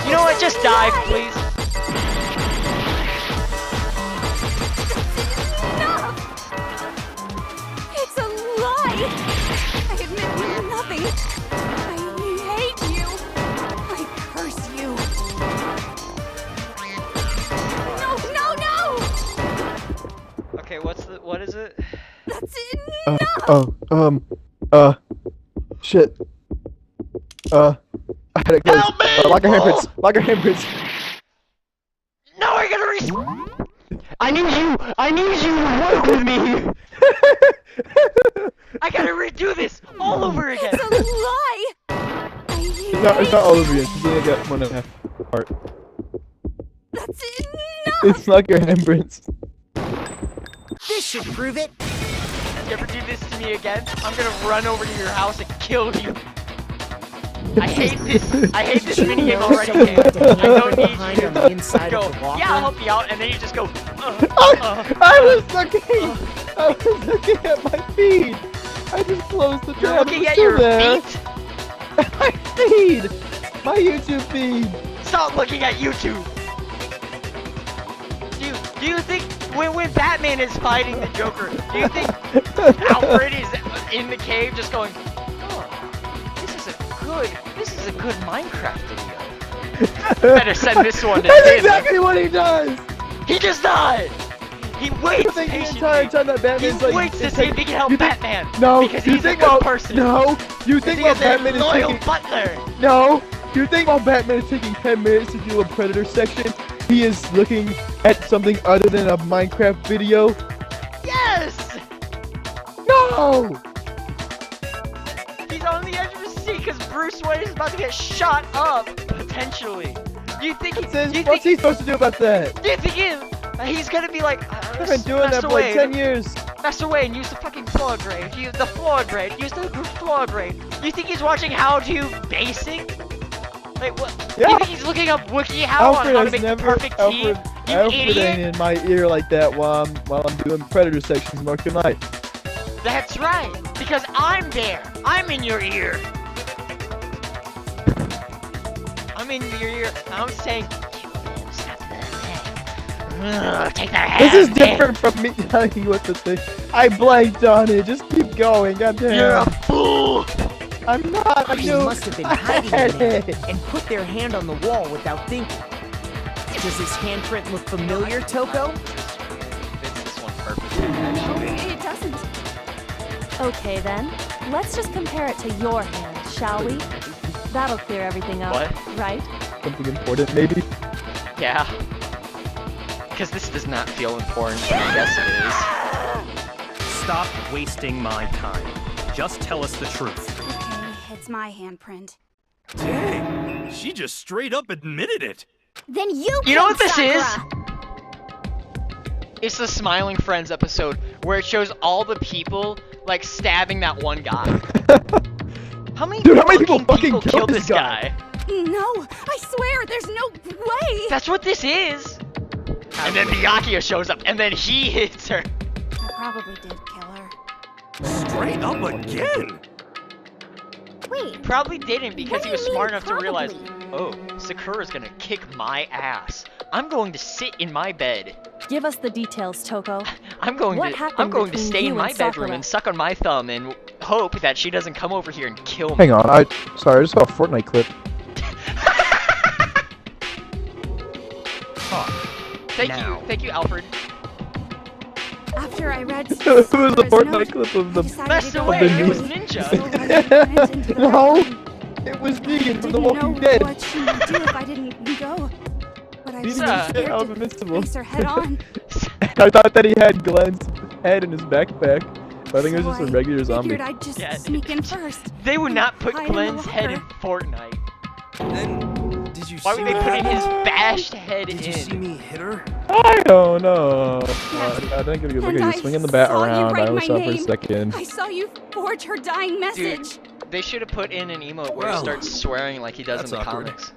You know what? Just die, please. Enough! It's a lie! I admit nothing. I hate you. I curse you. No, no, no! Okay, what is it? That's enough! Shit. I had it close. Help me! Lock your handprints. Lock your handprints. No, we're gonna I knew you would work with me. I gotta redo this all over again. It's a lie! I It's not all over yet. You only got 1.5 part. That's enough! It's lock your handprints. This should prove it. You ever do this to me again? I'm gonna run over to your house and kill you. I hate this minigame already, Kate. I don't need Behind you on the inside to go, of the locker. yeah, I'll help you out, and then you just go, I was looking at my feed. I just closed the You're tab. looking It's at still your there. feet? My feed. My YouTube feed. Stop looking at YouTube! Do you think, when Batman is fighting the Joker, do you think Alfred is in the cave just going, oh, this is a good Minecraft video. Better send this one to That's him. exactly what he does. He does not! He waits You think the patiently. entire time that He Batman's like... waits to see if he can help you think- Batman. No, because you he's a think good while- person. No, you think while He's a Batman is loyal taking... butler. No, you think while Batman is taking 10 minutes to do a Predator section, he is looking at something other than a Minecraft video? Yes! No! He's on the edge of his seat because Bruce Wayne is about to get shot up, potentially. Do you think What's he supposed to do about that? Do you think he's gonna be like, I've been doing that for like 10 years. Master Wayne, use the fucking floor grade. Use the floor grade. Use the floor grade. You think he's watching How to Basic? Like what? Yeah. You think he's looking up WikiHow on how to make the perfect tea? You Alfred idiot! ain't in my ear like that while I'm doing Predator sections in Arkham Knight. That's right, because I'm there. I'm in your ear. I'm in your ear. I'm saying, take their hands. This is different from me telling you what to think. I blanked on it. Just keep going. Goddamn. You're a fool. I'm not. I They knew. must have been I hiding had in there it. and put their hand on the wall without thinking. Does this handprint look familiar, Toko? Fits this one perfectly, actually. It doesn't. Okay then, let's just compare it to your hand, shall we? That'll clear everything up, What? right? something important, maybe? Yeah. Because this does not feel important, but I guess it is. Stop wasting my time. Just tell us the truth. Okay, it's my handprint. Dang, she just straight up admitted it. Then you know what this Sakura. is? It's the Smiling Friends episode where it shows all the people like stabbing that one guy. How many people fucking killed this guy? No, I swear, there's no way. That's what this is. And then Byakuya shows up, and then he hits her. I probably did kill her. Straight up again. Wait. Probably didn't because What he do was you mean, smart enough to realize, probably? oh, Sakura's gonna kick my ass. I'm going to sit in my bed. Give us the details, Toko. I'm going What to happened to between stay you in and my bedroom Sakura? and suck on my thumb and hope that she doesn't come over here and kill me. Hang on, sorry, I just saw a Fortnite clip. Thank you, Alfred. After I read It was a Sakura's Fortnite note, clip of I the. decided That's to the go way, ahead it was and Ninja. so I went into the No, bedroom. it was Negan from The Didn't Walking know Dead. what she would do if I didn't go. But I was too Lisa. scared I was to invincible. face her head on. I thought that he had Glenn's head in his backpack. But I think it was So just a regular I zombie. figured I'd just Yeah. sneak in first. They would not put Hide in the Glenn's head in locker. Fortnite. Then, did you Why see would they what put in his happened? bashed head Did you see in? me hit her? I don't know. Yes. I didn't get a good look And at I you swinging the bat saw you around. write I only my saw it for a name. second. I saw you forge her dying message. They should have put in an emote where Well, he starts swearing like he does in that's the awkward. comics.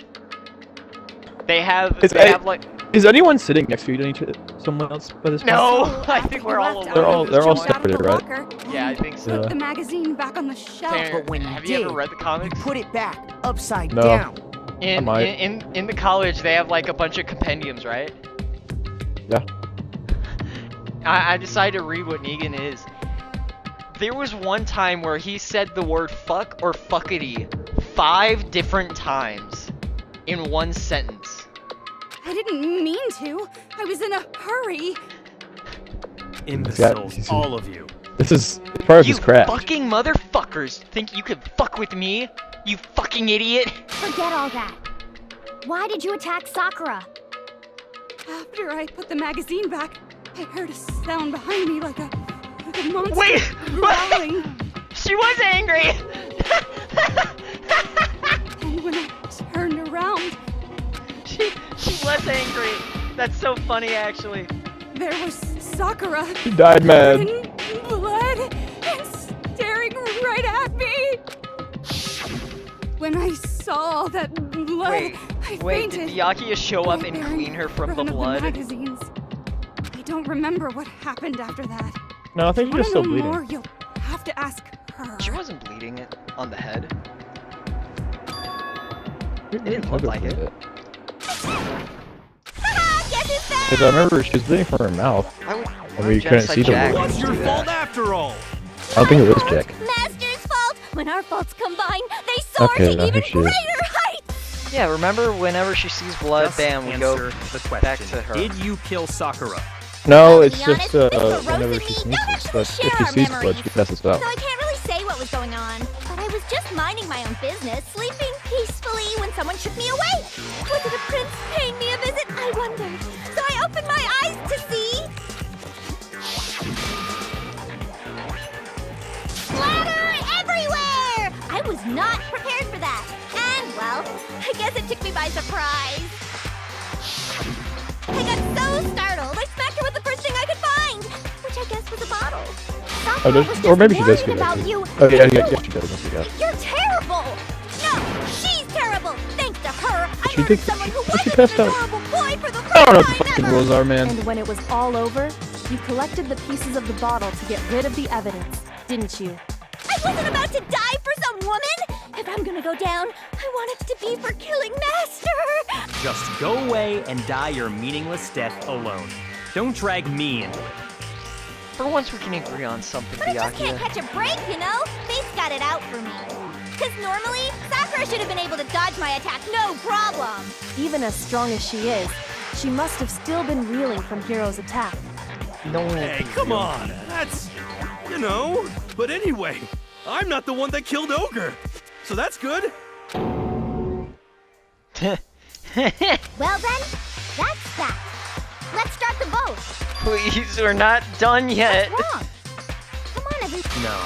They have like Is anyone sitting next to someone else by this point? no. So I after think he we're all left, alone. They're all I jumped out of the separated, right? locker Yeah, I and think so. Put Yeah. the magazine back on the shelf. Tanner, But when you have you ever did, read the You comics? put it back upside No. down. In, might. in the college, they have like a bunch of compendiums, right? Yeah. I decided to read what Negan is. There was one time where he said the word fuck or fuckity 5 different times in one sentence. I didn't mean to. I was in a hurry. Imbeciles, he's- all of you. This is part of You his crap. fucking motherfuckers think you could fuck with me? You fucking idiot! Forget all that. Why did you attack Sakura? After I put the magazine back, I heard a sound behind me like a monster Wait! growling. She was angry! And when I turned around, she was angry. That's so funny, actually. there was Sakura. He died mad. In blood and staring right at me. When I saw all that blood, I Wait, fainted. did Byakuya show up and Right there clean her in from the front of blood? magazines. I don't remember what happened after that. No, I think Wanna she's still know bleeding. more? You'll have to ask her. She wasn't bleeding it on the head. It didn't look like it. Because I remember she was bleeding from her mouth. I would, I mean, you couldn't see the Jack blood. What's do your that. fault after all? I don't think it was Jack. Master's fault. When our faults combine, they soar Okay, to I even think she is. greater heights. Yeah, remember whenever she sees blood, Just bam, we go answer the question. back to her. Did you kill Sakura? No, To it's be just honest, Mr. whenever Rose she and me don't sneezes. actually But share if she our sees blood, memories. she messes up. So I can't really say what was going on. But I was just minding my own business, sleeping peacefully when someone shook me awake. Was it a prince paying me a visit? I wondered. So I opened my eyes to see... splatter everywhere! I was not prepared for that. And, well, I guess it took me by surprise. I got so startled, I smacked her with the first thing I could find, which I guess was a bottle. Oh, Sakura does, was or just maybe she does worried get about that. you. Oh, yeah, and yeah, you- yeah, she does. I forgot. You're terrible! No, she's terrible! Thanks to her, I She murdered did- someone who she wasn't passed an out. adorable boy for the first I don't know what the time fucking ever! rules are, man. And when it was all over, you collected the pieces of the bottle to get rid of the evidence, didn't you? I wasn't about to die for some woman! If I'm gonna go down, I want it to be for killing Master! Just go away and die your meaningless death alone. Don't drag me into it. For once we can agree on something, But I just can't Byakuya. catch a break, you know? Fate's got it out for me. Cause normally, Sakura should have been able to dodge my attack, no problem! Even as strong as she is, she must have still been reeling from Hiro's attack. No one Hey, come on. That's, you know. But anyway, I'm not the one that killed Ogre. So that's good. Well then, that's that. Let's start the vote. Please, we're not done yet. What's wrong? Come on, everyone. No,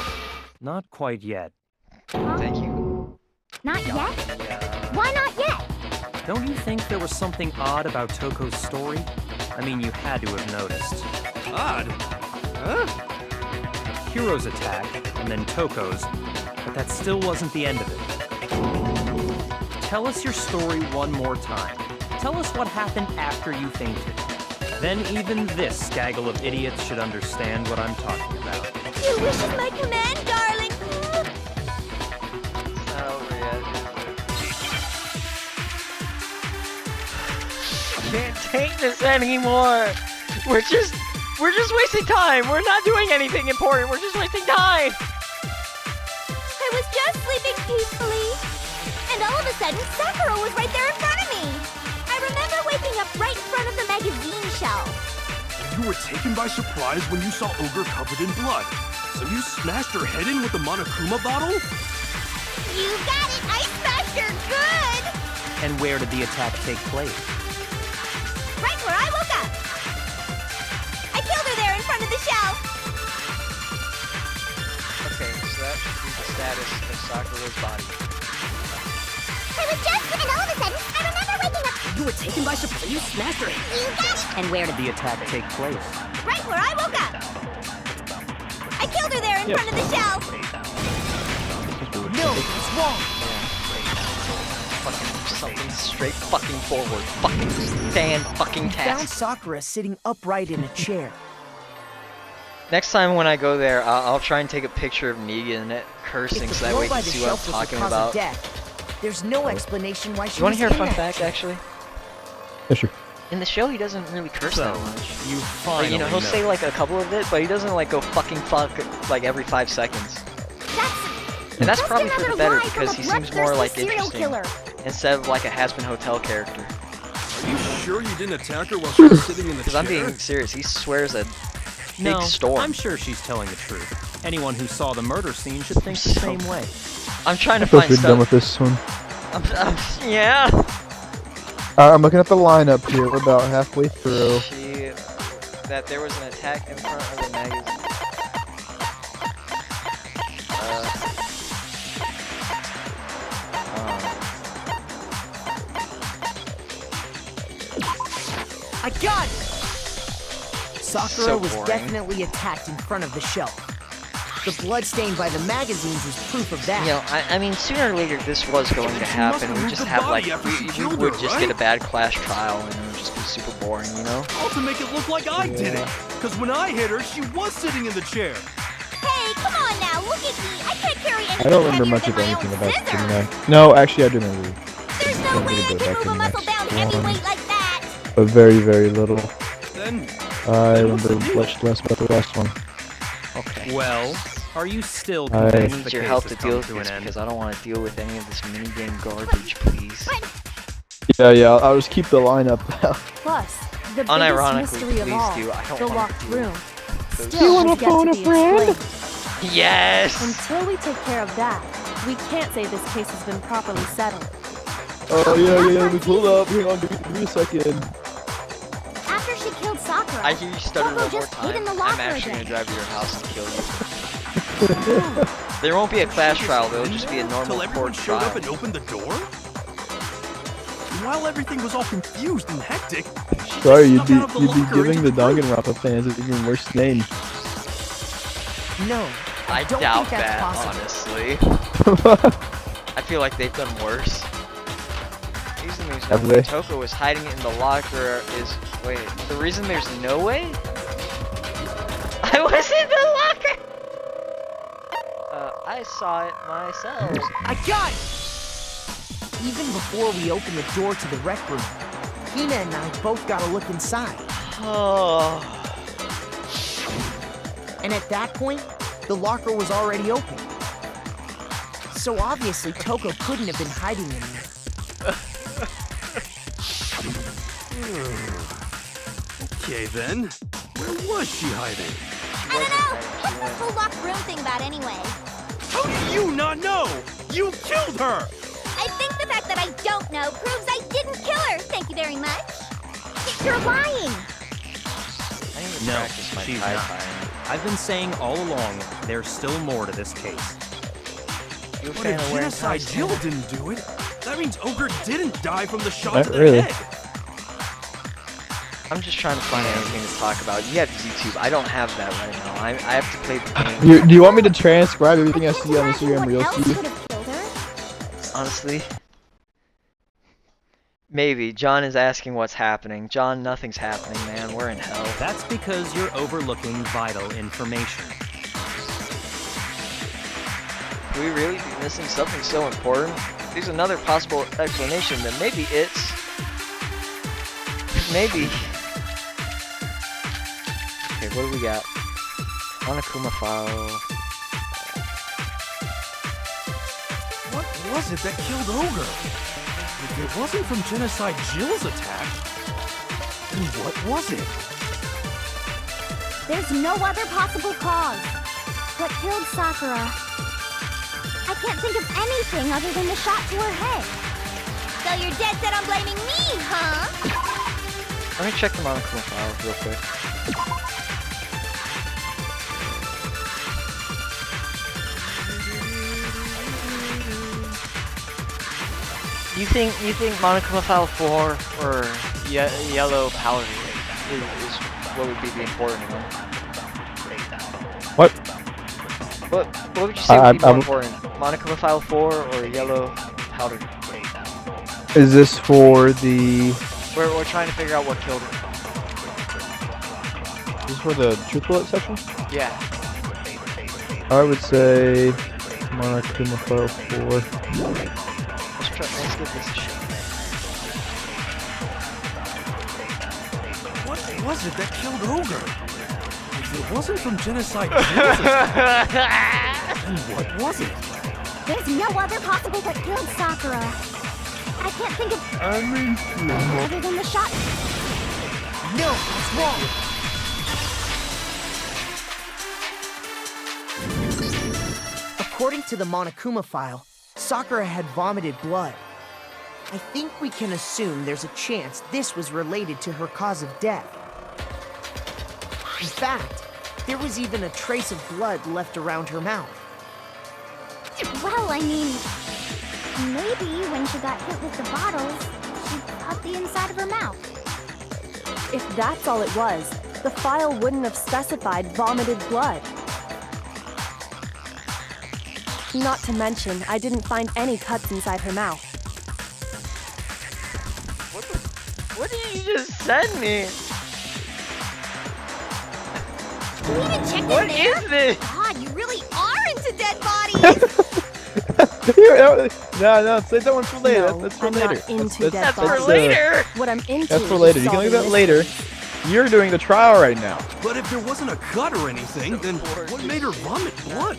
not quite yet. Thank you. Not yet? Yeah. Why not yet? Don't you think there was something odd about Toko's story? I mean, you had to have noticed. Odd? Huh? Hiro's attack, and then Toko's, but that still wasn't the end of it. Tell us your story one more time. Tell us what happened after you fainted. Then even this gaggle of idiots should understand what I'm talking about. Your wish is my command, darling. Can't take this anymore. We're just wasting time. We're not doing anything important. We're just wasting time. I was just sleeping peacefully, and all of a sudden, Sakura was right there in front of me. I remember waking up right in front of the magazine shelf. You were taken by surprise when you saw Ogre covered in blood. So you smashed her head in with the Monokuma bottle? You got it! I smashed her good! And where did the attack take place? Right where I woke up. I killed her there in front of the shelf. Okay, so that should be the status of Sakura's body. I was just, and all of a sudden, I remember waking up. You were taken by surprise. You smashed her. You got it! And where did the attack take place? Right where I woke up. I killed her there in front of the shelf. No, it's wrong. Fucking something straight fucking forward. Fucking stand fucking Found task. Sakura sitting upright in a chair. Next time when I go there, I'll try and take a picture of Negan cursing If so the that blow way you by can the see what I'm shelf was the talking cause of about. death, there's no explanation why she You want was to hear a in fun that fact, chair. actually? Yeah, sure. In the show, he doesn't really curse So, that much. you Like, finally you know, he'll say like a couple of it, but he doesn't like go fucking fuck like every 5 seconds. And that's probably for the better because he seems more like interesting instead of like a has-been hotel character. Are you sure you didn't attack her while she was sitting in the Because chair? I'm being serious, he swears a No, big storm. I'm sure she's telling the truth. Anyone who saw the murder scene should think the same way. I'm trying to I feel find pretty done with stuff. this one. Yeah. I'm looking at the lineup here. We're about halfway through. That there was an attack in front of the magazine. I got it! Sakura So was boring. definitely attacked in front of the shelf. The blood stain by the magazines is proof of that. You know, I mean, sooner or later this was going to happen. We just have like, we would just get a bad class trial and it would just be super boring, you know? All to make it look like I did it. Because when I hit her, she was sitting in the chair. Hey, come on now, look at me. I can't carry anything I don't remember heavier much than of my anything own about scissors. Gemini. No, actually, I do remember. There's no way I can move a muscle-bound heavyweight like that. But very, very little. Then, I remember much less about the last one. Okay. Well, are you still I convinced need the your case help has to come deal with to an this end? because I don't want to deal with any of this minigame garbage, please. Yeah, I'll just keep the lineup. Plus, the biggest Unironically, mystery of please all, do. I don't the wanna locked do room, those- still You wanna has yet phone to a be friend? explained. Yes! Until we take care of that, we can't say this case has been properly settled. Oh, yeah, we pulled up. Hang on, give me a second. After she killed Sakura, I hear you stutter Toko one more just hid in time. the I'm locker actually again. gonna drive to your house and kill you. There won't be a class trial, there'll just be a normal Till everyone court showed trial. up and opened the door? And while everything was all confused and hectic, she Sorry, just you'd snuck out of be the locker giving into the room. Danganronpa fans an even worse name. No, I don't doubt think that's that, possible. honestly. I feel like they've done worse. Reason there's no Have way they? Toko was hiding it in the locker is... Wait, the reason there's no way? I was in the locker! I saw it myself. I got it! Even before we opened the door to the rec room, Hina and I both got a look inside. Oh... And at that point, the locker was already open. So obviously Toko couldn't have been hiding in there. Okay then, where was she hiding? I don't know. What's this whole locked room thing about anyway? How do you not know? You killed her! I think that fact that I don't know proves I didn't kill her. Thank you very much. You're lying. I need to No, practice my she's Tide not. firing. I've been saying all along, there's still more to this case. You a But fan if of wearing Genocide ties, Jill Tanner? didn't do it, that means Ogre didn't die from the shot Not to the really. head. I'm just trying to find anything to talk about. You have YouTube. I don't have that right now. I have to play the game. Do you want me to transcribe everything I see on Instagram What Reels else to you? could have killed her? Honestly, maybe. John is asking what's happening. John, nothing's happening, man. We're in hell. That's because you're overlooking vital information. Could we really be missing something so important? There's another possible explanation that maybe it's... Maybe... Okay, what do we got? Monokuma file... What was it that killed Ogre? If it wasn't from Genocide Jill's attack, then what was it? There's no other possible cause. What killed Sakura? I can't think of anything other than the shot to her head. So you're dead set on blaming me, huh? Let me check the Monokuma file real quick. You think Monokuma file 4 or yellow powder is what would be the important one? What? What would you say would be more I'm- important? Monokuma file 4 or yellow powder? Is this for the? We're trying to figure out what killed her. Is this for the truth bullet section? Yeah. I would say Monokuma File 4. Let's give this a shot. What was it that killed Ogre? If it wasn't from Genocide Jill's attack, then what was it? There's no other possible what killed Sakura. I can't think of other than the shot. No, it's wrong. According to the Monokuma file, Sakura had vomited blood. I think we can assume there's a chance this was related to her cause of death. In fact, there was even a trace of blood left around her mouth. Well, I mean, maybe when she got hit with the bottles, she cut the inside of her mouth. If that's all it was, the file wouldn't have specified vomited blood. Not to mention, I didn't find any cuts inside her mouth. What did you just send me? We need to check this What later. is this? God, you really are into dead bodies. No, save that one for later. No, That's for I'm later. not into dead That's for bodies. later. What I'm into That's for is later. You can look at that solving later. mysteries. You're doing the trial right now. But if there wasn't a cut or anything, then what made her vomit blood?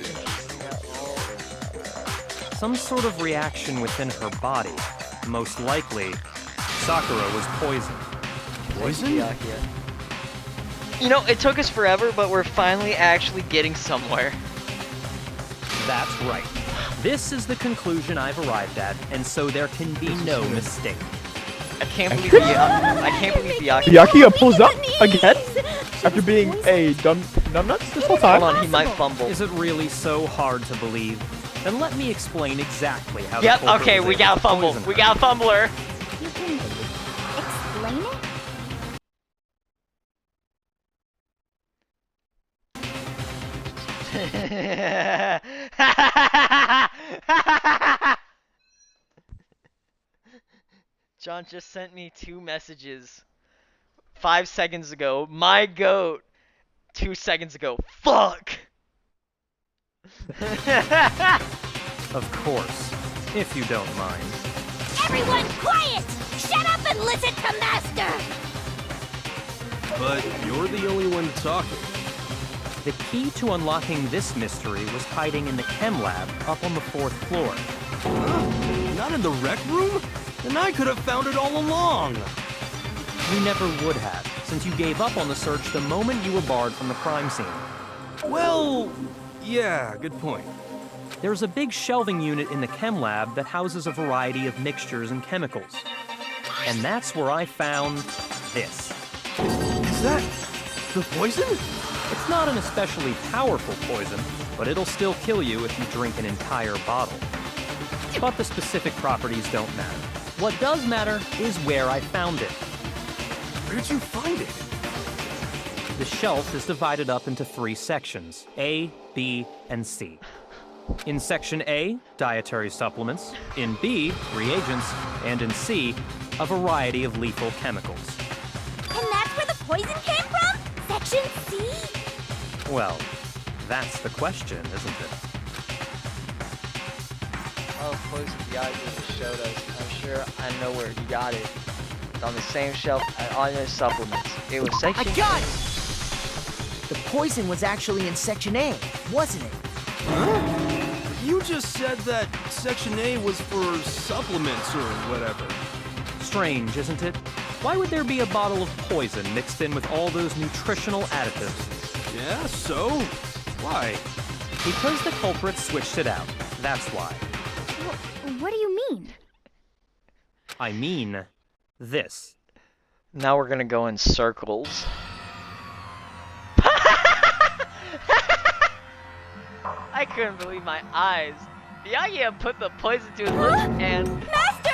Some sort of reaction within her body. Most likely, Sakura was poisoned. Poison? You know, it took us forever, but we're finally actually getting somewhere. That's right. This is the conclusion I've arrived at, and so there can be no mistake. I can't believe the Byakuya. Byakuya pulls up again after being a numbnuts this whole time. Hold on, he might fumble. Is it really so hard to believe? Then let me explain exactly how Yep, the culprit okay, was we able got a to fumble. poison We her. got a fumbler. You can explain it? John just sent me 2 messages 5 seconds ago. My goat 2 seconds ago. Fuck! Of course, if you don't mind. Everyone quiet! Shut up and listen to Master! But you're the only one talking. The key to unlocking this mystery was hiding in the chem lab up on the 4th floor. Not in the rec room? Then I could have found it all along. You never would have, since you gave up on the search the moment you were barred from the crime scene. Well, yeah, good point. There's a big shelving unit in the chem lab that houses a variety of mixtures and chemicals. And that's where I found this. Is that the poison? It's not an especially powerful poison, but it'll still kill you if you drink an entire bottle. But the specific properties don't matter. What does matter is where I found it. Where did you find it? The shelf is divided up into 3 sections, A, B, and C. In Section A, dietary supplements. In B, reagents. And in C, a variety of lethal chemicals. And that's where the poison came from? Section C? Well, that's the question, isn't it? Oh, poison Miyagi just showed us. I'm sure I know where you got it. It's on the same shelf on your supplements. It was I section. got it! The poison was actually in Section A, wasn't it? Huh? You just said that Section A was for supplements or whatever. Strange, isn't it? Why would there be a bottle of poison mixed in with all those nutritional additives? Yeah, so? Why? Because the culprit switched it out. That's why. What do you mean? I mean, this. Now we're gonna go in circles. I couldn't believe my eyes. Miyagi put the poison to his lips and... Master!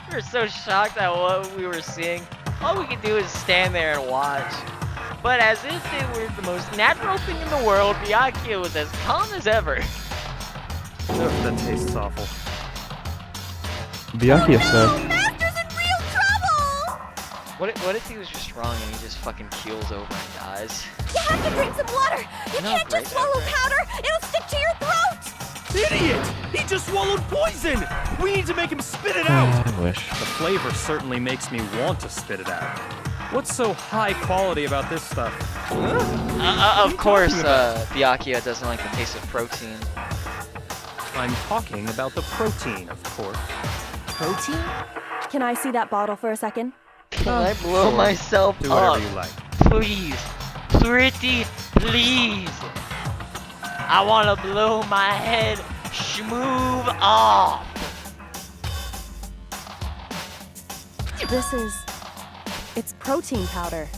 We were so shocked at what we were seeing. All we could do is stand there and watch. But as if it were the most natural thing in the world, Miyagi was as calm as ever. Ugh, that tastes awful. Byakuya said. Master's in real trouble! What if he was just wrong and he just fucking keels over and dies? You have to drink some water! You No, can't great, just swallow great. powder! It'll stick to your throat! Idiot! He just swallowed poison! We need to make him spit it out! I wish. The flavor certainly makes me want to spit it out. What's so high quality about this stuff? Of course, Byakuya doesn't like the taste of protein. I'm talking about the protein, of course. Protein? Can I see that bottle for a second? Can I blow myself Do up? whatever you like. Please. Pretty please. I wanna blow my head schmoove off. It's protein powder.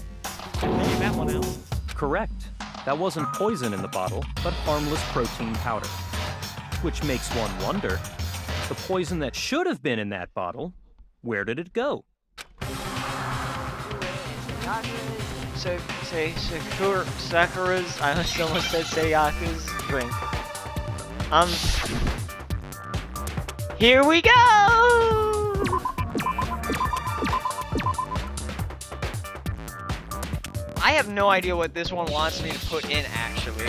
Figure that one out. Correct. That wasn't poison in the bottle, but harmless protein powder. Which makes one wonder, the poison that should have been in that bottle, where did it go? So, say Sakura's, I almost said Sayaku's drink. Here we go! I have no idea what this one wants me to put in, actually.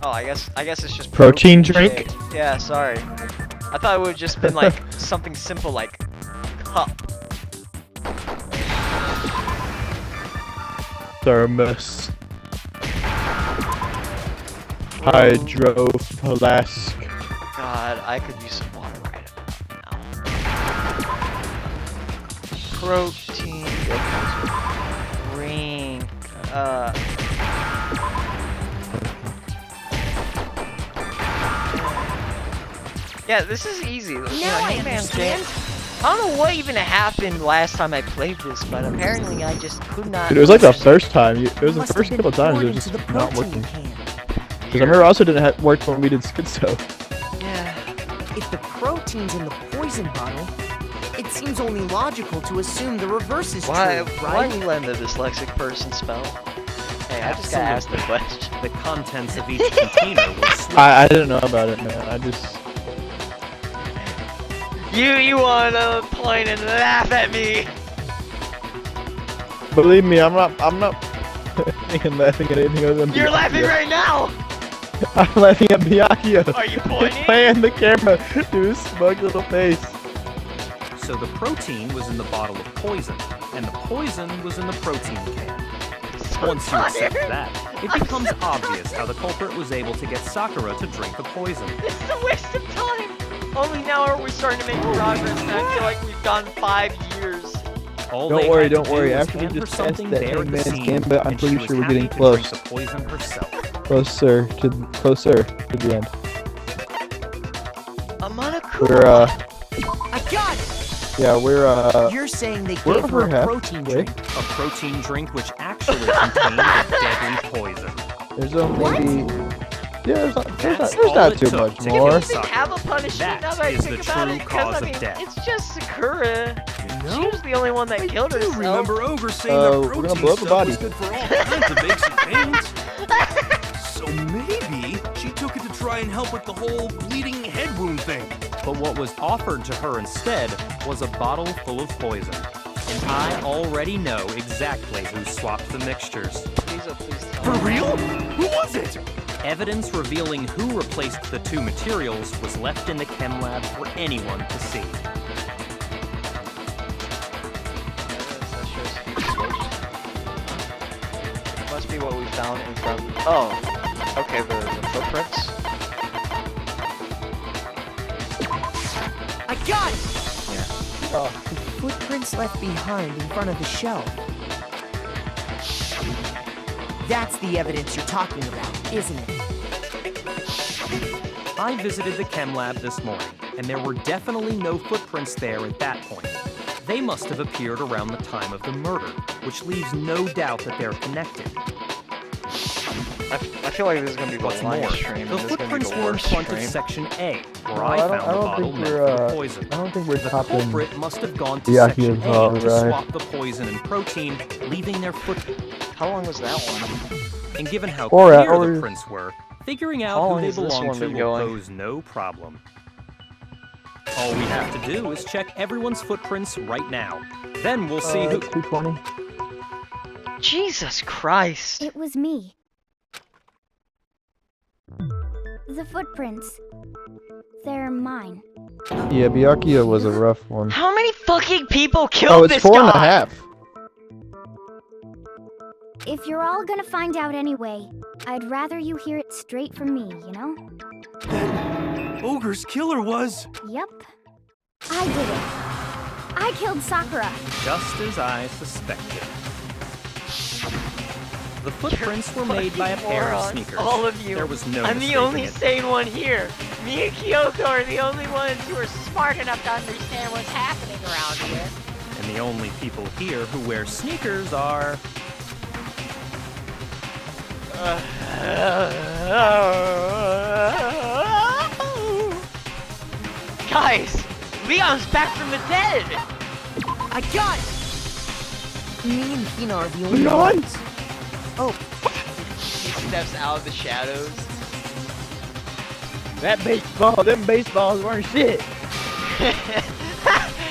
Oh, I guess it's just Protein drink? shake. Yeah, sorry. I thought it would have just been like something simple like cup. Thermos. Hydro flask. God, I could use some water right about now. Protein drink. Yeah, this is easy. Now I understand. I don't know what even happened last time I played this, but apparently I just could not. Dude, it was like the first time. It was the Must first have couple been times. poured It was into just the not protein working. can. Because I remember it also didn't work when we did Schizo. Yeah. If the protein's in the poison bottle, it seems only logical to assume the reverse is Why true, are right? we letting the dyslexic person spell? Hey, I just gotta ask the question. The contents of each container were switched. I didn't know about it, man. I just. You wanna point and laugh at me? Believe me, I'm not even laughing at anything other than You're laughing Byakuya. right now! I'm laughing at Byakuya. Are you pointing? Playing the camera to his smug little face. So the protein was in the bottle of poison, and the poison was in the protein can. Once you accept that, it becomes obvious how the culprit was able to get Sakura to drink the poison. This is a waste of time! Only now are we starting to make progress, and I feel like we've gone 5 years. All Don't they worry, had to don't worry. do was After we hand her just something passed that there at the hangman's scene, gambit, I'm and she pretty was sure we're happy getting to close. drink the poison herself. Closer to the end. Amanakura. We're I got it! yeah, we're You're saying they we're gave her over a half protein way. drink. A protein drink which actually contained a deadly poison. There's only there's That's not all it too took much to kill more. Sakura. Have a punishment now That that I is think the about true it, 'cause, cause I of mean, death. it's just Sakura. You She know, was the only one that killed I do herself. remember Ogre saying we're that gonna protein blow up her stuff was body. good for all kinds of aches and pains. So maybe she took it to try and help with the whole bleeding head wound thing. But what was offered to her instead was a bottle full of poison. And I already know exactly who swapped the mixtures. Please, oh, please tell For me. real? Who was it? Evidence revealing who replaced the two materials was left in the chem lab for anyone to see. Must be what we found in front. Oh, okay, the footprints. I got it! Yeah. Oh, The footprints left behind in front of the shelf. That's the evidence you're talking about, isn't it? I visited the chem lab this morning, and there were definitely no footprints there at that point. They must have appeared around the time of the murder, which leaves no doubt that they're connected. I feel like this is gonna be the What's live more, stream. the and this is gonna be footprints the were in worst front stream. of Section A, where No, I I don't- found I the don't bottle think meant we're, for the poison. I don't think we're The topping. culprit must have gone to Yeah, Section he's A all to right. swap the poison and protein, leaving their foot. How long was that one? And given how 4 clear hours. the prints were, figuring How out who long they has this belong one to been will going? pose no problem. All we have to do is check everyone's footprints right now. Then we'll see who. 220. Jesus Christ! It was me. The footprints. They're mine. Yeah, Byakuya was a rough one. How many fucking people killed Oh, it's this 4 and a guy? half. If you're all gonna find out anyway, I'd rather you hear it straight from me, you know? Ogre's killer was... Yep. I did it. I killed Sakura. Just as I suspected. The footprints were made by a pair of Morons, sneakers. all of you. There was no I'm the mistaking only it. sane one here. Me and Kyoko are the only ones who are smart enough to understand what's happening around here. And the only people here who wear sneakers are... Guys, Leon's back from the dead. I got it! Me and Hina are the only Leon? ones. Oh, He steps out of the shadows. Them baseballs weren't shit.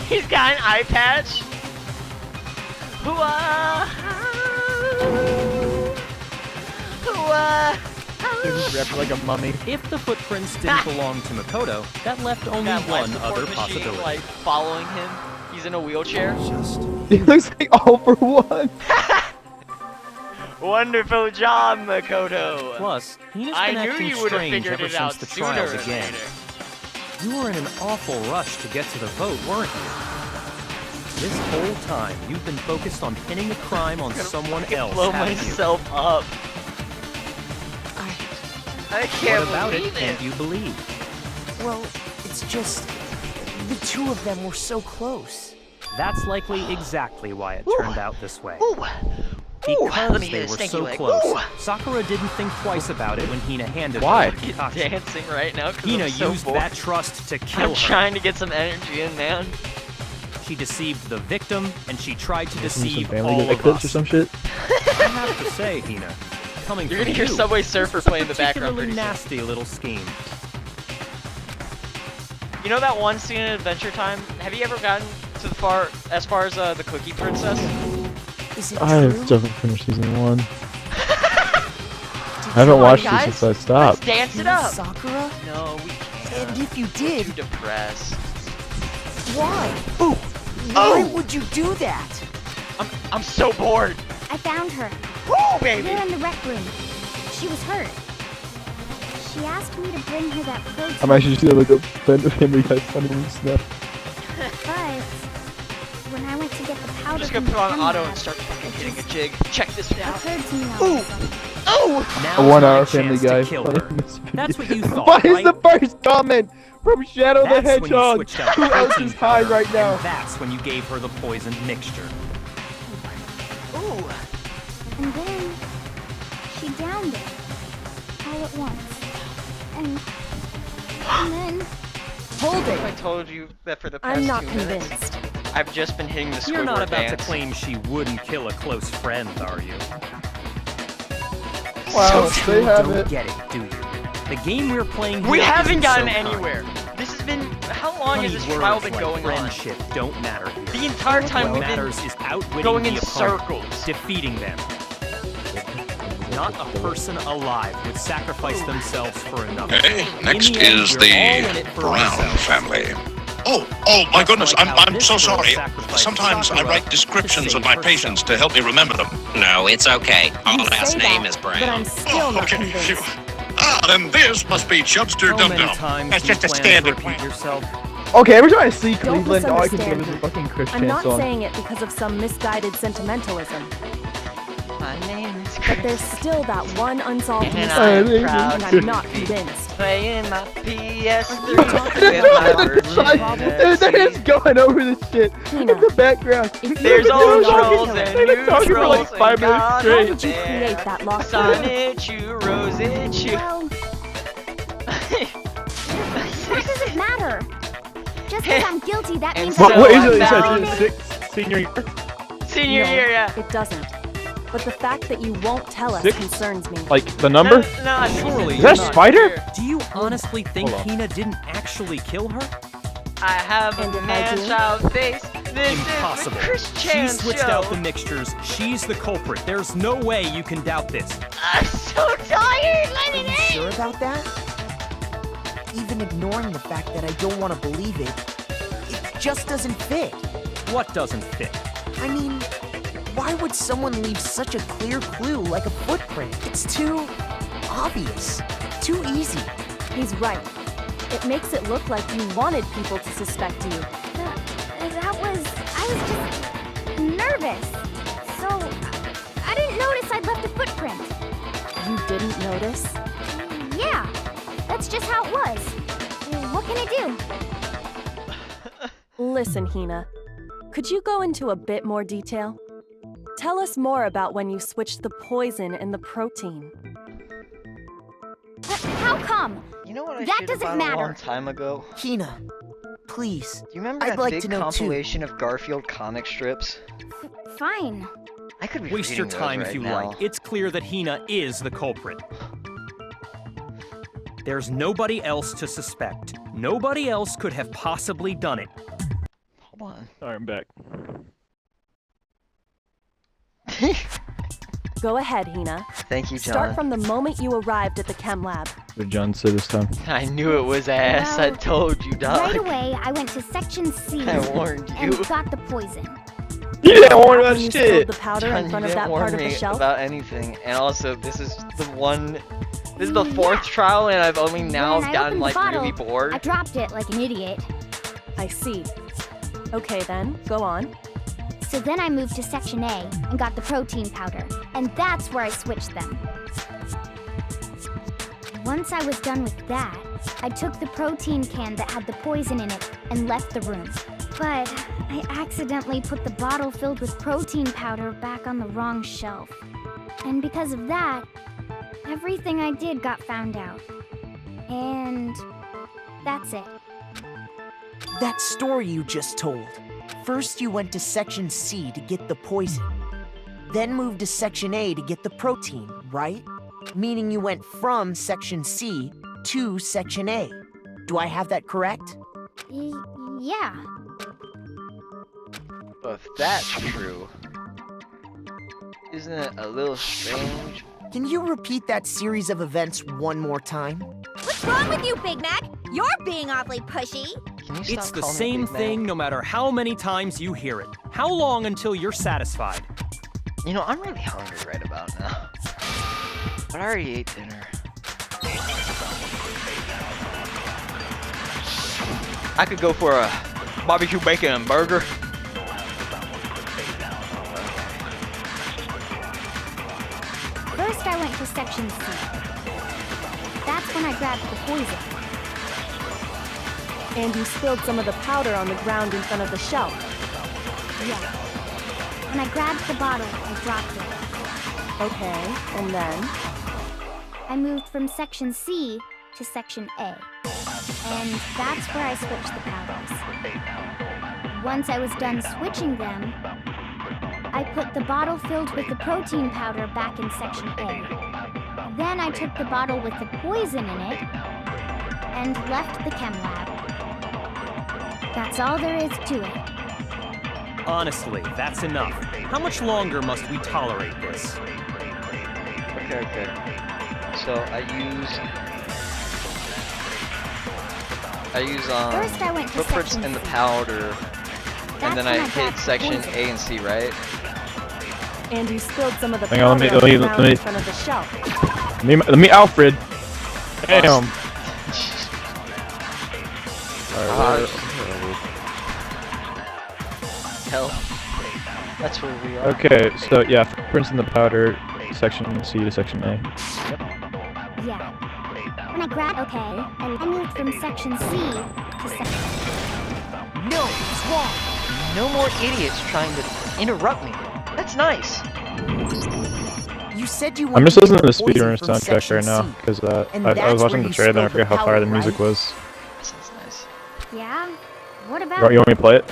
He's got an eye patch. He's wrapped like a mummy. If the footprints didn't belong to Makoto, that left only That life one support other machine, possibility. like following him. He's in a wheelchair. Just... He looks like all for one. Wonderful job, Makoto. Plus, Hina's I been knew acting you would have strange figured ever it out since the sooner trial or began. later. You were in an awful rush to get to the vote, weren't you? This whole time, you've been focused on pinning the crime on someone else, Blow haven't you? myself up. I can't What about believe it can't you believe? well, it's just... The two of them were so close. That's likely exactly why it Ooh. turned out this way. Ooh. Ooh, Because let me they hit a were stinky so leg. close, Ooh. Sakura didn't think twice about it when Hina handed Why? her the He's concoction. dancing right now because Hina I'm so used bored. that trust to kill I'm her. trying to get some energy in, man. She deceived the victim, and she tried to Some deceive Family all Guy of clips or us. some shit. I have to say, Hina, coming You're from gonna hear you, Subway this Surfer was a play in the background particularly pretty soon. nasty little scheme. You know that one scene in Adventure Time? Have you ever gotten to the as far as the Cookie Princess? Is it I true? still haven't finished season 1. Did I haven't you watched it guys, since I Let's stopped. dance it kill up. Sakura? No, we can't. And if you Too did, depressed. why? Ooh. Why Oh. would you do that? I'm so bored. I found her. Woo, baby. Here in the rec room. She was hurt. She asked me to bring her that protein. I'm actually just gonna look up Family Guy funny stuff. But when I went to get the powder Just gonna put on auto and start fucking hitting a jig. Check this out. Occurred to me Ooh! now. Oh! Now's A 1 my hour chance Family to Guy. kill her. That's what you thought, Why is right? the first comment from Shadow the That's when you Hedgehog? switched out Who the else protein is high powder, right now? And that's when you gave her the poisoned mixture. Ooh! And then she downed it all at once. And then Hold I it! told you that for the past I'm not 2 minutes, convinced. I've just been hitting the Squidward You're not about dance. to claim she wouldn't kill a close friend, are you? Wow, So they You have don't it. get it, do you? The game we're playing here we haven't isn't gotten so kind. anywhere. This has been. How long Funny has this words trial been like going on? friendship don't matter here. The entire time What we've been matters is outwitting going in the opponent, circles. defeating them. Not a person alive would sacrifice themselves for another. Okay, In next the end, is we're all in it the for Brown ourselves. family. Oh, my Just goodness, like how I'm this so girl sorry. sacrificed Sometimes I Sakura write to descriptions save of my herself. patients to help me remember them. No, it's okay. Our You last say name that, is Brown. but I'm still not okay, phew. convinced. Then this must be Chubster How Dum many Dum. times That's do you just a plan standard to repeat yourself? Okay, every time I see Don't Cleveland, all I can think of is misunderstand a fucking Chris I'm Chan not song. saying it because of some misguided sentimentalism, My name is but there's still that one unsolved And mystery, I'm I'm proud and to I'm not be convinced. playing my PS3 talking with my about They're just going over this shit in Tina, the background. if There's you're all really trolls killer, and They've been talking for like neutrals 5 and minutes God straight. how did you create that lost Sonic, churros, and chew. well, what does it matter? Just because I'm guilty, that And means so I'm What I is it? You found said senior year? Senior No, year, yeah. it doesn't. But the fact that you won't tell us 6? concerns me. Like the number? No, I think Surely it's Is that you're not- Spider? Do you honestly think Hold on. Hina didn't actually kill her? I have And a if I man do? child face. This Impossible. is the Chris She Chan switched show. out the mixtures. She's the culprit. There's no way you can doubt this. I'm so tired. Let Are it you in. sure about that? Even ignoring the fact that I don't want to believe it, it just doesn't fit. What doesn't fit? I mean, why would someone leave such a clear clue like a footprint? It's too obvious, too easy. He's right. It makes it look like you wanted people to suspect you. I was just nervous. So, I didn't notice I'd left a footprint. You didn't notice? Yeah, that's just how it was. What can I do? Listen, Hina. Could you go into a bit more detail? Tell us more about when you switched the poison and the protein. How come? You know what I That should have doesn't bought a long matter. time ago? Hina, please. Do you remember I'd that like big to know, too. compilation of Garfield comic strips? Fine. I could be Waste your reading those time right if you now. like. It's clear that Hina is the culprit. There's nobody else to suspect. Nobody else could have possibly done it. Hold on. Alright, I'm back. Go ahead, Hina. Thank you, John. Start from the moment you arrived at the chem lab. What did John say this time? I knew it was ass. I Well, told you, dog. Right away, I went to Section C I warned you. and got the poison. You didn't warn When about you shit! spilled the powder John, in front you of didn't that warn part of the me shelf. about anything. And also, this is the one. This is the 4th trial, and I've only now When I gotten opened the like bottle, really bored. I dropped it like an idiot. I see. Okay then, go on. So then I moved to Section A and got the protein powder, and that's where I switched them. Once I was done with that, I took the protein can that had the poison in it and left the room. But I accidentally put the bottle filled with protein powder back on the wrong shelf. And because of that, everything I did got found out. And that's it. That story you just told. First, you went to Section C to get the poison. Then moved to Section A to get the protein, right? Meaning you went from Section C to Section A. Do I have that correct? Yeah. Well, if that's true, isn't it a little strange? Can you repeat that series of events one more time? What's wrong with you, Big Mac? You're being awfully pushy. Can you stop It's the calling me same Big Mac? thing no matter how many times you hear it. How long until you're satisfied? You know, I'm really hungry right about now. But I already ate dinner. I could go for a barbecue bacon and burger. I went to Section C. That's when I grabbed the poison. And you spilled some of the powder on the ground in front of the shelf. Yeah. When I grabbed the bottle, I dropped it. Okay, and then? I moved from Section C to Section A. And that's where I switched the powders. Once I was done switching them, I put the bottle filled with the protein powder back in Section A. Then I took the bottle with the poison in it and left the chem lab. That's all there is to it. Honestly, that's enough. How much longer must we tolerate this? Okay. So I use First I went to footprints Section in the C. powder, and then That's I when I hit grabbed the section poison. A and C, right? And you spilled some of the Hang on, powder let on me- the let ground me- in front of the shelf. Let me Alfred. Damn. Hell, that's where we are. Okay, so yeah, footprints in the powder, section C to section A. Yeah. When I grabbed, okay, and I moved from Section C to Section. No, it's wrong. No more idiots trying to interrupt me. That's nice. You said you I'm wanted just to listening to get the the poison speedrunner from soundtrack Section right now C. because And I was that's watching where the you trailer and I spilled forget the how fire the powder, music right? was. That sounds nice. Yeah? What about You want me to play it?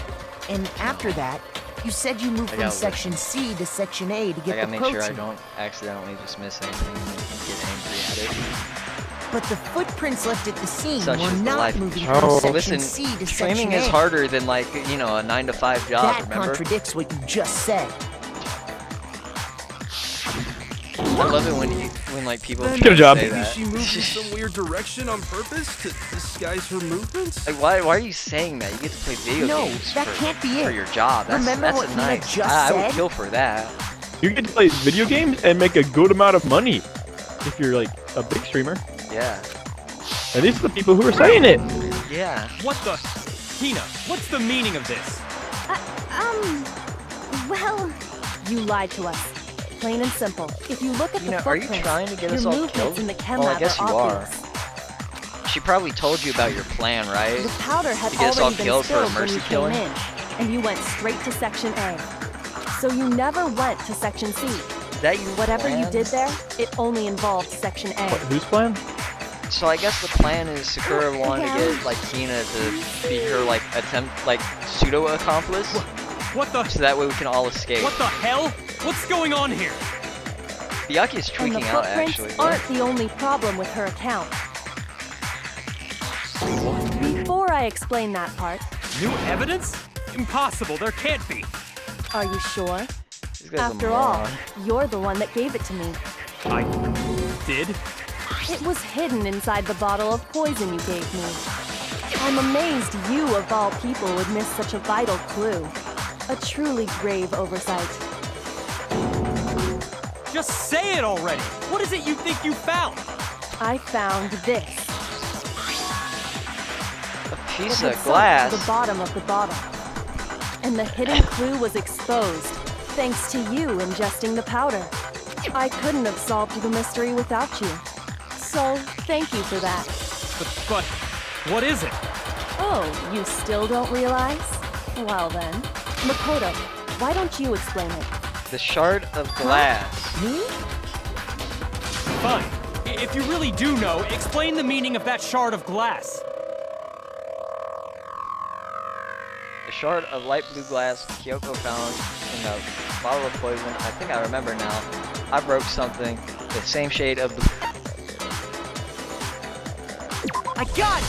And after that, you said you moved I from gotta Section C to Section A to I get gotta the make protein. sure I don't accidentally just miss anything and get angry at it. But the footprints left at the scene Such were is the not life. moving Oh, from Section Listen, C to streaming Section is A. harder than like, you know, a 9-to-5 job, That remember? contradicts what you just said. I love it when like people Then try to job. say maybe that. she moved in some weird direction on purpose to disguise her movements? Like, why are you saying that? You get to play video No, games that for, can't be for it. your job. That's, Remember that's what a Hina nice. just I would said? kill for that. You get to play video games and make a good amount of money if you're like a big streamer. Yeah. And these are the people who are saying it. Yeah. What the? Hina, what's the meaning of this? well, You lied to us. Plain and simple. If you look at You the know, are you footprints, trying to get your us all movements killed? in the chem Well, I lab guess are you are. obvious. She probably told you about your plan, right? The powder had To get us all already been killed for a spilled when mercy you came killing? in, and you went straight to Section A. So you never went to Section C. Is that you? Whatever you did plan? there, it only involved Section A. What, whose plan? So I guess the plan is Sakura wanted to get like Hina to be her like pseudo accomplice, What the? so that way we can all escape. What the hell? What's going on here? Byakuya is And the tweaking out footprints actually. aren't the only problem with her account. Before I explain that part, New evidence? Impossible. There can't be. are you sure? This guy's a After all, moron. you're the one that gave it to me. I did. It was hidden inside the bottle of poison you gave me. I'm amazed you, of all people, would miss such a vital clue. A truly grave oversight. Just say it already. What is it you think you found? I found this. A It piece had of sunk glass. to the bottom of the bottle. And the hidden clue was exposed, thanks to you ingesting the powder. I couldn't have solved the mystery without you. So, thank you for that. But what is it? Oh, you still don't realize? Well then, Makoto, why don't you explain it? The shard of glass. Me? Fine. If you really do know, explain the meaning of that shard of glass. The shard of light blue glass Kyoko found in the bottle of poison. I think I remember now. I broke something. The same shade of blue. I got it!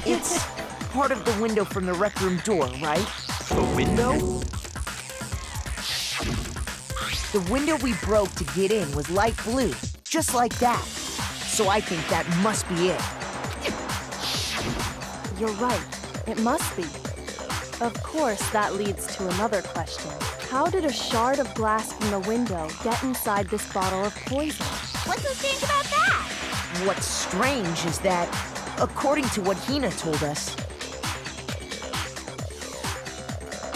It's part of the window from the rec room door, right? The window? The window we broke to get in was light blue, just like that. So I think that must be it. You're right. It must be. Of course, that leads to another question. How did a shard of glass from the window get inside this bottle of poison? What's so strange about that? What's strange is that, according to what Hina told us,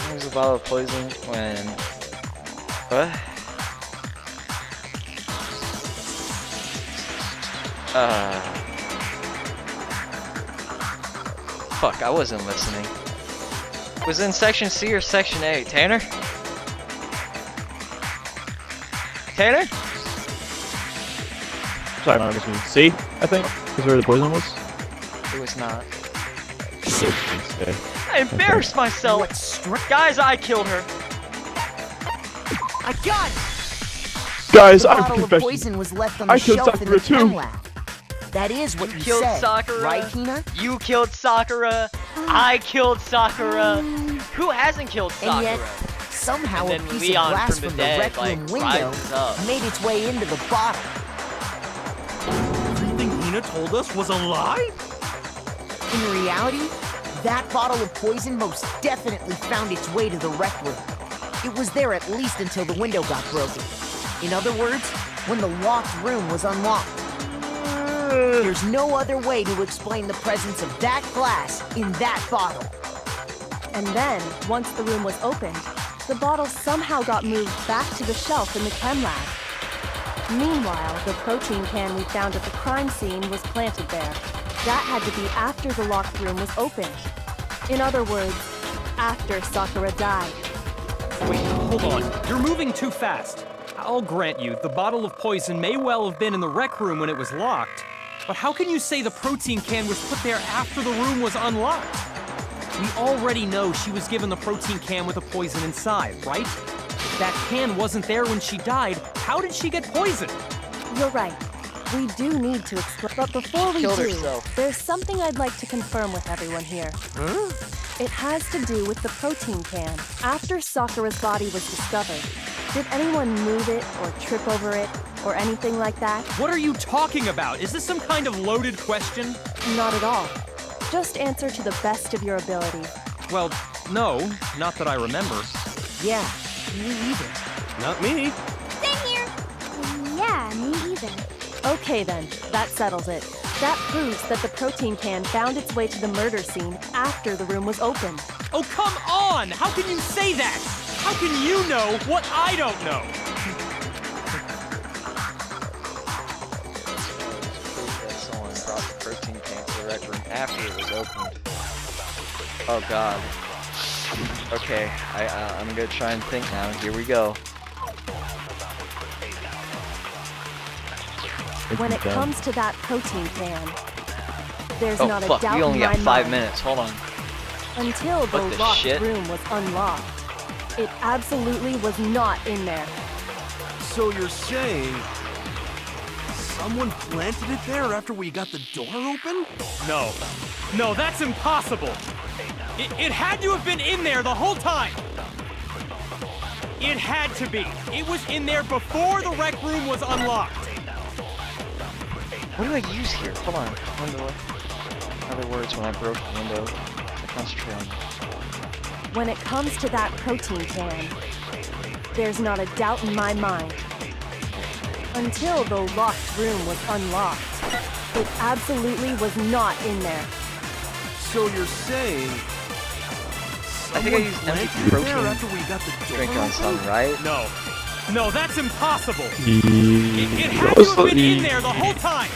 There's a bottle of poison when. What? Fuck, I wasn't listening. Was in section C or section A? Tanner? Tanner? Sorry, I mean C, I think. Is where the poison was? It was not. Okay. I embarrassed myself! Guys, I killed her. I got it! Guys, The I'm bottle of confessing. poison was left on the I killed shelf in the Sakura chem too. lab. That is what you Killed said, Sakura. right, Hina? You killed Sakura. I killed Sakura. Who hasn't killed Sakura? And yet, somehow And a then piece Leon of glass from the from dead, the rec room like, window rises up. made its way into the bottle. Everything Hina told us was a lie? In reality, that bottle of poison most definitely found its way to the rec room. It was there at least until the window got broken. In other words, when the locked room was unlocked. There's no other way to explain the presence of that glass in that bottle. And then, once the room was opened, the bottle somehow got moved back to the shelf in the chem lab. Meanwhile, the protein can we found at the crime scene was planted there. That had to be after the locked room was opened. In other words, after Sakura died. Wait, hold on. You're moving too fast. I'll grant you, the bottle of poison may well have been in the rec room when it was locked. But how can you say the protein can was put there after the room was unlocked? We already know she was given the protein can with the poison inside, right? If that can wasn't there when she died, how did she get poisoned? You're right. We do need to explain. But before we Killed do, herself. there's something I'd like to confirm with everyone here. Huh? It has to do with the protein can. After Sakura's body was discovered, did anyone move it or trip over it or anything like that? What are you talking about? Is this some kind of loaded question? Not at all. Just answer to the best of your ability. Well, no, not that I remember. Yeah, me either. Not me. Same here. Yeah, me either. Okay then, that settles it. That proves that the protein can found its way to the murder scene after the room was opened. Oh, come on! How can you say that? How can you know what I don't know? That someone brought the protein can to the rec room after it was opened. Oh god. Okay, I'm gonna try and think now. Here we go. When it comes to that protein can, there's Oh not a fuck, doubt we only in my got 5 mind. minutes. Hold on. Until the What the locked shit? room was unlocked. It absolutely was not in there. So you're saying someone planted it there after we got the door open? No. No, that's impossible. It had to have been in there the whole time. It had to be. It was in there before the rec room was unlocked. What do I use here? Hold on. Other words when I broke the window. I concentrate on. When it comes to that protein can, there's not a doubt in my mind. Until the locked room was unlocked, it absolutely was not in there. So you're saying I think I used empty planted it there protein after we got the door drink on open? something, right? No. No, that's impossible. It had to have been in there the whole time.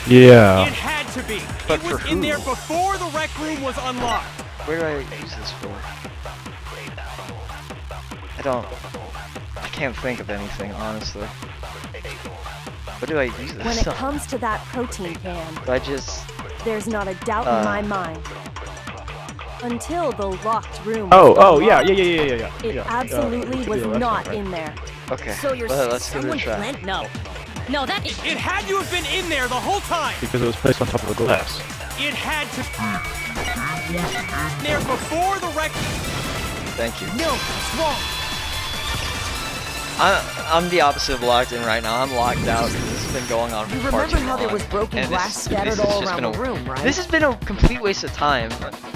Yeah. It had to be. But It was for in who? there before the rec room was unlocked. Where do I use this for? I can't think of anything, honestly. What do I use this When it on? comes to that protein can, Do I just... there's not a doubt in my mind. Until the locked room Oh, was yeah. unlocked, It Yeah, absolutely it was should be a not restaurant, right? in there. Okay, So you're let's give it a someone try. plant? No. No, that It had to have been in there the whole time. Because it was placed on top of the glass. It had to there before the rec. Thank you. No, that's wrong. I'm the opposite of locked in right now. I'm locked out. This has been going on You for far remember too how there long. was broken And glass scattered this has all just around been the room, right? This has been a complete waste of time.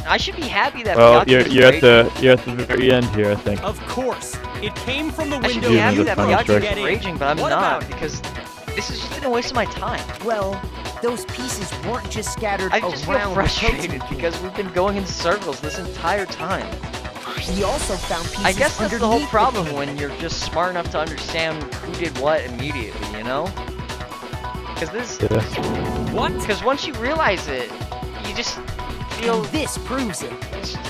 I should be happy that Well, Byakuya is you're at raging. the very end here, I think. Of course, it came from the I should window. be Yeah, happy the that final Byakuya strike. is raging, but I'm What not about- because this has just been a waste of my time. Well, those pieces weren't just scattered I just feel around the frustrated protein can. because we've been going in circles this entire time. We also found pieces I guess that's the whole underneath problem when you're just smart enough to understand who did what immediately, you know? Because this... What? Because once you realize it, you just feel... This proves it.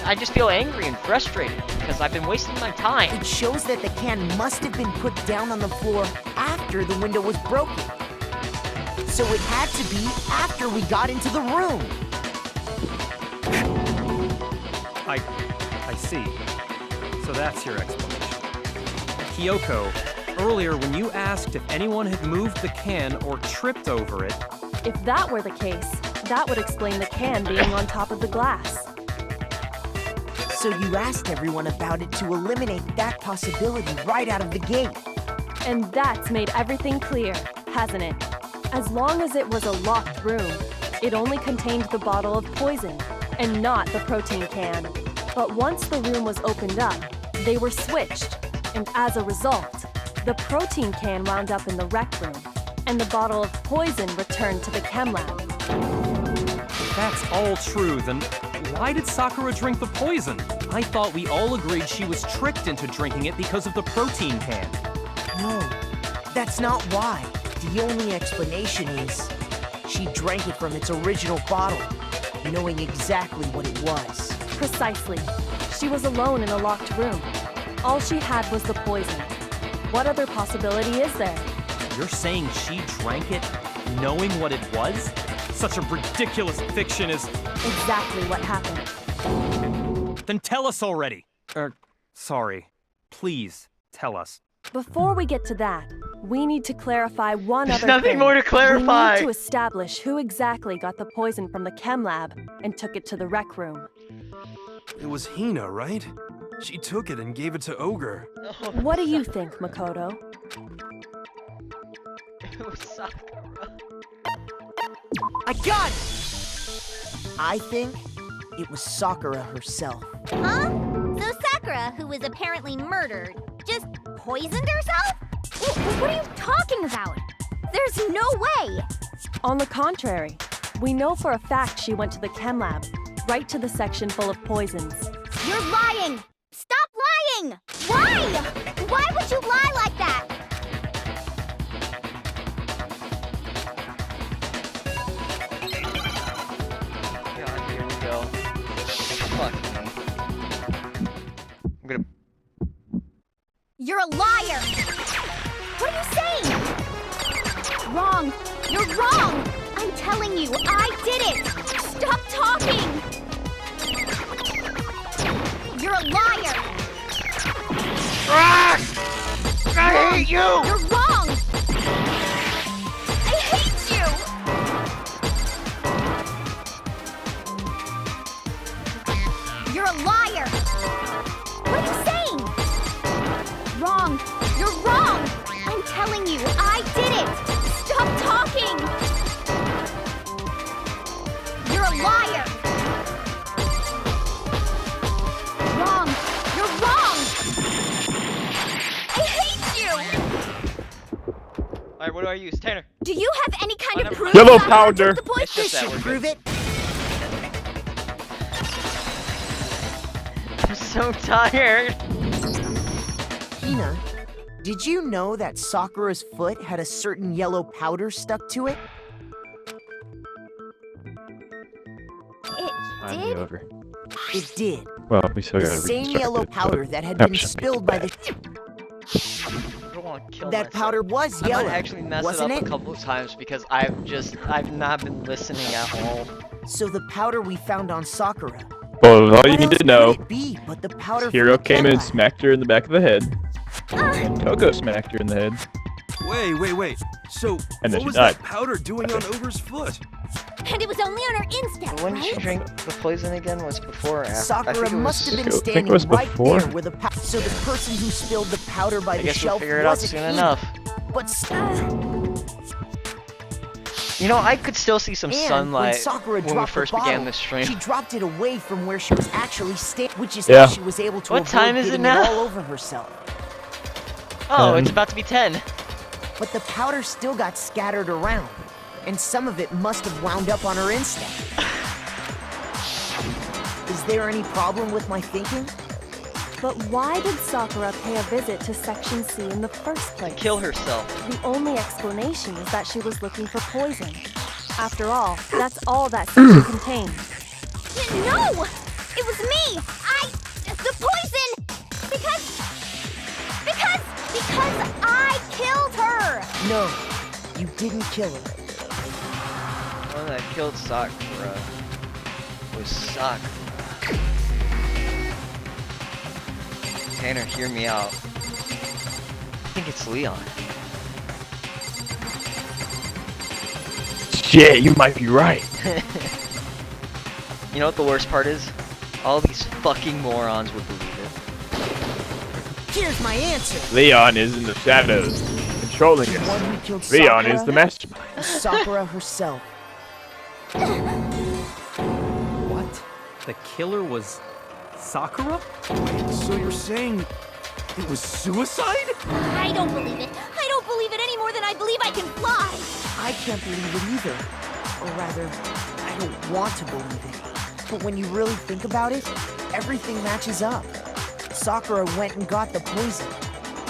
I just feel angry and frustrated, because I've been wasting my time. It shows that the can must have been put down on the floor after the window was broken. So it had to be after we got into the room. I see. So that's your explanation. Kyoko, earlier when you asked if anyone had moved the can or tripped over it... If that were the case, that would explain the can being on top of the glass. So you asked everyone about it to eliminate that possibility right out of the gate. And that's made everything clear, hasn't it? As long as it was a locked room, it only contained the bottle of poison, and not the protein can. But once the room was opened up, they were switched, and as a result, the protein can wound up in the rec room, and the bottle of poison returned to the chem lab. If that's all true, then why did Sakura drink the poison? I thought we all agreed she was tricked into drinking it because of the protein can. No, that's not why. The only explanation is she drank it from its original bottle, knowing exactly what it was. Precisely. She was alone in a locked room. All she had was the poison. What other possibility is there? You're saying she drank it knowing what it was? Such a ridiculous fiction is... Exactly what happened. Then tell us already. Sorry. Please, tell us. Before we get to that, we need to clarify one other thing. Nothing more to clarify. We need to establish who exactly got the poison from the chem lab and took it to the rec room. It was Hina, right? She took it and gave it to Ogre. What do you think, Makoto? It was Sakura. I got it! I think it was Sakura herself. Huh? So Sakura, who was apparently murdered, just poisoned herself? What are you talking about? There's no way! On the contrary, we know for a fact she went to the chem lab, right to the section full of poisons. You're lying! Stop lying! Why? Why would you lie like that? God, here we go. Fuck me. I'm gonna... You're a liar! What are you saying? Wrong! You're wrong! I'm telling you, I did it! Stop talking! You're a liar! Ah! I hate you! You're wrong! I hate you! You're a liar! What are you saying? Wrong! You're wrong! I'm telling you, I did it! Stop talking! You're a liar! Wrong! You're wrong! I hate you! Alright, what do I use? Tanner. Do you have any kind of proof? Yellow Sakura powder. took the poison? It's just that Should we're prove good. it. I'm so tired. Hina, did you know that Sakura's foot had a certain yellow powder stuck to it? It did? Over. It did. Well, we still The gotta same reconstruct yellow it, but powder that had that been shouldn't be spilled by the... I don't want to kill That myself. powder was I yellow, might actually mess wasn't it up it? a couple of times because I've not been listening at all. So the powder we found on Sakura. Well, all you What need else to know, could it be but the powder from Hero the came chem in and lab? smacked her in the back of the head. And Toko smacked her in the head. Wait. So, And then what she was died. that powder doing on Ogre's foot? And it was only on her instep, When did she right? drink the poison again? Was it before or after? I Sakura think it was- must have been I think it standing was right before. there where the so the person who spilled the powder by I the guess we'll shelf figure it out wasn't soon Hina. enough. But You know, I could still see some and when sunlight Sakura when we dropped first the bottle, began this stream. she dropped it away from where she was actually standing, which is Yeah. how she was able to What avoid time is it getting now? all over herself. Oh, it's about to be 10. But the powder still got scattered around, and some of it must have wound up on her instep. Is there any problem with my thinking? But why did Sakura pay a visit to Section C in the first place? Kill herself. The only explanation is that she was looking for poison. After all, that's all that section contained. No! It was me! The poison! Because I killed her! No, you didn't kill her. The one that killed Sakura was Sakura. Tanner, hear me out. I think it's Leon. Shit, you might be right. You know what the worst part is? All these fucking morons would believe it. Here's my answer. Leon is in the shadows, controlling The one who us. killed Leon Sakura is the mastermind. was Sakura herself. What? The killer was Sakura? So you're saying it was suicide? I don't believe it. I don't believe it any more than I believe I can fly. I can't believe it either. Or rather, I don't want to believe it. But when you really think about it, everything matches up. Sakura went and got the poison.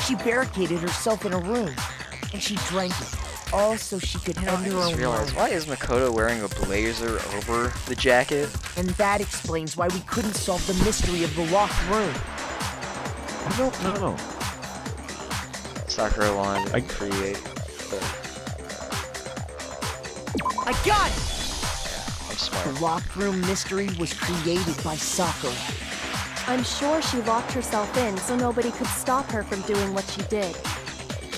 She barricaded herself in a room, and she drank it, all so she could end I her just own realized, life. why is Makoto wearing a blazer over the jacket? And that explains why we couldn't solve the mystery of the locked room. I don't know. Sakura wanted to create the... I got it! I'm smart. The locked room mystery was created by Sakura. I'm sure she locked herself in so nobody could stop her from doing what she did.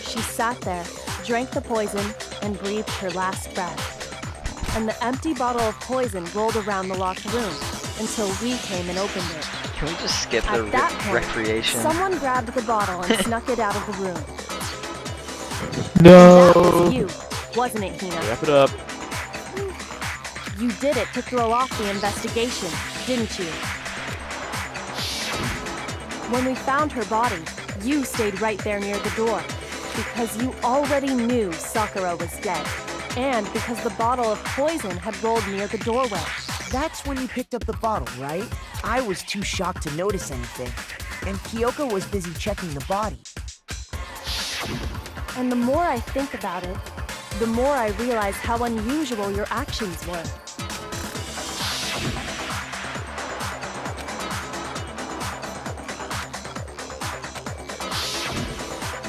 She sat there, drank the poison, and breathed her last breath. And the empty bottle of poison rolled around the locked room until we came and opened it. Can we just skip the At that point, recreation? someone grabbed the bottle and snuck it out of the room. No. That was you, wasn't it, Hina? Wrap it up. You did it to throw off the investigation, didn't you? When we found her body, you stayed right there near the door, because you already knew Sakura was dead, and because the bottle of poison had rolled near the doorway. That's when you picked up the bottle, right? I was too shocked to notice anything, and Kyoko was busy checking the body. And the more I think about it, the more I realize how unusual your actions were.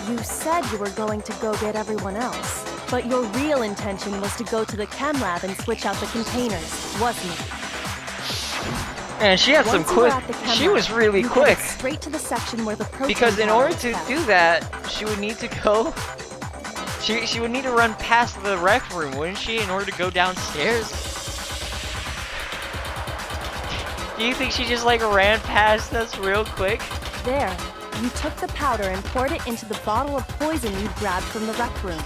You said you were going to go get everyone else, but your real intention was to go to the chem lab and switch out the containers, wasn't it? And she had some Once you were quick. at the chem She lab, was really you quick. headed straight to the section where the protein Because in powder order was to kept. do that, she would need to go. She would need to run past the rec room, wouldn't she, in order to go downstairs? Do you think she just like ran past us real quick? There, you took the powder and poured it into the bottle of poison you grabbed from the rec room.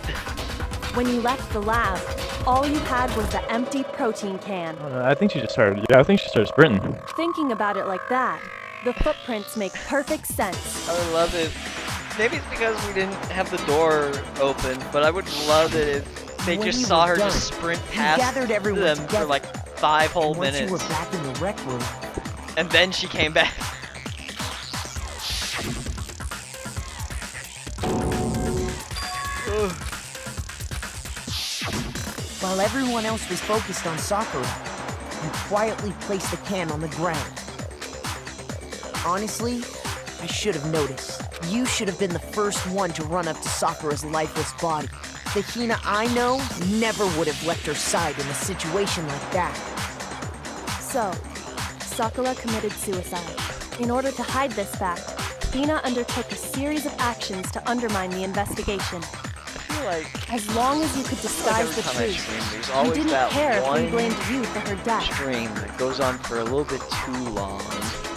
When you left the lab, all you had was the empty protein can. I think she just started. Yeah, I think she started sprinting. Thinking about it like that, the footprints make perfect sense. I would love it. Maybe it's because we didn't have the door open, but I would love it if they When just you saw were her done, just sprint you past gathered everyone them for together. like 5 whole And once minutes. you were back in the rec room, And then she came back. while everyone else was focused on Sakura, you quietly placed the can on the ground. Honestly, I should have noticed. You should have been the first one to run up to Sakura's lifeless body. The Hina I know never would have left her side in a situation like that. So, Sakura committed suicide. In order to hide this fact, Hina undertook a series of actions to undermine the investigation. I feel like As long as you could disguise the every time I truth, stream, there's you always didn't that care if we one blamed you for her death. stream that goes on for a little bit too long.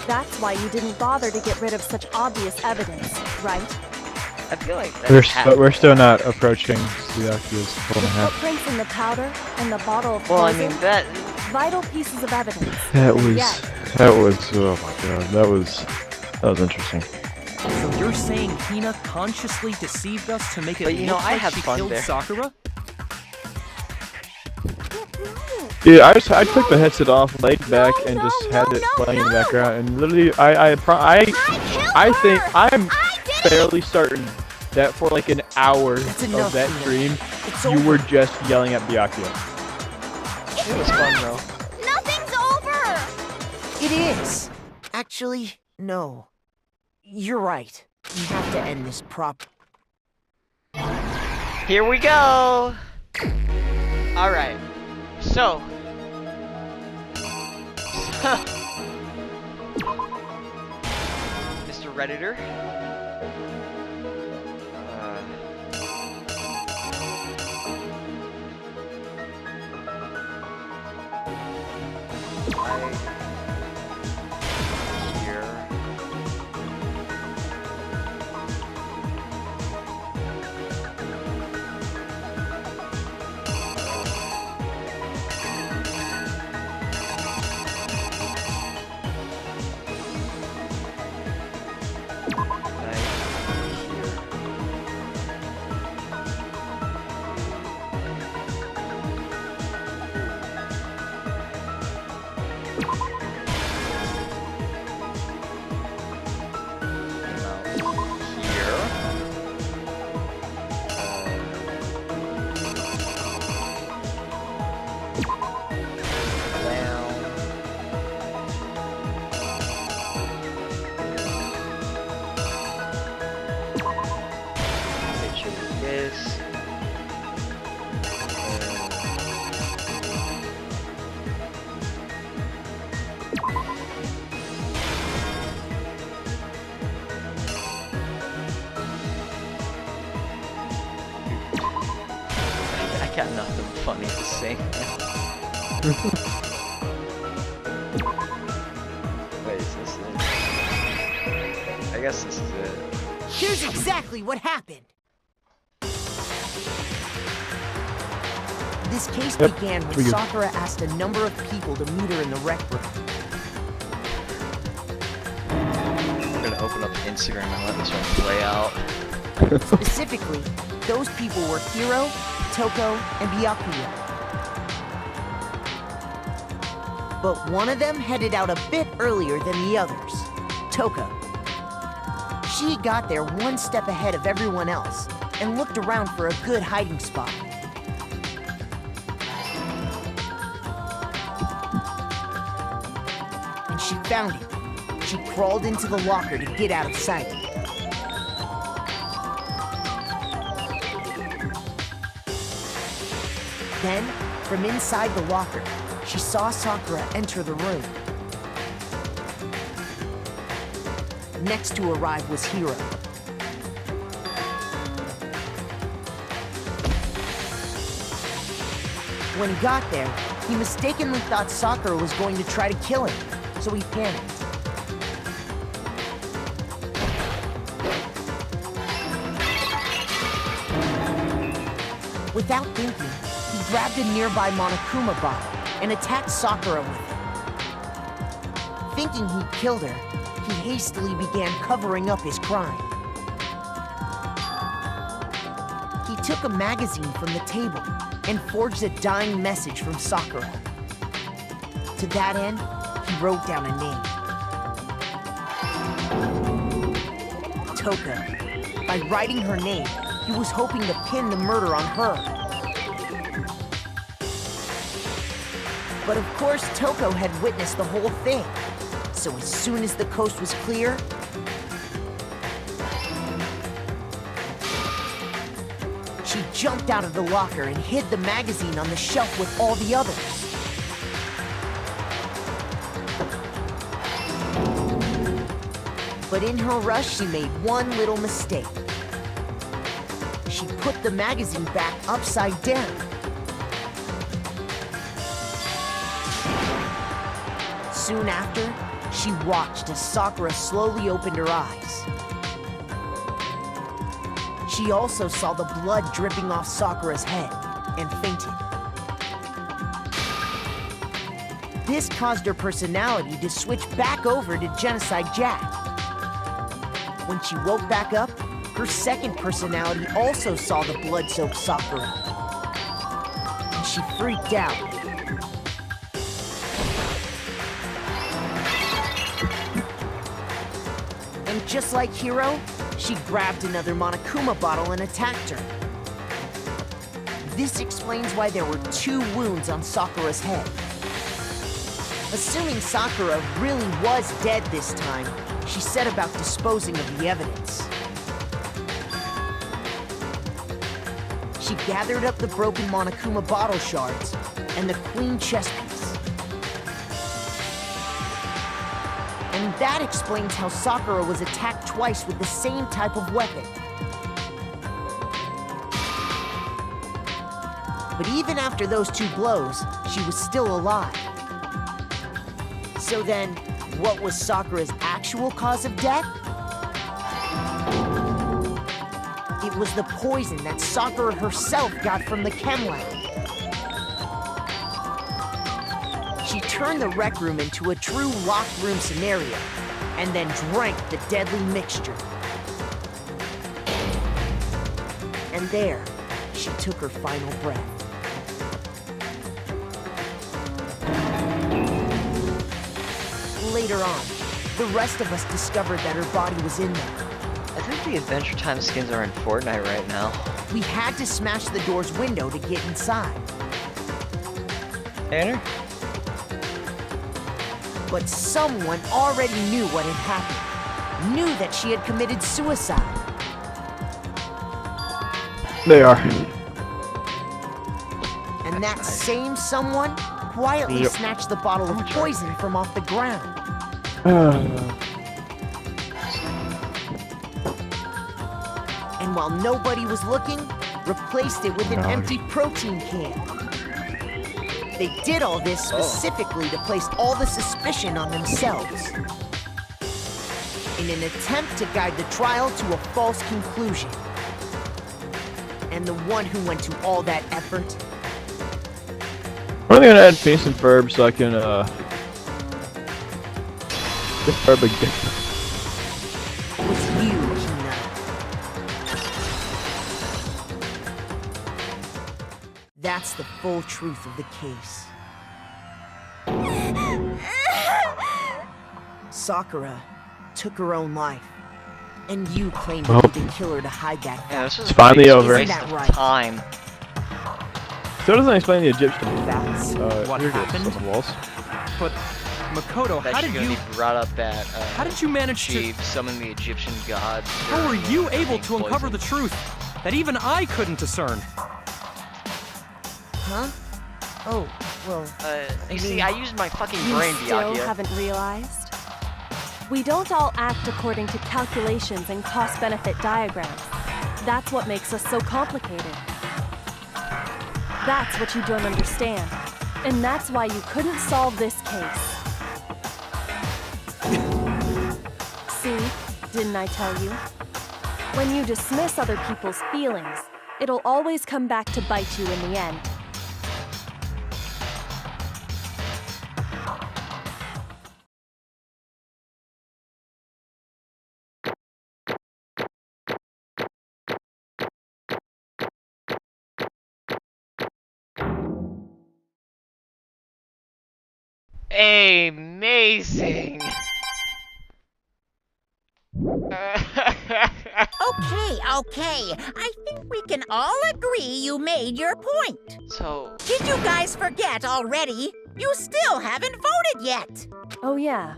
That's why you didn't bother to get rid of such obvious evidence, right? I feel like that We're still not approaching Suyaki's The 4.5. footprints in the powder and the bottle of Well, I poison, mean that. vital pieces of evidence. That And was. yet, Oh my god. That was interesting. So you're saying Hina consciously deceived us to make it But you know, look I like had she fun killed there. Sakura? Yeah, I took the headset off, laid back, and just had it playing in the background, and literally, I think I'm fairly certain that for like an hour of that stream, you were just yelling at Byakuya. It was fun though. Nothing's over! It is. Actually, no. You're right. We have to end this prop. Here we go! Alright. So. Mr. Redditor. Here. I got nothing funny to say. Wait, is this it? I guess this is it. Here's exactly what happened. This case began when Sakura asked a number of people to meet her in the rec room. I'm gonna open up Instagram and let this one play out. Specifically, those people were Hiro, Toko, and Byakuya. But one of them headed out a bit earlier than the others, Toko. She got there one step ahead of everyone else and looked around for a good hiding spot. And she found it. She crawled into the locker to get out of sight. Then, from inside the locker, she saw Sakura enter the room. Next to arrive was Hiro. When he got there, he mistakenly thought Sakura was going to try to kill him, so he panicked. Without thinking, he grabbed a nearby Monokuma bottle and attacked Sakura with it. Thinking he'd killed her, he hastily began covering up his crime. He took a magazine from the table and forged a dying message from Sakura. To that end, he wrote down a name. Toko. By writing her name, he was hoping to pin the murder on her. But of course, Toko had witnessed the whole thing. So as soon as the coast was clear, she jumped out of the locker and hid the magazine on the shelf with all the others. But in her rush, she made one little mistake. She put the magazine back upside down. Soon after, she watched as Sakura slowly opened her eyes. She also saw the blood dripping off Sakura's head and fainted. This caused her personality to switch back over to Genocide Jack. When she woke back up, her second personality also saw the blood-soaked Sakura. And she freaked out And just like Hiro, she grabbed another Monokuma bottle and attacked her. This explains why there were 2 wounds on Sakura's head. Assuming Sakura really was dead this time, she set about disposing of the evidence. She gathered up the broken Monokuma bottle shards and the queen chess piece. And that explains how Sakura was attacked twice with the same type of weapon. But even after those 2 blows, she was still alive. So then, what was Sakura's actual cause of death? It was the poison that Sakura herself got from the chem lab. She turned the rec room into a true locked room scenario, and then drank the deadly mixture. And there, she took her final breath. Later on, the rest of us discovered that her body was in there. I think the Adventure Time skins are in Fortnite right now. We had to smash the door's window to get inside. Tanner? But someone already knew what had happened. Knew that she had committed suicide. They are. And that same someone quietly Yep. snatched the bottle of poison from off the ground. And while nobody was looking, replaced it with an empty protein can. They did all this specifically to place all the suspicion on themselves. In an attempt to guide the trial to a false conclusion. And the one who went to all that effort. I'm only gonna add Face and Verb so I can get Verb again. Was you, Hina. That's the full truth of the case. Sakura took her own life, and you claimed to be the killer to hide that Yeah, fact. this was It's finally a over. waste Isn't that of right? time. Still doesn't explain the Egyptian. Facts. What here it is, happened? on the walls. But Makoto, That's how did gonna you be brought up at how did you manage to she summoned the Egyptian gods. how were you able to being uncover the poisoned. truth that even I couldn't discern? Huh? Oh, well, You see, I used my fucking You brain, still Byakuya. haven't realized? We don't all act according to calculations and cost-benefit diagrams. That's what makes us so complicated. That's what you don't understand. And that's why you couldn't solve this case. See? Didn't I tell you? When you dismiss other people's feelings, it'll always come back to bite you in the end. Amazing. Okay. I think we can all agree you made your point. So, Did you guys forget already? You still haven't voted yet. Oh yeah,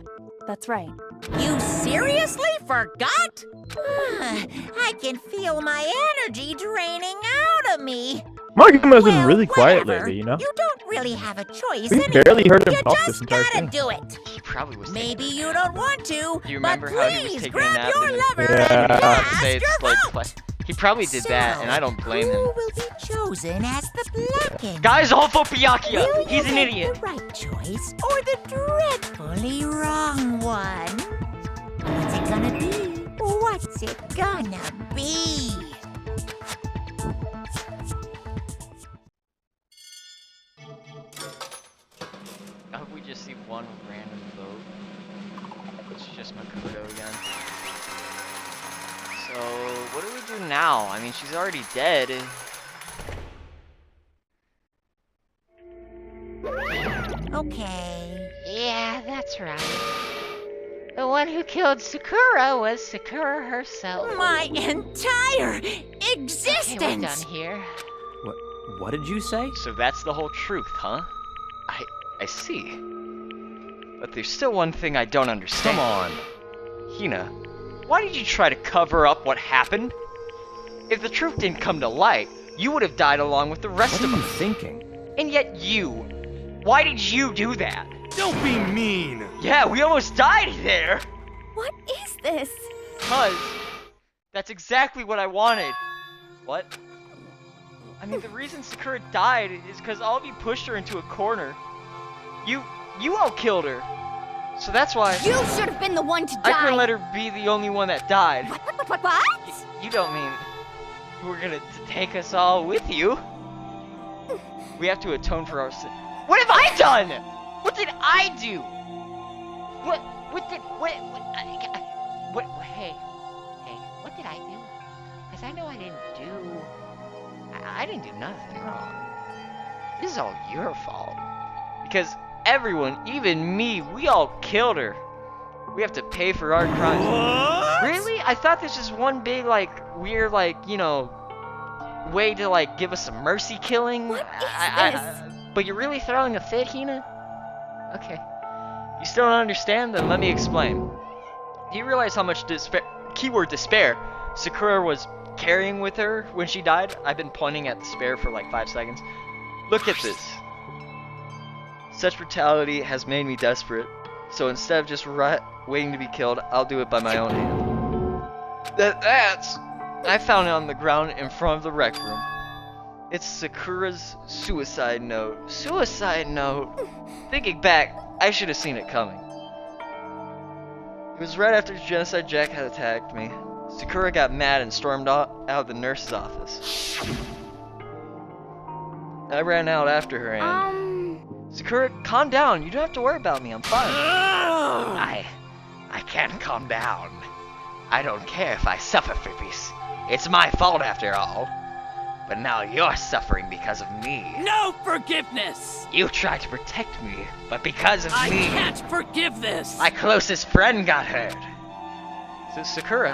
that's right. You seriously forgot? I can feel my energy draining out of me. Markikuma's been really Well, quiet whatever. lately, you know? You don't really have a choice We anyway. barely heard him You talk this just entire gotta thing. do it. he probably was Maybe you don't want to, You but remember how he was please taking a grab nap your and- lever Yeah. and cast say your it's like vote. he probably did that, and I don't blame Who him. will be chosen as the blackened? Guys, all vote Will Byakuya! you He's an make idiot! the right choice or the dreadfully wrong one? What's it gonna be? What's it gonna be? I hope we just see one random vote. It's just Makoto again. So, what do we do now? I mean, she's already dead. Okay. Yeah, that's right. The one who killed Sakura was Sakura herself. My entire Okay, we're existence! done here. What did you say? So that's the whole truth, huh? I see. But there's still one thing I don't understand. Come on. Hina, why did you try to cover up what happened? If the truth didn't come to light, you would have died along with the rest What of are you us. thinking? And yet you, why did you do that? Don't be mean. Yeah, we almost died there. What is this? Cause that's exactly what I wanted. What? I mean, the reason Sakura died is because all of you pushed her into a corner. You all killed her. So that's why You should have been the one to die. I couldn't let her be the only one that died. What? You don't mean you were gonna take us all with you? We have to atone for our sin. What have I done? What did I do? Hey, what did I do? Because I know I didn't do... I didn't do nothing wrong. This is all your fault. Because everyone, even me, we all killed her. We have to pay for our crimes. What? Really? I thought this was one big, like, weird, like, you know, way to, like, give us a mercy killing. What is this? But you're really throwing a fit, Hina? Okay. You still don't understand? Then let me explain. Do you realize how much keyword despair, Sakura was carrying with her when she died? I've been pointing at despair for like 5 seconds. Look at this. Such brutality has made me desperate. So instead of just waiting to be killed, I'll do it by my own hand. That's... I found it on the ground in front of the rec room. It's Sakura's suicide note. Suicide note? Thinking back, I should have seen it coming. It was right after Genocide Jack had attacked me. Sakura got mad and stormed out of the nurse's office. I ran out after her and... Sakura, calm down. You don't have to worry about me. I'm fine. I can't calm down. I don't care if I suffer for this. It's my fault after all. But now you're suffering because of me. No forgiveness! You tried to protect me, but because of I me, can't forgive this! my closest friend got hurt. So Sakura,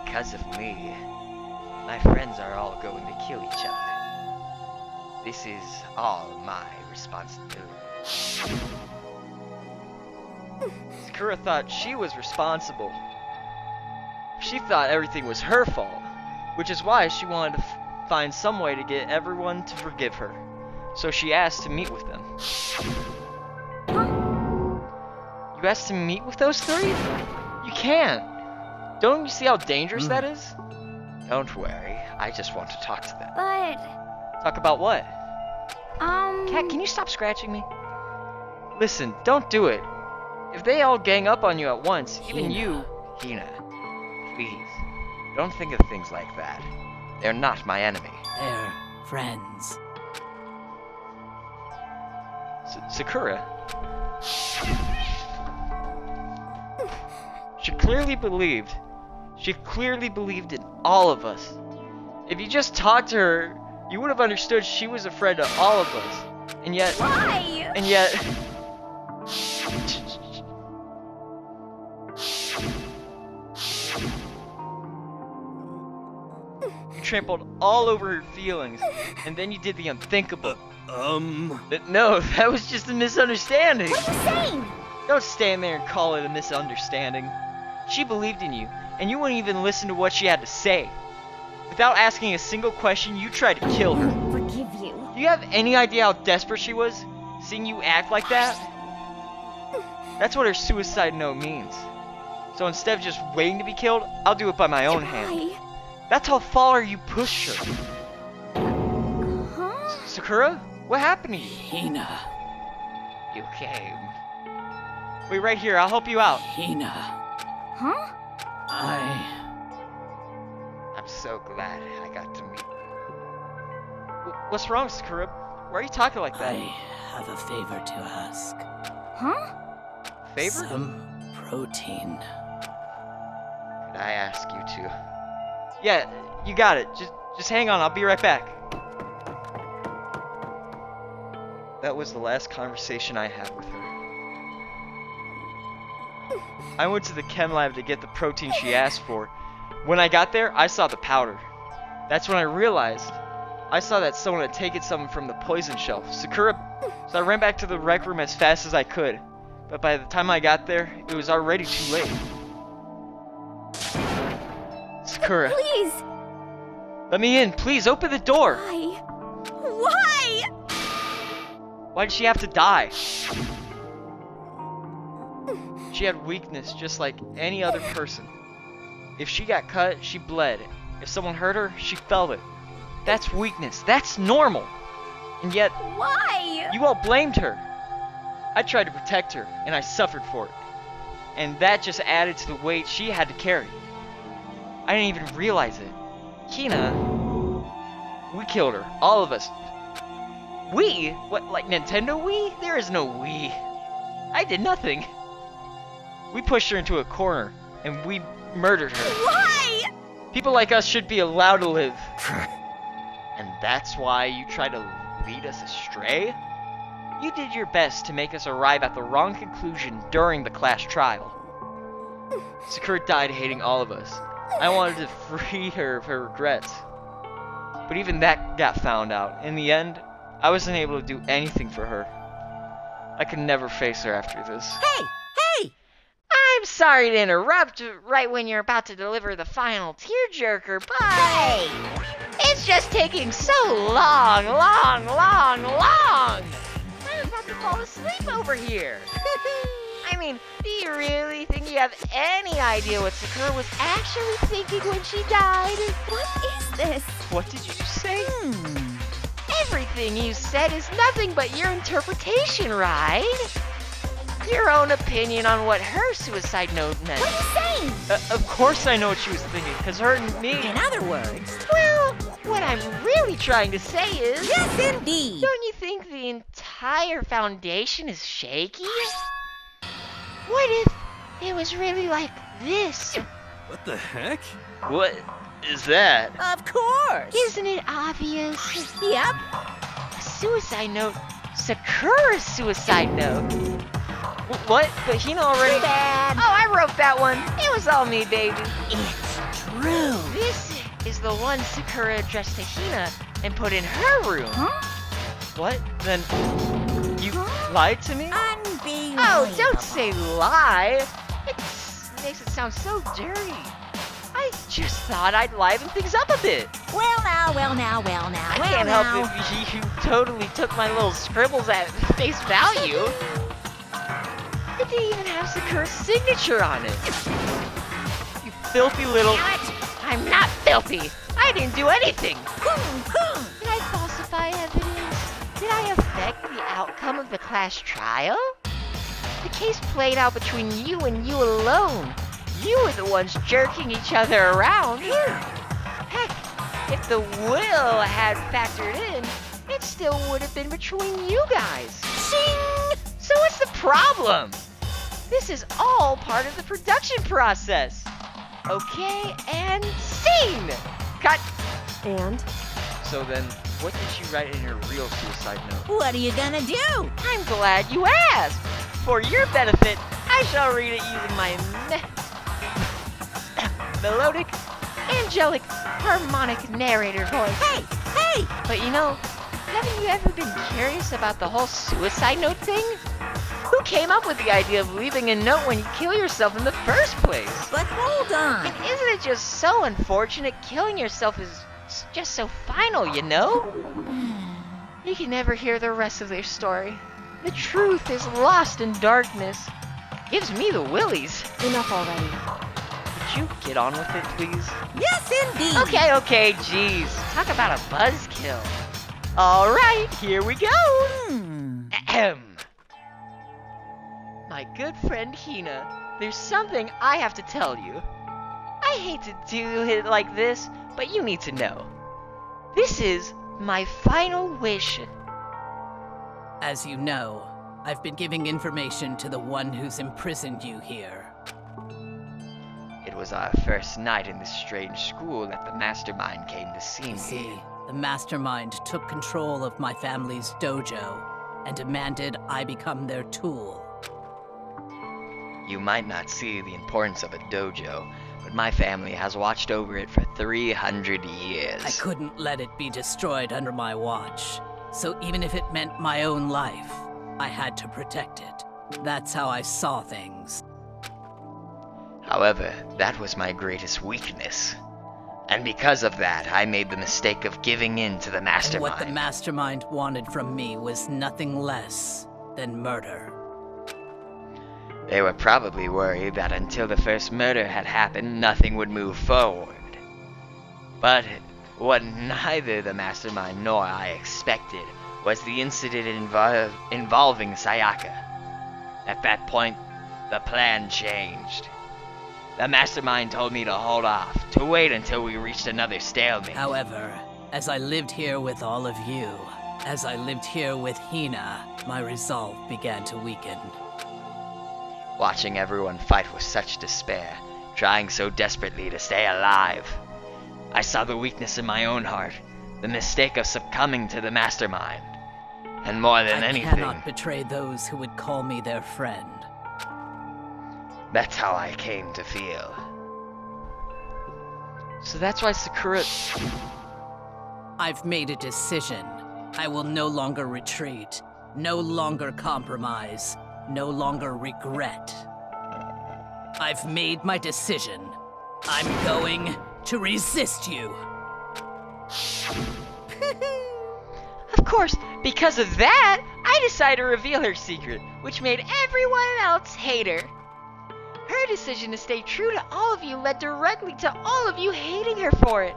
Because of me, my friends are all going to kill each other. This is all my responsibility. Sakura thought she was responsible. She thought everything was her fault, which is why she wanted to find some way to get everyone to forgive her. So she asked to meet with them. You asked to meet with those three? You can't. Don't you see how dangerous that is? Don't worry, I just want to talk to them. But... Talk about what? Cat, can you stop scratching me? Listen, don't do it. If they all gang up on you at once, even you... Hina, please, don't think of things like that. They're not my enemy. They're friends. Sakura? She clearly believed in all of us. If you just talked to her, you would have understood she was a friend to all of us. And yet... Why? And yet... You trampled all over her feelings, and then you did the unthinkable. No, that was just a misunderstanding. What are you saying? Don't stand there and call it a misunderstanding. She believed in you, and you wouldn't even listen to what she had to say. Without asking a single question, you tried to kill her. Forgive you. Do you have any idea how desperate she was, seeing you act like that? That's what her suicide note means. So instead of just waiting to be killed, I'll do it by my own hand. That's how far you pushed her. Huh? Sakura? What happened to you? Hina. You came. Wait right here, I'll help you out. Hina. Huh? I'm so glad I got to meet you. What's wrong, Sakura? Why are you talking like that? I have a favor to ask. Huh? Favor? Some protein. Could I ask you to? Yeah, you got it. Just hang on, I'll be right back. That was the last conversation I had with her. I went to the chem lab to get the protein she asked for. When I got there, I saw the powder. That's when I realized I saw that someone had taken something from the poison shelf. Sakura. So I ran back to the rec room as fast as I could. But by the time I got there, it was already too late. Sakura. Please! Let me in, please, open the door! Why? Why? Why did she have to die? She had weakness just like any other person. If she got cut, she bled. If someone hurt her, she felt it. That's weakness. That's normal. And yet, Why? you all blamed her. I tried to protect her, and I suffered for it. And that just added to the weight she had to carry. I didn't even realize it. Hina, we killed her. All of us. We? What, like Nintendo Wii? There is no Wii. I did nothing. We pushed her into a corner, and we murdered her. Why? People like us should be allowed to live. And that's why you try to lead us astray? You did your best to make us arrive at the wrong conclusion during the class trial. Sakura died hating all of us. I wanted to free her of her regrets. But even that got found out. In the end, I wasn't able to do anything for her. I could never face her after this. Hey! Hey! I'm sorry to interrupt right when you're about to deliver the final tearjerker, but Hey! it's just taking so long. I'm about to fall asleep over here. I mean, do you really think you have any idea what Sakura was actually thinking when she died? What is this? What did you say? Everything you said is nothing but your interpretation, right? Your own opinion on what her suicide note meant. What are you saying? Of course I know what she was thinking, because her and me... In other words, Well, what I'm really trying to say is... yes, indeed. Don't you think the entire foundation is shaky? What if it was really like this? What the heck? What is that? Of course. Isn't it obvious? Yep. A suicide note. Sakura's suicide note. What? But Hina already... Too bad. Oh, I wrote that one. It was all me, baby. It's true. This is the one Sakura addressed to Hina and put in her room. What? Then... You lied to me? Unbelievable. Oh, don't say lie. It makes it sound so dirty. I just thought I'd liven things up a bit. Well now. I can't help it if you totally took my little scribbles at face value. It didn't even have Sakura's signature on it. You filthy little... Damn it! I'm not filthy. I didn't do anything. Did I falsify evidence? Did I affect the outcome of the class trial? The case played out between you and you alone. You were the ones jerking each other around. Heck, if the will had factored in, it still would have been between you guys. Shing! So what's the problem? This is all part of the production process. Okay, and scene! Cut! And? So then, what did she write in her real suicide note? What are you gonna do? I'm glad you asked. For your benefit, I shall read it using my melodic, angelic, harmonic narrator voice. Hey! But you know, haven't you ever been curious about the whole suicide note thing? Who came up with the idea of leaving a note when you kill yourself in the first place? But hold on. And isn't it just so unfortunate killing yourself is just so final, you know? You can never hear the rest of their story. The truth is lost in darkness. Gives me the willies. Enough already. Could you get on with it, please? Yes, indeed. Okay, jeez. Talk about a buzzkill. All right, here we go. Ahem. My good friend Hina, there's something I have to tell you. I hate to do it like this, but you need to know. This is my final wish. As you know, I've been giving information to the one who's imprisoned you here. It was our first night in this strange school that the mastermind came to see me. You see, the mastermind took control of my family's dojo, and demanded I become their tool. You might not see the importance of a dojo, but my family has watched over it for 300 years. I couldn't let it be destroyed under my watch. So even if it meant my own life, I had to protect it. That's how I saw things. However, that was my greatest weakness. And because of that, I made the mistake of giving in to the And mastermind. what the mastermind wanted from me was nothing less than murder. They were probably worried that until the first murder had happened, nothing would move forward. But what neither the mastermind nor I expected was the incident involving Sayaka. At that point, the plan changed. The mastermind told me to hold off, to wait until we reached another stalemate. However, as I lived here with all of you, as I lived here with Hina, my resolve began to weaken. Watching everyone fight with such despair, trying so desperately to stay alive, I saw the weakness in my own heart, the mistake of succumbing to the mastermind. And more than anything, I cannot betray those who would call me their friend. That's how I came to feel. So that's why Sakura... I've made a decision. I will no longer retreat, no longer compromise, no longer regret. I've made my decision. I'm going to resist you. Of course, because of that, I decided to reveal her secret, which made everyone else hate her. Her decision to stay true to all of you led directly to all of you hating her for it.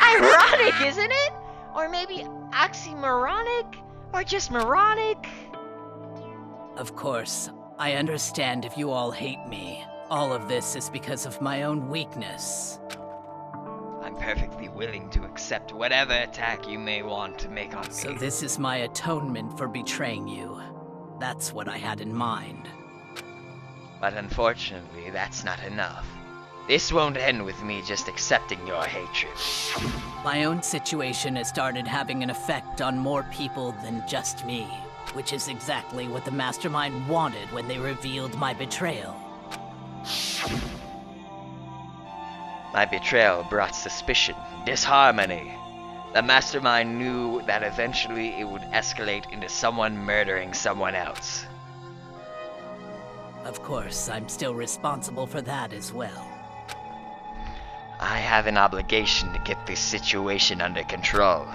Ironic, isn't it? Or maybe oxymoronic? Or just moronic? Of course, I understand if you all hate me. All of this is because of my own weakness. I'm perfectly willing to accept whatever attack you may want to make on me. So this is my atonement for betraying you. That's what I had in mind. But unfortunately, that's not enough. This won't end with me just accepting your hatred. My own situation has started having an effect on more people than just me, which is exactly what the mastermind wanted when they revealed my betrayal. My betrayal brought suspicion, disharmony. The mastermind knew that eventually it would escalate into someone murdering someone else. Of course, I'm still responsible for that as well. I have an obligation to get this situation under control.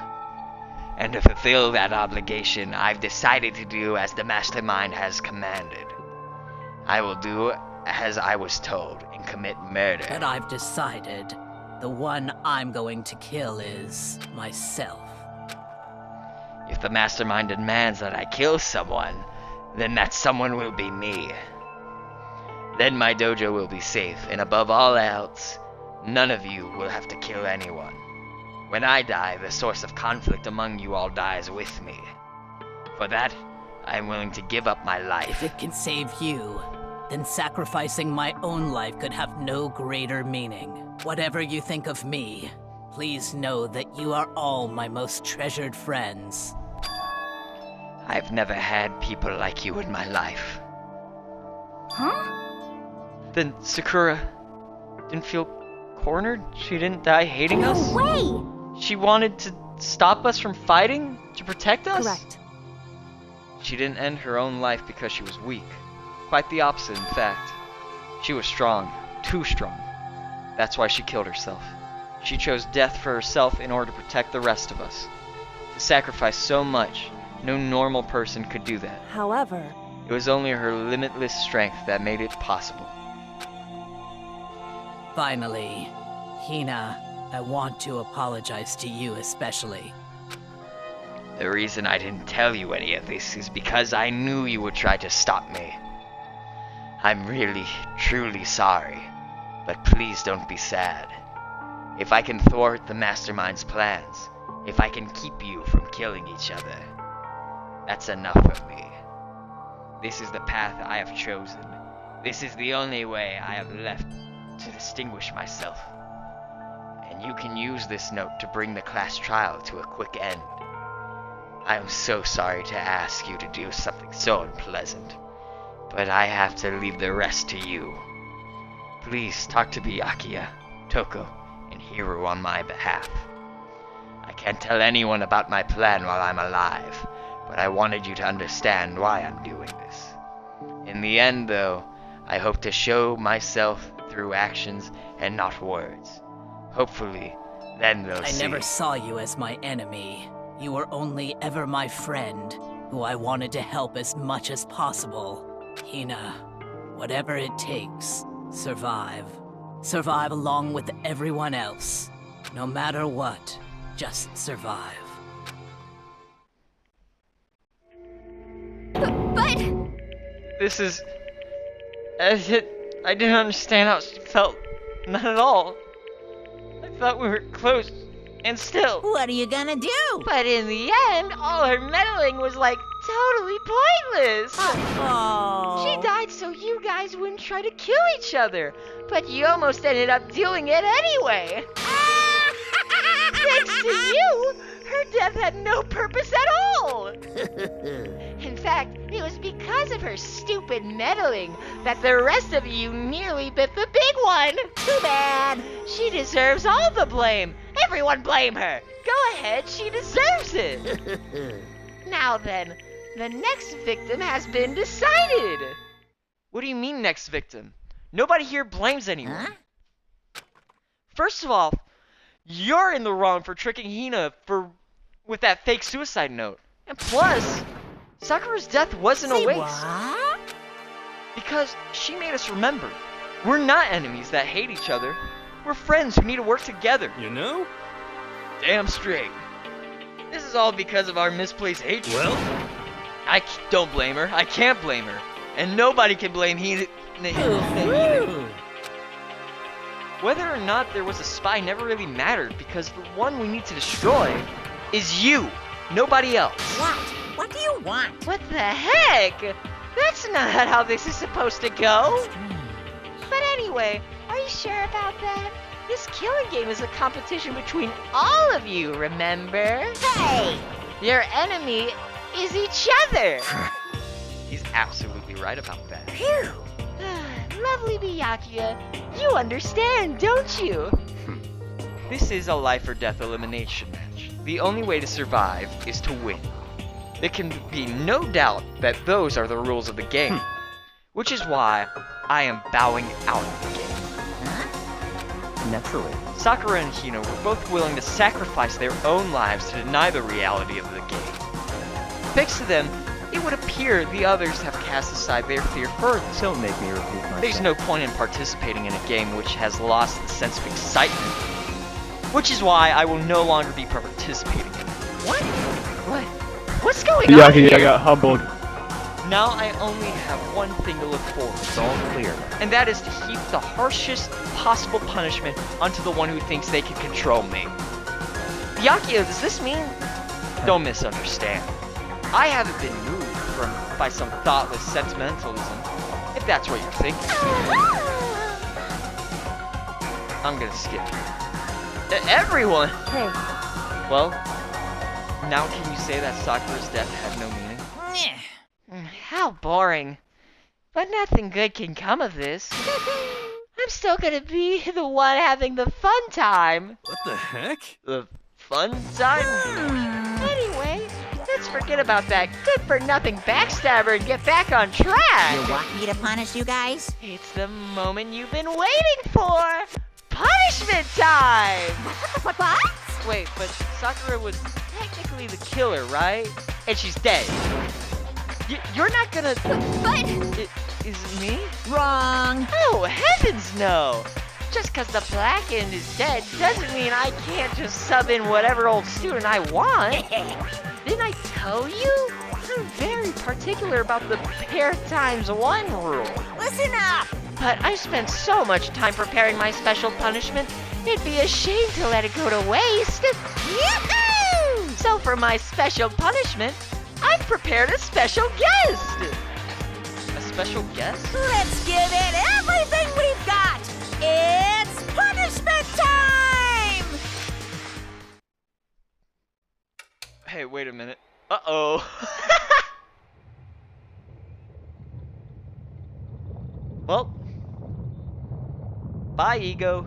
And to fulfill that obligation, I've decided to do as the mastermind has commanded. I will do as I was told and commit murder. But I've decided the one I'm going to kill is myself. If the mastermind demands that I kill someone, then that someone will be me. Then my dojo will be safe, and above all else, none of you will have to kill anyone. When I die, the source of conflict among you all dies with me. For that, I am willing to give up my life. If it can save you, then sacrificing my own life could have no greater meaning. Whatever you think of me, please know that you are all my most treasured friends. I've never had people like you in my life. Huh? Then Sakura didn't feel cornered? She didn't die hating us? No way! She wanted to stop us from fighting? To protect us? Correct. She didn't end her own life because she was weak. Quite the opposite, in fact. She was strong. Too strong. That's why she killed herself. She chose death for herself in order to protect the rest of us. To sacrifice so much, no normal person could do that. However, It was only her limitless strength that made it possible. Finally, Hina, I want to apologize to you especially. The reason I didn't tell you any of this is because I knew you would try to stop me. I'm really, truly sorry, but please don't be sad. If I can thwart the mastermind's plans, if I can keep you from killing each other, that's enough for me. This is the path I have chosen. This is the only way I have left to distinguish myself. And you can use this note to bring the class trial to a quick end. I'm so sorry to ask you to do something so unpleasant, but I have to leave the rest to you. Please talk to Byakuya, Toko, and Hiro on my behalf. I can't tell anyone about my plan while I'm alive, but I wanted you to understand why I'm doing this. In the end, though, I hope to show myself through actions and not words. Hopefully, then they'll I see. never saw you as my enemy. You were only ever my friend, who I wanted to help as much as possible. Hina, whatever it takes, survive. Survive along with everyone else. No matter what, just survive. But... This is... I didn't understand how she felt. Not at all. I thought we were close. And still. What are you gonna do? But in the end, all her meddling was like totally pointless. Oh. She died so you guys wouldn't try to kill each other, but you almost ended up doing it anyway. Thanks to you, her death had no purpose at all. In fact, it was because of her stupid meddling that the rest of you nearly bit the big one. Too bad. She deserves all the blame. Everyone blame her. Go ahead, she deserves it. Now then, the next victim has been decided. What do you mean, next victim? Nobody here blames anyone. Huh? First of all, you're in the wrong for tricking Hina with that fake suicide note. And plus, Sakura's death wasn't a waste. What? Because she made us remember. We're not enemies that hate each other. We're friends who need to work together. You know? Damn straight. This is all because of our misplaced hatred. Well, Don't blame her. I can't blame her. And nobody can blame Hina. Whether or not there was a spy never really mattered, because the one we need to destroy is you, nobody else. What? What do you want? What the heck? That's not how this is supposed to go. But anyway, are you sure about that? This killing game is a competition between all of you, remember? Hey! Your enemy is each other. He's absolutely right about that. Phew! Lovely Byakuya, you understand, don't you? This is a life or death elimination match. The only way to survive is to win. There can be no doubt that those are the rules of the game. Which is why I am bowing out of the game. Naturally. Sakura and Hina were both willing to sacrifice their own lives to deny the reality of the game. Thanks to them, it would appear the others have cast aside their fear further. Don't make me repeat myself. There's no point in participating in a game which has lost the sense of excitement. Which is why I will no longer be participating in it. What? What's going on Yeah, here? I got humbled. Now I only have one thing to look forward It's to, all clear. and that is to heap the harshest possible punishment onto the one who thinks they can control me. Byakuya, does this mean? Don't misunderstand. I haven't been moved by some thoughtless sentimentalism, if that's what you're thinking. I'm gonna skip. Everyone! Hey, Well, now can you say that Sakura's death had no meaning? How boring. But nothing good can come of this. I'm still gonna be the one having the fun time. what the heck? The fun time? Anyway, let's forget about that good-for-nothing backstabber and get back on track. You want me to punish you guys? It's the moment you've been waiting for. Punishment time! What? Wait, but Sakura was technically the killer, right? And she's dead. You're not gonna... But... Is it me? Wrong. Oh, heavens no! Just because the black end is dead doesn't mean I can't just sub in whatever old student I want. Didn't I tell you? I'm very particular about the pair times one rule. Listen up. But I've spent so much time preparing my special punishment, it'd be a shame to let it go to waste. Yoo-hoo! So for my special punishment, I've prepared a special guest. A special guest? Let's give it everything we've got. It's punishment time! Hey, wait a minute. Uh-oh. Well, bye, ego.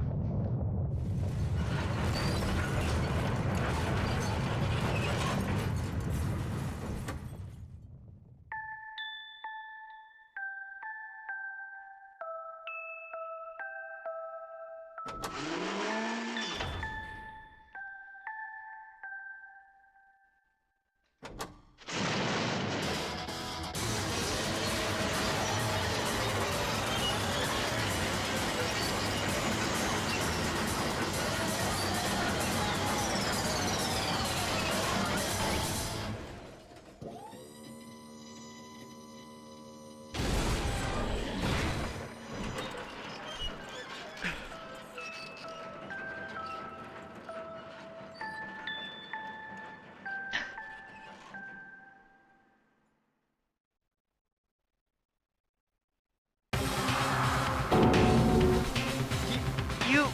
You...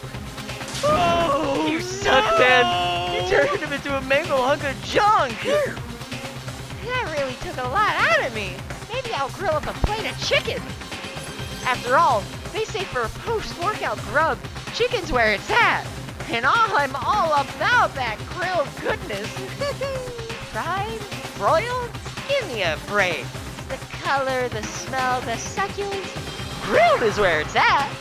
Oh, you suck, man! You turned him into a mangled hunk of junk! That really took a lot out of me. Maybe I'll grill up a plate of chicken. After all, they say for post-workout grub, chicken's where it's at. And I'm all about that grilled goodness. Fried? Broiled? Give me a break. The color, the smell, the succulence. Grilled is where it's at.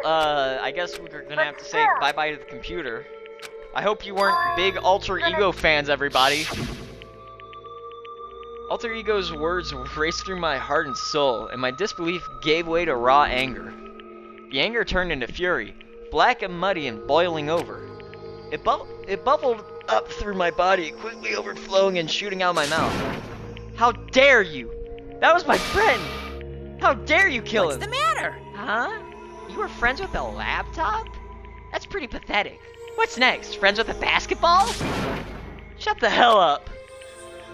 Well, I guess we're gonna have to say bye-bye to the computer. I hope you weren't big Alter Ego fans, everybody. Alter Ego's words raced through my heart and soul, and my disbelief gave way to raw anger. The anger turned into fury, black and muddy and boiling over. It bubbled up through my body, quickly overflowing and shooting out my mouth. How dare you! That was my friend! How dare you kill him? What's the matter? Huh? You were friends with a laptop? That's pretty pathetic. What's next? Friends with a basketball? Shut the hell up.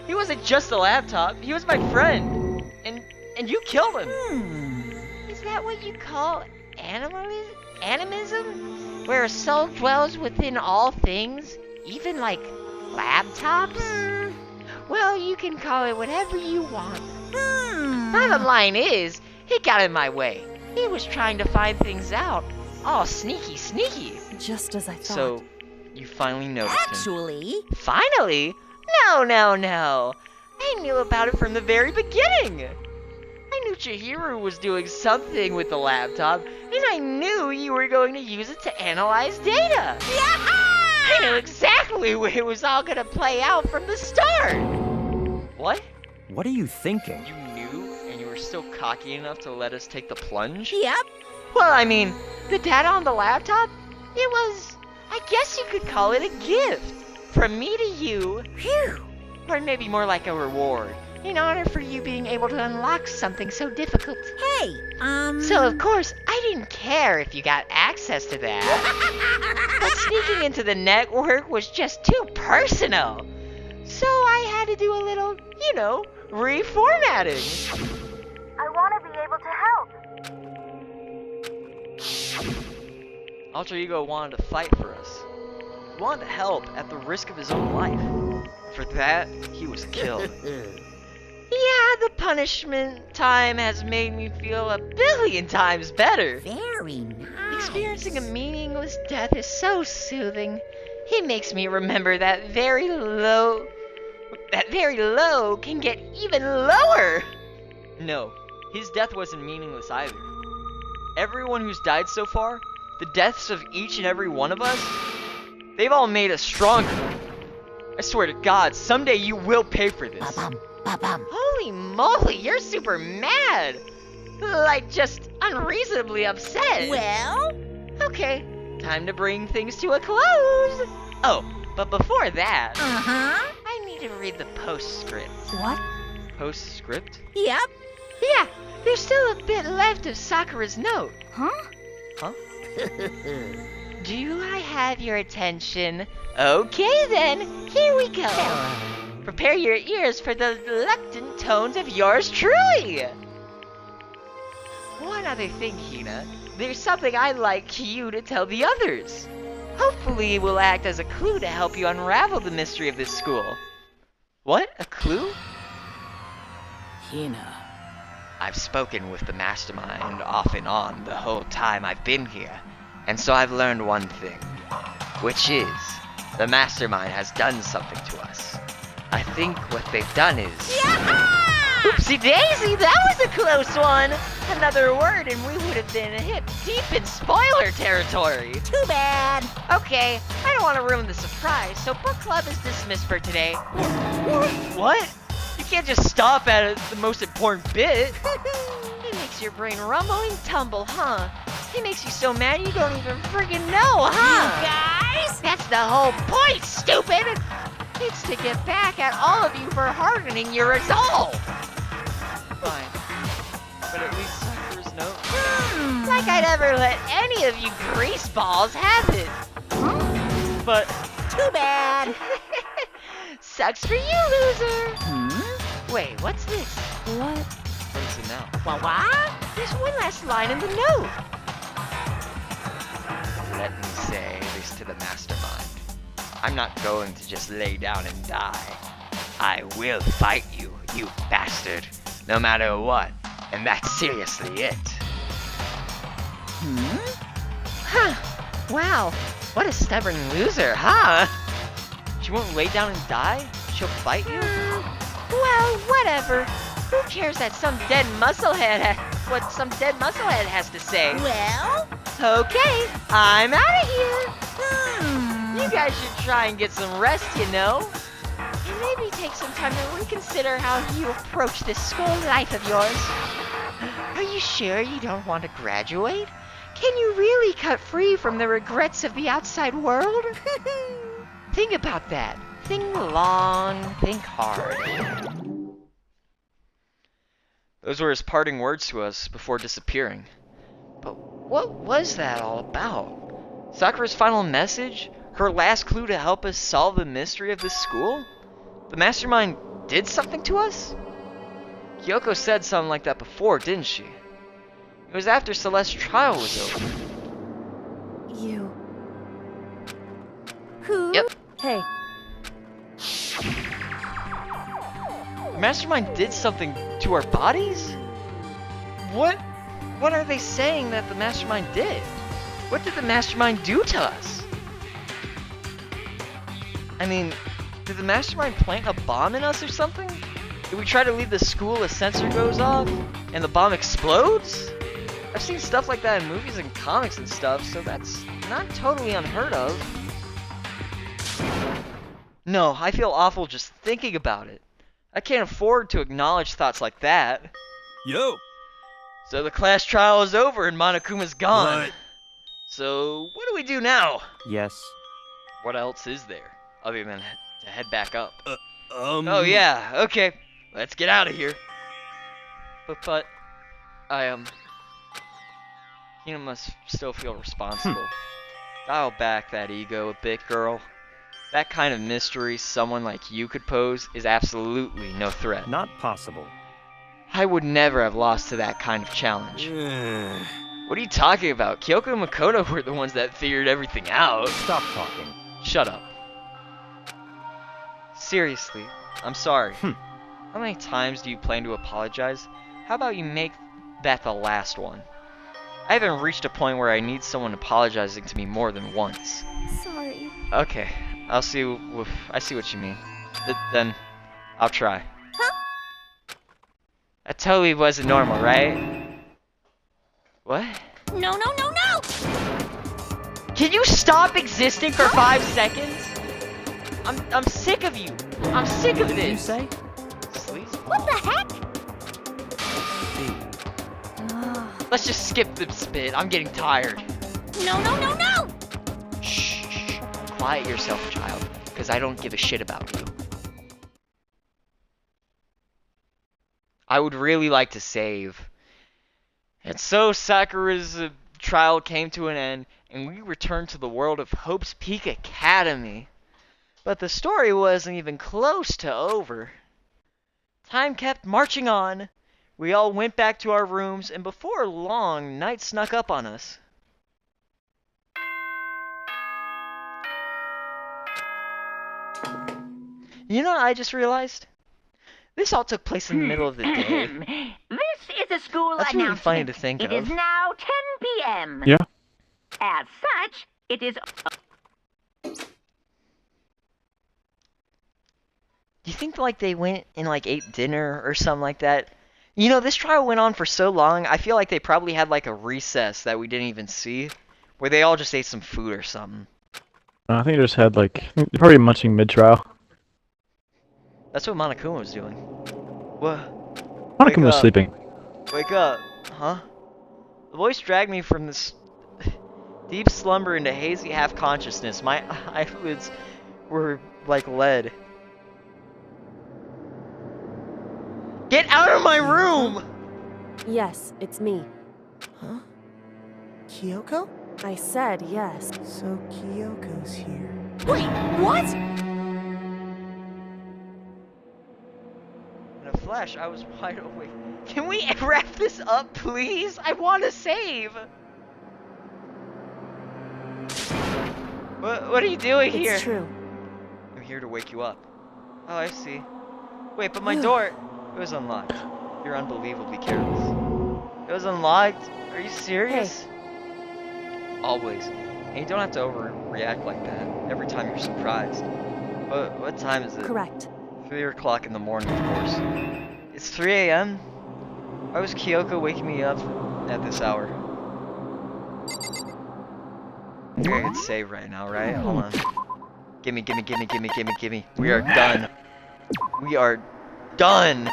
He wasn't just a laptop, he was my friend. And you killed him. Is that what you call animism? Where a soul dwells within all things? Even like laptops? Well, you can call it whatever you want. Bottom line is, he got in my way. He was trying to find things out. Oh, sneaky. Just as I thought. So, you finally noticed him. Actually... Finally? No. I knew about it from the very beginning. I knew Chihiro was doing something with the laptop, and I knew you were going to use it to analyze data. I knew exactly where it was all going to play out from the start. What? What are you thinking? You knew, and you were still cocky enough to let us take the plunge? Yep. Well, I mean, the data on the laptop, it was, I guess you could call it a gift. From me to you. Phew. Or maybe more like a reward. In honor for you being able to unlock something so difficult. Hey, So of course, I didn't care if you got access to that. But sneaking into the network was just too personal. So I had to do a little, reformatting. I want to be able to help. Alter Ego wanted to fight for us. He wanted to help at the risk of his own life. For that, he was killed. Yeah, the punishment time has made me feel 1,000,000,000 times better. Very nice. Experiencing a meaningless death is so soothing. It makes me remember that very low can get even lower. No, his death wasn't meaningless either. Everyone who's died so far, the deaths of each and every one of us, they've all made us stronger. I swear to God, someday you will pay for this. Holy moly, you're super mad! Like, just unreasonably upset. Well? Okay, time to bring things to a close. Oh, but before that... I need to read the postscript. What? Postscript? Yep. Yeah, there's still a bit left of Sakura's note. Huh? Do I have your attention? Okay then, here we go. Prepare your ears for the reluctant tones of yours truly. One other thing, Hina. there's something I'd like you to tell the others. Hopefully it will act as a clue to help you unravel the mystery of this school. What? A clue? Hina. I've spoken with the mastermind off and on the whole time I've been here, and so I've learned one thing, which is the mastermind has done something to us. I think what they've done is... Oopsie daisy, that was a close one! Another word and we would have been hip deep in spoiler territory. Too bad. Okay, I don't want to ruin the surprise, so book club is dismissed for today. What? You can't just stop at the most important bit. It makes your brain rumble and tumble, huh? It makes you so mad you don't even friggin' know, huh? Guys? That's the whole point, stupid! It's to get back at all of you for hardening your resolve. Fine. But at least Sakura's note. Like I'd ever let any of you greaseballs have it. But Too bad. sucks for you, loser. Wait, what's this? What? What is it now? What? There's one last line in the note. Let me say this to the mastermind. I'm not going to just lay down and die. I will fight you, you bastard, no matter what. And that's seriously it. Huh. Wow. What a stubborn loser, huh? She won't lay down and die? She'll fight you? Well, whatever. Who cares that some dead musclehead what some dead musclehead has to say? Well? Okay, I'm out of here. You guys should try and get some rest, you know. And maybe take some time to reconsider how you approach this school life of yours. Are you sure you don't want to graduate? Can you really cut free from the regrets of the outside world? Think about that. Think long, think hard. Those were his parting words to us before disappearing. But what was that all about? Sakura's final message? Her last clue to help us solve the mystery of this school? The mastermind did something to us? Kyoko said something like that before, didn't she? It was after Celeste's trial was over. You. Who? Yep. Hey, The mastermind did something to our bodies? What are they saying that the mastermind did? What did the mastermind do to us? I mean, did the mastermind plant a bomb in us or something? Did we try to leave the school, a sensor goes off, and the bomb explodes? I've seen stuff like that in movies and comics and stuff, so that's not totally unheard of. No, I feel awful just thinking about it. I can't afford to acknowledge thoughts like that. Yo! So the class trial is over and Monokuma's gone. What? So what do we do now? Yes. What else is there other than to head back up? Oh yeah, okay. Let's get out of here. But Hina must still feel responsible. Dial back that ego a bit, girl. That kind of mystery someone like you could pose is absolutely no threat. Not possible. I would never have lost to that kind of challenge. What are you talking about? Kyoko and Makoto were the ones that figured everything out. Stop talking. Shut up. Seriously, I'm sorry. How many times do you plan to apologize? How about you make that the last one? I haven't reached a point where I need someone apologizing to me more than once. sorry. Okay, I see what you mean. Then, I'll try. That totally wasn't normal, right? What? No, no, no, no! Can you stop existing for 5 seconds? I'm sick of you. I'm sick of this. What did you say? Sleazy. What the heck? Let's just skip this bit. I'm getting tired. No, no, no, no! Shh. Quiet yourself, child, because I don't give a shit about you. I would really like to save. And so Sakura's trial came to an end, and we returned to the world of Hope's Peak Academy. But the story wasn't even close to over. Time kept marching on. We all went back to our rooms, and before long, night snuck up on us. You know what I just realized? This all took place in the middle of the day. This is a school That's announcement. really funny to think It of. is now 10 p.m. Yeah. As such, it is... Do you think like they went and like ate dinner or something like that? You know, this trial went on for so long, I feel like they probably had like a recess that we didn't even see, where they all just ate some food or something. I think they just had like probably munching mid-trial. That's what Monokuma was doing. What? Monica was sleeping. Wake up. Huh? The voice dragged me from this deep slumber into hazy half-consciousness. My eyelids were like lead. Get out of my room! Yes, it's me. Huh? Kyoko? I said yes. So Kyoko's here. Wait, what? In a flash, I was wide awake. Can we wrap this up, please? I want to save! What are you doing here? It's true. I'm here to wake you up. Oh, I see. Wait, but my door... It was unlocked. You're unbelievably careless. It was unlocked? Are you serious? Hey. Always. And you don't have to overreact like that every time you're surprised. But what time is it? Correct. 3 o'clock in the morning, of course. It's 3 a.m.? Why was Kyoko waking me up at this hour? I think I can save right now, right? Hold on. Gimme. We are done. We are done!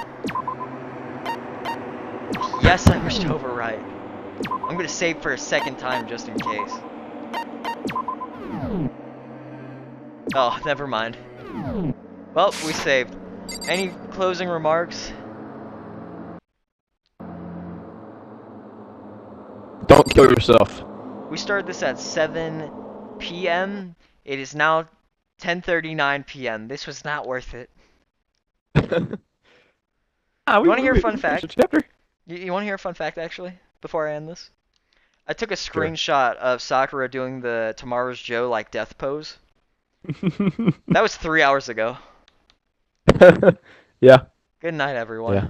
Yes, I wish to overwrite. I'm gonna save for a second time just in case. Oh, never mind. Well, we saved. Any closing remarks? Don't kill yourself. We started this at 7 p.m. It is now 10:39 p.m. This was not worth it. You want to hear a fun fact? You want to hear a fun fact, actually, before I end this? I took a screenshot of Sakura doing the Tomorrow's Joe, like, death pose. That was 3 hours ago. Yeah. Good night, everyone. Yeah.